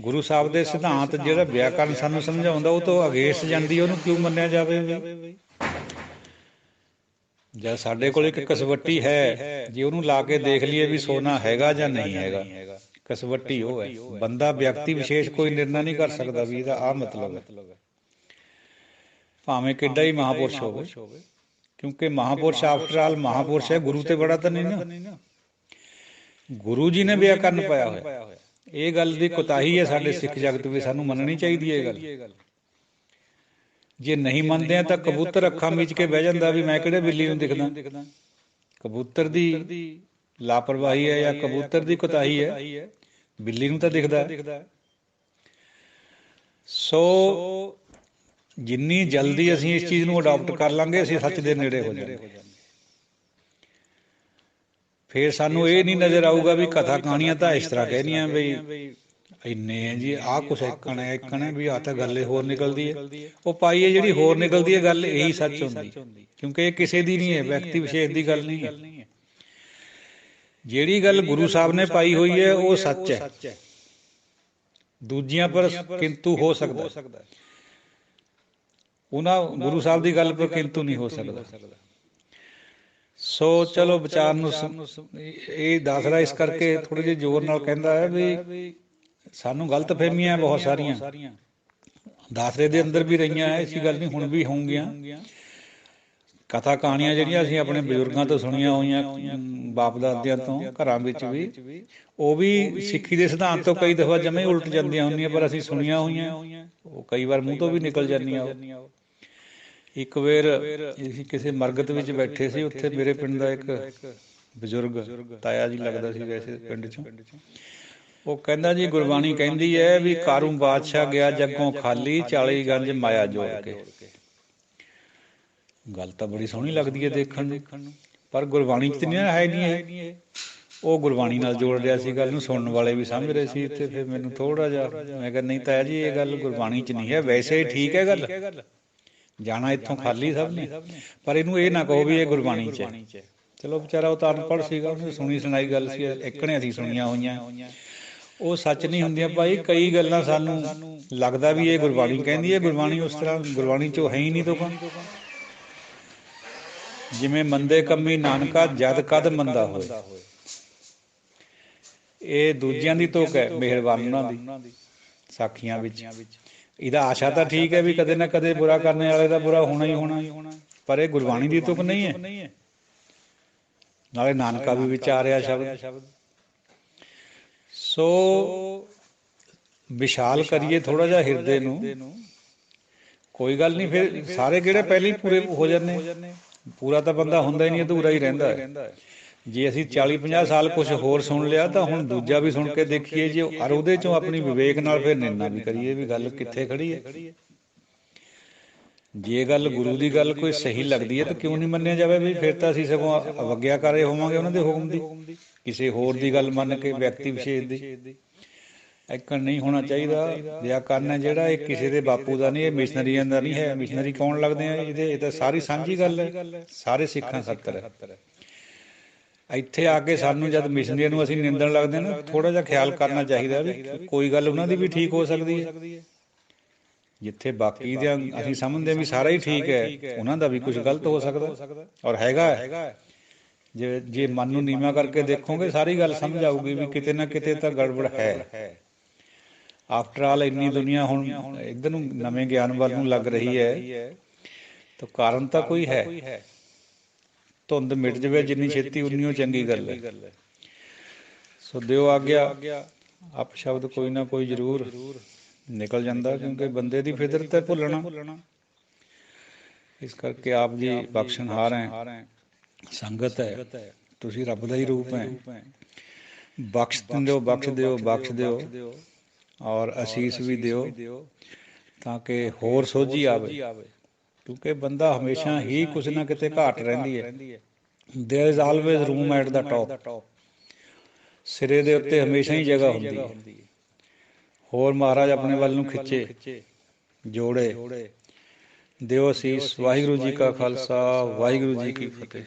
ਗੁਰੂ ਸਾਹਿਬ ਦੇ ਸਿਧਾਂਤ ਜਿਹੜਾ ਵਿਆਕਰਨ ਸਾਨੂੰ ਸਮਝਾਉਂਦਾ ਉਹ ਤੋਂ ਅਗੇਂਸਟ ਜਾਂਦੀ, ਉਹਨੂੰ ਕਿਉਂ ਮੰਨਿਆ ਜਾਵੇ? ਜਦ ਸਾਡੇ ਕੋਲ ਇੱਕ ਕਸਵੱਟੀ ਹੈ, ਜੇ ਉਹਨੂੰ ਲਾ ਕੇ ਦੇਖ ਲਈਏ ਵੀ ਸੋਨਾ ਹੈਗਾ ਜਾਂ ਨਹੀਂ ਹੈਗਾ, ਕਸਵੱਟੀ ਉਹ ਹੈ। ਬੰਦਾ ਵਿਅਕਤੀ ਵਿਸ਼ੇਸ਼ ਕੋਈ ਨਿਰਣਾ ਨਹੀਂ ਕਰ ਸਕਦਾ ਵੀ ਇਹਦਾ ਆਹ ਮਤਲਬ ਹੈ, ਭਾਵੇਂ ਕਿੱਡਾ ਹੀ ਮਹਾਂਪੁਰਸ਼ ਹੋਵੇ, ਕਿਉਂਕਿ ਮਹਾਂਪੁਰਸ਼ ਆਫਟਰ ਆਲ ਮਹਾਂਪੁਰਸ਼ ਹੈ, ਗੁਰੂ ਤੇ ਬੜਾ ਤਾਂ ਨਹੀਂ ਨਾ। ਗੁਰੂ ਜੀ ਨੇ ਵਿਆਕਰਨ ਪਾਇਆ ਹੋਇਆ। ਇਹ ਗੱਲ ਦੀ ਕੋਤਾਹੀ ਹੈ ਸਾਡੇ ਸਿੱਖ ਜਗਤ ਵਿੱਚ, ਸਾਨੂੰ ਮੰਨਣੀ ਚਾਹੀਦੀ ਹੈ ਇਹ ਗੱਲ। ਜੇ ਨਹੀਂ ਮੰਨਦੇ ਆ ਤਾਂ ਕਬੂਤਰ ਅੱਖਾਂ ਮੀਚ ਕੇ ਬਹਿ ਜਾਂਦਾ ਵੀ ਮੈਂ ਕਿਹੜੇ ਬਿੱਲੀ ਨੂੰ ਦਿਖਦਾ। ਕਬੂਤਰ ਦੀ ਲਾਪਰਵਾਹੀ ਹੈ ਜਾਂ ਕਬੂਤਰ ਦੀ ਕੋਤਾਹੀ ਹੈ, ਬਿੱਲੀ ਨੂੰ ਤਾਂ ਦਿਖਦਾ। ਸੋ ਜਿੰਨੀ ਜਲਦੀ ਅਸੀਂ ਇਸ ਚੀਜ਼ ਨੂੰ ਅਡਾਪਟ ਕਰ ਲਾਂਗੇ, ਅਸੀਂ ਸੱਚ ਦੇ ਨੇੜੇ ਹੋ ਜਾਵਾਂਗੇ। ਫਿਰ ਸਾਨੂੰ ਇਹ ਨਹੀਂ ਨਜ਼ਰ ਆਊਗਾ ਵੀ ਕਥਾ ਕਹਾਣੀਆਂ ਤਾਂ ਇਸ ਤਰ੍ਹਾਂ ਕਹਿਣੀਆਂ ਬਈ ਇੰਨੇ ਹੈ ਜੀ, ਆਹ ਕੁਛ ਇੱਕਣ ਹੈ ਵੀ ਆਹ ਤਾਂ ਗੱਲ ਹੋਰ ਨਿਕਲਦੀ ਹੈ। ਉਹ ਪਾਈਏ ਜਿਹੜੀ ਹੋਰ ਨਿਕਲਦੀ ਹੈ ਗੱਲ, ਇਹੀ ਸੱਚ ਹੁੰਦੀ, ਕਿਉਂਕਿ ਇਹ ਕਿਸੇ ਦੀ ਨਹੀਂ ਹੈ, ਵਿਅਕਤੀ ਵਿਸ਼ੇਸ਼ ਦੀ ਗੱਲ ਨਹੀਂ ਹੈ। ਜਿਹੜੀ ਗੱਲ ਗੁਰੂ ਸਾਹਿਬ ਨੇ ਪਾਈ ਹੋਈ ਹੈ ਉਹ ਸੱਚ ਹੈ, ਦੂਜਿਆਂ ਪਰ ਕਿੰਤੂ ਹੋ ਸਕਦਾ, ਉਹਨਾਂ ਗੁਰੂ ਸਾਹਿਬ ਦੀ ਗੱਲ ਪਰ ਕਿੰਤੂ ਨਹੀਂ ਹੋ ਸਕਦਾ। ਸੋ ਚਲੋ ਵਿਚਾਰ ਨੂੰ ਇਹ ਦੱਸਦਾ ਇਸ ਕਰਕੇ ਥੋੜੇ ਜਿਹੇ ਜ਼ੋਰ ਨਾਲ ਕਹਿੰਦਾ ਹੈ ਵੀ ਸਾਨੂੰ ਗਲਤ ਫਹਿਮੀਆਂ ਬਹੁਤ ਸਾਰੀਆਂ ਦਾਸਰੇ ਦੇ ਅੰਦਰ ਵੀ ਰਹੀਆਂ, ਐਸੀ ਗੱਲ ਨਹੀਂ ਹੁਣ ਵੀ ਹੋਣਗੀਆਂ। ਕਥਾ ਕਹਾਣੀਆਂ ਜਿਹੜੀਆਂ ਅਸੀਂ ਆਪਣੇ ਬਜ਼ੁਰਗਾਂ ਤੋਂ ਸੁਣੀਆਂ ਹੋਈਆਂ, ਬਾਪ ਦਾਦਿਆਂ ਤੋਂ, ਘਰਾਂ ਵਿੱਚ ਵੀ, ਉਹ ਵੀ ਸਿੱਖੀ ਦੇ ਸਿਧਾਂਤ ਤੋਂ ਕਈ ਦਫਾ ਜਮੇ ਉਲਟ ਜਾਂਦੀਆਂ ਹੁੰਦੀਆਂ, ਪਰ ਅਸੀਂ ਸੁਣੀਆਂ ਹੋਈਆਂ, ਉਹ ਕਈ ਵਾਰ ਮੂੰਹ ਤੋਂ ਵੀ ਨਿਕਲ ਜਾਂਦੀਆਂ। ਇੱਕ ਵੇਰ ਅਸੀਂ ਕਿਸੇ ਮਰਗਤ ਵਿੱਚ ਬੈਠੇ ਸੀ, ਉੱਥੇ ਮੇਰੇ ਪਿੰਡ ਦਾ ਇੱਕ ਬਜ਼ੁਰਗ ਤਾਇਆ ਜੀ ਲੱਗਦਾ ਸੀ ਵੈਸੇ ਪਿੰਡ 'ਚੋਂ, ਉਹ ਕਹਿੰਦਾ ਜੀ ਗੁਰਬਾਣੀ ਕਹਿੰਦੀ ਹੈ ਵੀ ਕਾਰੂ ਬਾਦਸ਼ਾਹ ਗਿਆ ਜੱਗੋਂ ਖਾਲੀ 40 ਗੰਜ ਮਾਇਆ ਜੋੜ ਕੇ। ਗੱਲ ਤਾਂ ਬੜੀ ਸੋਹਣੀ ਲੱਗਦੀ ਹੈ ਦੇਖਣ ਨੂੰ, ਪਰ ਗੁਰਬਾਣੀ 'ਚ ਤਾਂ ਨਹੀਂ ਹੈ ਨਹੀਂ ਇਹ। ਉਹ ਗੁਰਬਾਣੀ ਨਾਲ ਜੋੜ ਰਿਹਾ ਸੀ ਗੱਲ ਨੂੰ, ਸੁਣਨ ਵਾਲੇ ਵੀ ਸਮਝ ਰਹੇ ਸੀ। ਤੇ ਫਿਰ ਮੈਨੂੰ ਥੋੜ੍ਹਾ ਜਿਹਾ ਮੈਂ ਕਿਹਾ ਨਹੀਂ ਤਾਇਆ ਜੀ ਇਹ ਗੱਲ ਗੁਰਬਾਣੀ 'ਚ ਨਹੀਂ ਹੈ, ਵੈਸੇ ਠੀਕ ਹੈ ਗੱਲ, ਜਾਣਾ ਇੱਥੋਂ ਖਾਲੀ ਸਭ ਨੇ, ਪਰ ਇਹਨੂੰ ਇਹ ਨਾ ਕਹੋ ਵੀ ਇਹ ਗੁਰਬਾਣੀ 'ਚ ਹੈ। ਚਲੋ ਵਿਚਾਰਾ ਉਹ ਤਾਂ ਅਨਪੜ੍ਹ ਸੀਗਾ, ਉਹਨੇ ਸੁਣੀ ਸੁਣਾਈ ਗੱਲ ਸੀ, ਇੱਕਣੇ ਅਸੀਂ ਸੁਣੀਆਂ ਹੋਈਆਂ, ਉਹ ਸੱਚ ਨਹੀਂ ਹੁੰਦੀਆਂ ਭਾਈ। ਕਈ ਗੱਲਾਂ ਸਾਨੂੰ ਲੱਗਦਾ ਵੀ ਇਹ ਗੁਰਬਾਣੀ ਕਹਿੰਦੀ ਹੈ, ਗੁਰਬਾਣੀ ਉਸ ਤਰ੍ਹਾਂ ਗੁਰਬਾਣੀ 'ਚ ਹੈ ਹੀ ਨਹੀਂ। ਤੋਂ ਜਿਵੇਂ ਮੰਦੇ ਕੰਮੀ ਨਾਨਕਾ ਜਦ ਕਦ ਮੰਦਾ ਹੋਏ, ਇਹ ਦੂਜਿਆਂ ਦੀ ਤੁਕ ਹੈ, ਮਿਹਰਬਾਨ ਉਹਨਾਂ ਦੀ ਸਾਖੀਆਂ ਵਿੱਚ। ਇਹਦਾ ਆਸ਼ਾ ਤਾਂ ਠੀਕ ਹੈ ਵੀ ਕਦੇ ਨਾ ਕਦੇ ਬੁਰਾ ਕਰਨ ਵਾਲੇ ਦਾ ਬੁਰਾ ਹੋਣਾ ਹੀ ਹੋਣਾ, ਪਰ ਇਹ ਗੁਰਬਾਣੀ ਦੀ ਤੁਕ ਨਹੀਂ ਹੈ। ਨਾਲੇ ਨਾਨਕਾ ਵੀ ਵਿਚਾਰਿਆ ਸ਼ਬਦ। ਸੋ ਵਿਸ਼ਾਲ ਕਰੀਏ ਥੋੜਾ ਜਿਹਾ ਹਿਰਦੇ ਨੂੰ, ਕੋਈ ਗੱਲ ਨਹੀਂ। ਫਿਰ ਸਾਰੇ ਕਿਹੜੇ ਪਹਿਲੇ ਹੀ ਪੂਰੇ ਹੋ ਜਾਂਦੇ, ਪੂਰਾ ਤਾਂ ਬੰਦਾ ਹੁੰਦਾ ਹੀ ਨਹੀਂ, ਅਧੂਰਾ ਹੀ ਰਹਿੰਦਾ ਹੈ। ਜੇ ਅਸੀਂ 40-50 ਸਾਲ ਕੁਛ ਹੋਰ ਸੁਣ ਲਿਆ ਤਾਂ ਹੁਣ ਦੂਜਾ ਵੀ ਸੁਣ ਕੇ ਦੇਖੀਏ ਜੇ, ਔਰ ਉਹਦੇ ਚੋਂ ਆਪਣੀ ਵਿਵੇਕ ਨਾਲ ਫਿਰ ਨਿਰਣਾ ਵੀ ਕਰੀਏ ਵੀ ਗੱਲ ਕਿੱਥੇ ਖੜੀ ਹੈ। ਜੇ ਗੱਲ ਗੁਰੂ ਦੀ ਗੱਲ ਕੋਈ ਸਹੀ ਲੱਗਦੀ ਹੈ ਤਾਂ ਕਿਉਂ ਨਹੀਂ ਮੰਨਿਆ ਜਾਵੇ ਵੀ, ਫਿਰ ਤਾਂ ਅਸੀਂ ਸਗੋਂ ਅਵੱਗਿਆਕਾਰੀ ਹੋਵਾਂਗੇ ਉਹਨਾਂ ਦੇ ਹੁਕਮ ਦੀ, ਕਿਸੇ ਹੋਰ ਦੀ ਗੱਲ ਮੰਨ ਕੇ ਵਿਅਕਤੀ ਵਿਸ਼ੇਸ਼ ਦੀ। ਐਕਣ ਨਹੀਂ ਹੋਣਾ ਚਾਹੀਦਾ। ਵਿਆਕਰਨ ਹੈ ਜਿਹੜਾ ਇਹ ਕਿਸੇ ਦੇ ਬਾਪੂ ਦਾ ਨਹੀਂ, ਇਹ ਮਿਸ਼ਨਰੀਆਂ ਦਾ ਨਹੀਂ ਹੈ। ਮਿਸ਼ਨਰੀ ਕੌਣ ਲੱਗਦੇ ਆ ਇਹਦੇ, ਇਹ ਤਾਂ ਸਾਰੀ ਸਾਂਝੀ ਗੱਲ ਹੈ, ਸਾਰੇ ਸਿੱਖਾਂ ਖਾਤਰ ਹੈ। ਇੱਥੇ ਆ ਕੇ ਸਾਨੂੰ ਜਦ ਮਿਸ਼ਨਰੀਆਂ ਨੂੰ ਅਸੀਂ ਨਿੰਦਣ ਲੱਗਦੇ ਨਾ, ਥੋੜਾ ਜਿਹਾ ਖਿਆਲ ਕਰਨਾ ਚਾਹੀਦਾ ਵੀ ਕੋਈ ਗੱਲ ਉਹਨਾਂ ਦੀ ਵੀ ਠੀਕ ਹੋ ਸਕਦੀ ਹੈ। ਜਿੱਥੇ ਬਾਕੀ ਦੇ ਅਸੀਂ ਸਮਝਦੇ ਵੀ ਸਾਰਾ ਹੀ ਠੀਕ ਹੈ, ਉਹਨਾਂ ਦਾ ਵੀ ਕੁਝ ਗਲਤ ਹੋ ਸਕਦਾ ਔਰ ਹੈਗਾ। ਜੇ ਮਨ ਨੂੰ ਨੀਵਾਂ ਕਰਕੇ ਦੇਖੋਗੇ ਸਾਰੀ ਗੱਲ ਸਮਝ ਆਊਗੀ ਵੀ ਕਿਤੇ ਨਾ ਕਿਤੇ ਤਾਂ ਗੜਬੜ ਹੈ। ਆਫਟਰ ਆਲ ਇੰਨੀ ਦੁਨੀਆ ਹੁਣ ਇੱਧਰ ਨੂੰ ਨਵੇਂ ਗਿਆਨ ਵੱਲ ਨੂੰ ਲੱਗ ਰਹੀ ਹੈ, ਤਾਂ ਕਾਰਨ ਤਾਂ ਕੋਈ ਹੈ। ਧੁੰਦ ਮਿਟ ਜਾਵੇ ਜਿੰਨੀ ਛੇਤੀ ਉਨੀ ਚੰਗੀ ਗੱਲ ਹੈ। ਸੋ ਦਿਓ ਆਗਿਆ, ਅਪ ਸ਼ਬਦ ਕੋਈ ਨਾ ਕੋਈ ਜ਼ਰੂਰ ਨਿਕਲ ਜਾਂਦਾ, ਕਿਉਂਕਿ ਬੰਦੇ ਦੀ ਫਿਤਰਤ ਹੈ ਭੁੱਲਣਾ। ਇਸ ਕਰਕੇ ਆਪ ਜੀ ਬਖਸ਼ਣਹਾਰ ਹੈ, ਸੰਗਤ ਹੈ, ਤੁਸੀਂ ਰੱਬ ਦਾ ਹੀ ਰੂਪ ਹੈ। ਬਖਸ਼ ਦਿਓ ਔਰ ਅਸੀਸ ਵੀ ਦਿਓ, ਤਾਂ ਕਿ ਹੋਰ ਸੋਝੀ ਆਵੇ, ਕਿਉਂਕਿ ਬੰਦਾ ਹਮੇਸ਼ਾ ਹੀ ਕੁਛ ਨਾ ਕਿਤੇ ਘਾਟ ਰਹਿੰਦੀ ਹੈ। There is always room at the top, ਸਿਰੇ ਦੇ ਉੱਤੇ ਹਮੇਸ਼ਾ ਹੀ ਜਗ੍ਹਾ ਹੁੰਦੀ ਹੈ। ਹੋਰ ਮਹਾਰਾਜ ਆਪਣੇ ਵੱਲ ਨੂੰ ਖਿੱਚੇ, ਜੋੜੇ, ਦਿਓ ਅਸੀਸ। ਵਾਹਿਗੁਰੂ ਜੀ ਕਾ ਖਾਲਸਾ, ਵਾਹਿਗੁਰੂ ਜੀ ਕੀ ਫਤਿਹ।